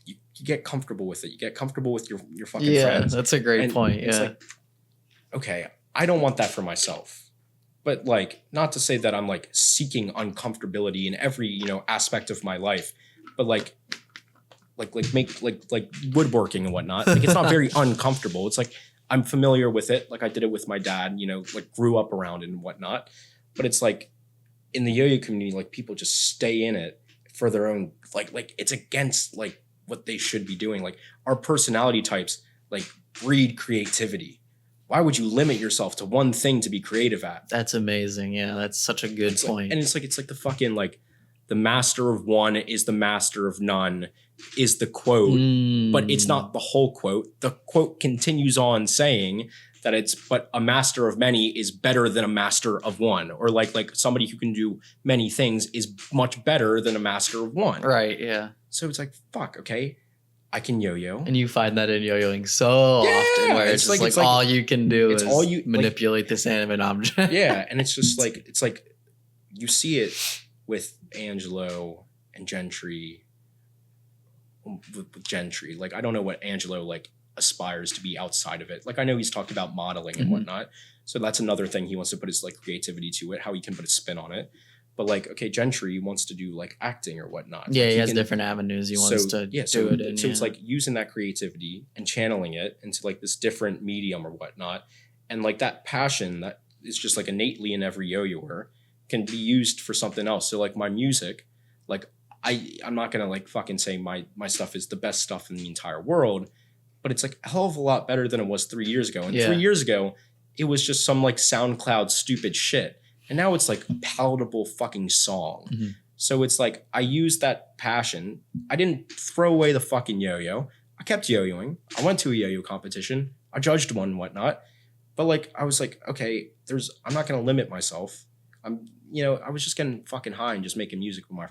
You get comfortable with it. You get comfortable with your fucking friends. That's a great point. It's like, okay, I don't want that for myself. But like, not to say that I'm like seeking uncomfortability in every, aspect of my life, but like woodworking and whatnot. Like, it's not very uncomfortable. It's like, I'm familiar with it. Like, I did it with my dad, like grew up around it and whatnot. But it's like in the yo-yo community, like people just stay in it for their own, like it's against like what they should be doing. Like, our personality types like breed creativity. Why would you limit yourself to one thing to be creative at? That's amazing. Yeah, that's such a good point. And it's like the fucking like the master of one is the master of none is the quote, but it's not the whole quote. The quote continues on saying that but a master of many is better than a master of one, or like somebody who can do many things is much better than a master of one. Right. Yeah. So it's like, fuck. Okay, I can yo-yo, and you find that in yo-yoing so often, where it's just like all you can do is all you manipulate this animate object. Yeah, and it's just like you see it with Angelo and Gentry. With Gentry, like I don't know what Angelo like aspires to be outside of it. Like I know he's talked about modeling and whatnot, so that's another thing he wants to put his like creativity to it, how he can put a spin on it. But like, okay, Gentry wants to do like acting or whatnot. Yeah, like, he has different avenues he wants to do it in. So it's like using that creativity and channeling it into like this different medium or whatnot, and like that passion that is just like innately in every yo-yoer can be used for something else. So like my music, like I'm not gonna like fucking say my stuff is the best stuff in the entire world, but it's like a hell of a lot better than it was 3 years ago. And 3 years ago, it was just some like SoundCloud stupid shit. And now it's like a palatable fucking song. So it's like I used that passion. I didn't throw away the fucking yo-yo. I kept yo-yoing. I went to a yo-yo competition. I judged one and whatnot. But like I was like, okay, I'm not gonna limit myself. I was just getting fucking high and just making music with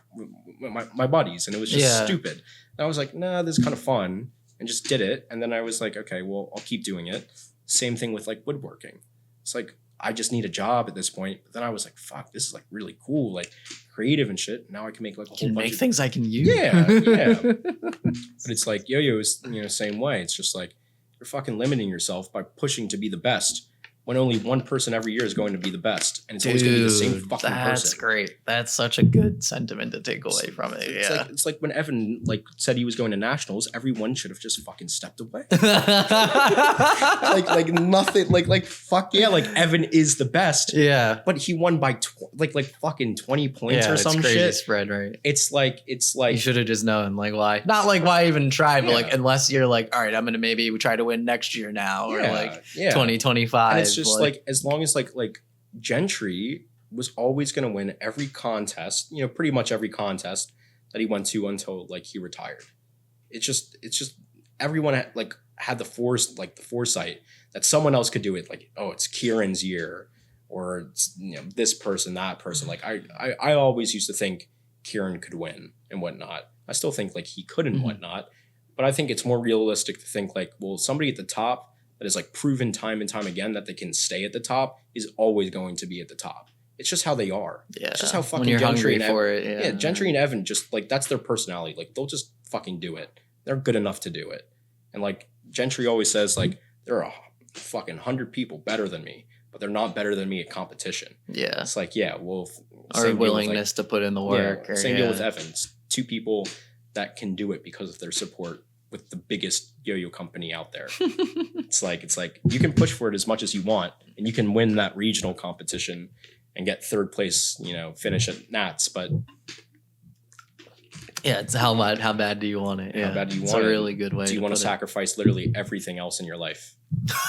my buddies, and it was just stupid. And I was like, nah, this is kind of fun, and just did it. And then I was like, okay, well, I'll keep doing it. Same thing with like woodworking. It's like I just need a job at this point. But then I was like, fuck, this is like really cool, like creative and shit. Now I can make like a whole bunch of things I can use. Yeah. But it's like yo-yo is same way. It's just like you're fucking limiting yourself by pushing to be the best, when only one person every year is going to be the best. And it's always going to be the same fucking person. That's great. That's such a good sentiment to take away from it. It's like when Evan like said he was going to nationals, everyone should have just fucking stepped away. like nothing, like fuck yeah, like Evan is the best. Yeah. But he won by like fucking 20 points or some crazy shit. Spread, right? It's like you should have just known like why. Not like why even try, but like unless you're like, all right, I'm gonna maybe try to win next year now or like 2025. And it's just like as long as like Gentry was always going to win every contest, pretty much every contest that he went to until like he retired. It's just everyone had the foresight that someone else could do it. Like, oh, it's Kieran's year, or it's, this person, that person. Like I always used to think Kieran could win and whatnot. I still think like he could and whatnot, but I think it's more realistic to think like, well, somebody at the top that is like proven time and time again that they can stay at the top is always going to be at the top. It's just how they are. Yeah. It's just how fucking Gentry and Evan, Gentry and Evan just like that's their personality. Like they'll just fucking do it. They're good enough to do it. And like Gentry always says, like there are fucking 100 people better than me, but they're not better than me at competition. Yeah. It's like, yeah, well, or willingness to put in the work. Same deal with Evans. 2 people that can do it because of their support with the biggest yo-yo company out there. It's like you can push for it as much as you want, and you can win that regional competition and get 3rd place, finish at Nats. But yeah, it's how bad do you want it? How bad do you want it? It's a really good way. Do you want to sacrifice literally everything else in your life?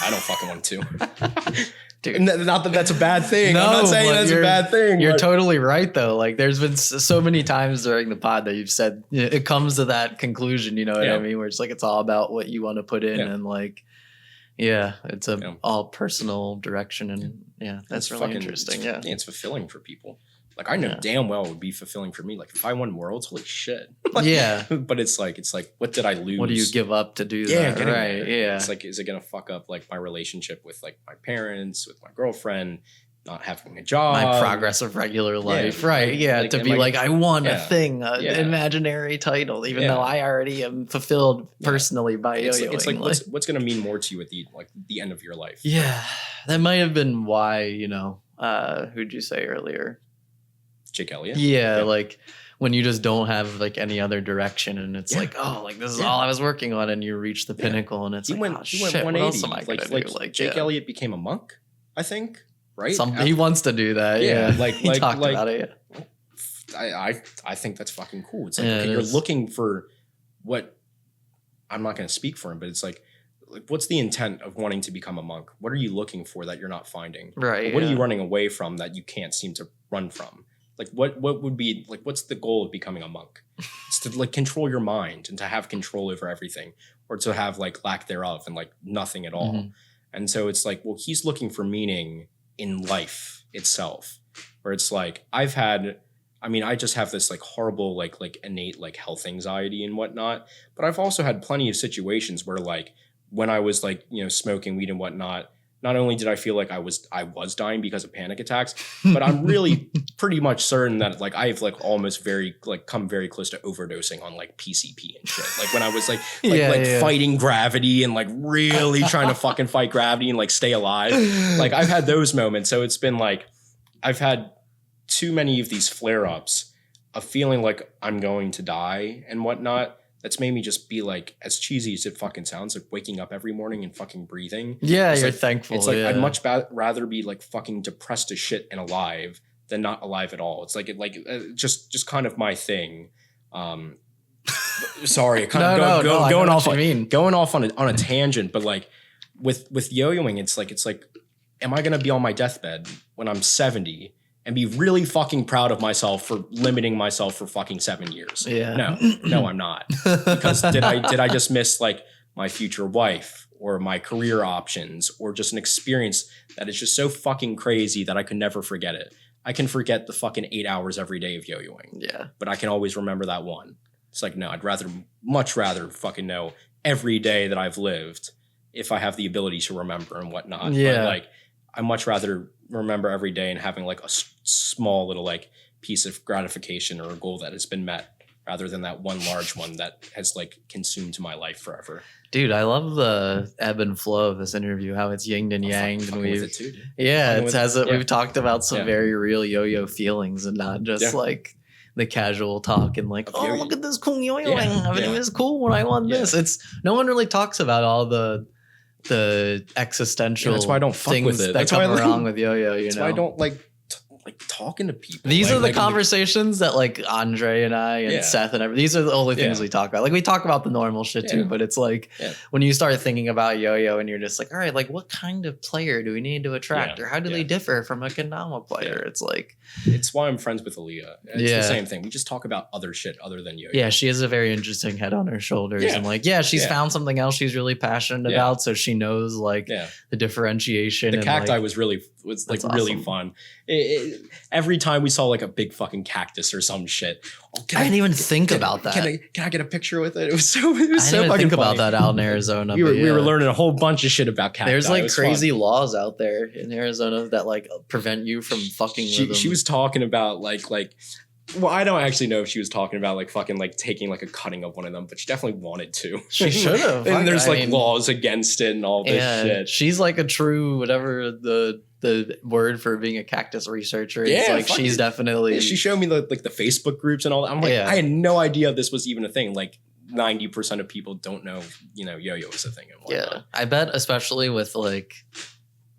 I don't fucking want to. Dude. Not that that's a bad thing. No, I'm not saying that's a bad thing. You're totally right, though. Like, there's been so many times during the pod that you've said it comes to that conclusion. You know what I mean? Where it's like it's all about what you want to put in, and like, it's a all personal direction, and that's really interesting. It's fulfilling for people. Like I know damn well it would be fulfilling for me. Like if I won worlds, holy shit. Like, yeah. But it's like what did I lose? What do you give up to do that? Right. Yeah. It's like, is it gonna fuck up like my relationship with like my parents, with my girlfriend, not having a job, my progress of regular life? Right. Yeah. Like, to be like, I won a thing, an imaginary title, even though I already am fulfilled personally by yo-yoing. It's like what's gonna mean more to you at the end of your life? Yeah. That might have been why, who'd you say earlier? Jake Elliott? Yeah, like when you just don't have like any other direction and it's like, oh, like this is all I was working on, and you reach the pinnacle and it's he went 180. What else am I gonna do? Like Jake Elliott became a monk, I think, right? He wants to do that. Yeah. He talked about it. I think that's fucking cool. It's like okay, you're looking for what, I'm not gonna speak for him, but it's like what's the intent of wanting to become a monk? What are you looking for that you're not finding? Right. What are you running away from that you can't seem to run from? Like what would be like, what's the goal of becoming a monk? It's to like control your mind and to have control over everything, or to have like lack thereof and like nothing at all. Mm-hmm. And so it's like, well, he's looking for meaning in life itself, where it's like, I just have this like horrible, like innate like health anxiety and whatnot. But I've also had plenty of situations where like when I was like, smoking weed and whatnot, not only did I feel like I was dying because of panic attacks, but I'm really pretty much certain that like I've like almost come very close to overdosing on like PCP and shit. Like when I was like fighting gravity and like really trying to fucking fight gravity and like stay alive. Like I've had those moments. So it's been like I've had too many of these flare-ups of feeling like I'm going to die and whatnot. That's made me just be like, as cheesy as it fucking sounds, like waking up every morning and fucking breathing. Yeah, you're like, thankful. It's like I'd much rather be like fucking depressed as shit and alive than not alive at all. It's like just kind of my thing. Sorry, going off on a tangent, but like with yo-yoing, it's like, am I gonna be on my deathbed when I'm 70? And be really fucking proud of myself for limiting myself for fucking 7 years. Yeah. No, I'm not. Because did I just miss like my future wife or my career options or just an experience that is just so fucking crazy that I could never forget it. I can forget the fucking 8 hours every day of yo-yoing. Yeah. But I can always remember that one. It's like, no, I'd much rather fucking know every day that I've lived if I have the ability to remember and whatnot. Yeah. But like, I much rather remember every day and having like a small little like piece of gratification or a goal that has been met rather than that one large one that has like consumed my life forever. Dude, I love the ebb and flow of this interview, how it's yin and yang. And we've talked about some very real yo-yo feelings and not just like the casual talk and like, oh, look at this cool yo-yoing. It was cool when I won this. It's no one really talks about all the existential that's why I don't fuck things with it. that come wrong with yo-yo. That's why I don't like talking to people. These are the conversations that like Andre and I and Seth and everything. These are the only things we talk about. Like we talk about the normal shit too, but it's like when you start thinking about yo-yo and you're just like, all right, like what kind of player do we need to attract, or how do they differ from a kendama player? It's like, it's why I'm friends with Aaliyah. It's the same thing. We just talk about other shit other than yo-yo. Yeah, she has a very interesting head on her shoulders, and like, she's found something else she's really passionate about, so she knows like the differentiation. The cacti like, was really really fun. Every time we saw like a big fucking cactus or some shit. I didn't even think about that. Can I get a picture with it? It was so I didn't even fucking think funny. about that out in Arizona. We were learning a whole bunch of shit about cacti. There's like crazy laws out there in Arizona that like prevent you from fucking with them. She was talking about like well, I don't actually know if she was talking about like fucking like taking like a cutting of one of them, but she definitely wanted to. She should have. And there's laws against it and all this shit. She's like a true whatever the word for being a cactus researcher is. Like she's definitely. She showed me the Facebook groups and all that. I'm like, I had no idea this was even a thing. Like 90% of people don't know, yo-yo is a thing and whatnot. Yeah, I bet especially with like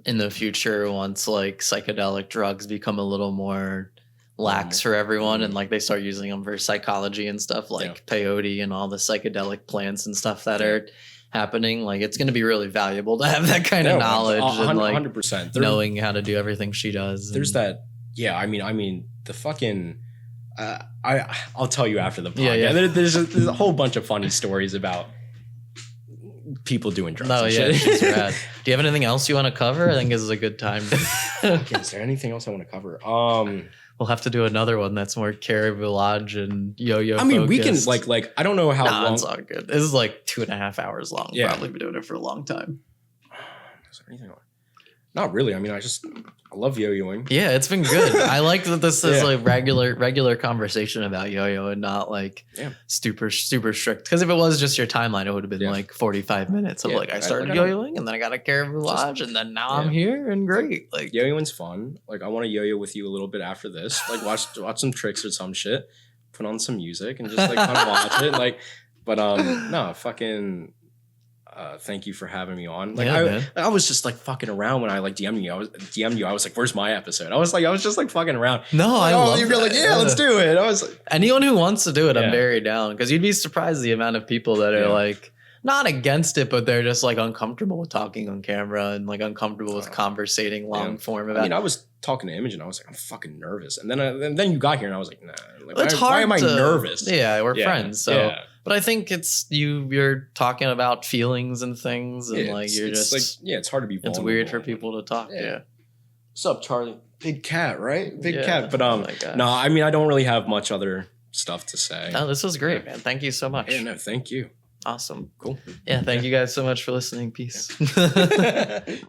in the future once like psychedelic drugs become a little more lax for everyone and like they start using them for psychology and stuff like peyote and all the psychedelic plants and stuff that are happening, like it's going to be really valuable to have that kind of knowledge and like 100% knowing how to do everything she does. There's that I mean the fucking I'll tell you after the podcast. There's a whole bunch of funny stories about people doing drugs. No, she's rad. Do you have anything else you want to cover? I think this is a good time. Is there anything else I want to cover? We'll have to do another one that's more Caribou Lodge and yo-yo. I mean, we can focused. like I don't know how long. It's all good. This is like 2.5 hours long. Yeah. Probably been doing it for a long time. Is there anything? Not really. I mean, I love yo-yoing. Yeah, it's been good. I like that this is like regular conversation about yo-yo and not like super strict. Because if it was just your timeline, it would have been like 45 minutes of like I started yo-yoing and then I got a Caribou Lodge and then now I'm here and great. Like yo-yoing's fun. Like I want to yo-yo with you a little bit after this. Like watch some tricks or some shit. Put on some music and just like kind of watch it. Like, but no, fucking. Thank you for having me on. Like I was just like fucking around when I like DM'd you. I was like, where's my episode? I was just like fucking around. No, I love you're like, let's do it. I was like, anyone who wants to do it, I'm very down. Because you'd be surprised the amount of people that are like not against it, but they're just like uncomfortable with talking on camera and like uncomfortable with conversating long form about. I mean, I was talking to Imogen. I was like, I'm fucking nervous. And then you got here, and I was like, nah. Like, it's hard. Why am I nervous? Yeah, we're friends, so. Yeah. But I think it's you're talking about feelings and things and like you're just like it's hard to be vulnerable. It's weird for people to talk. Yeah. What's up, Charlie? Big cat, right? Big cat. But oh no, I mean I don't really have much other stuff to say. No, this was great, man. Thank you so much. Yeah, no, thank you. Awesome. Cool. Yeah, thank you guys so much for listening. Peace.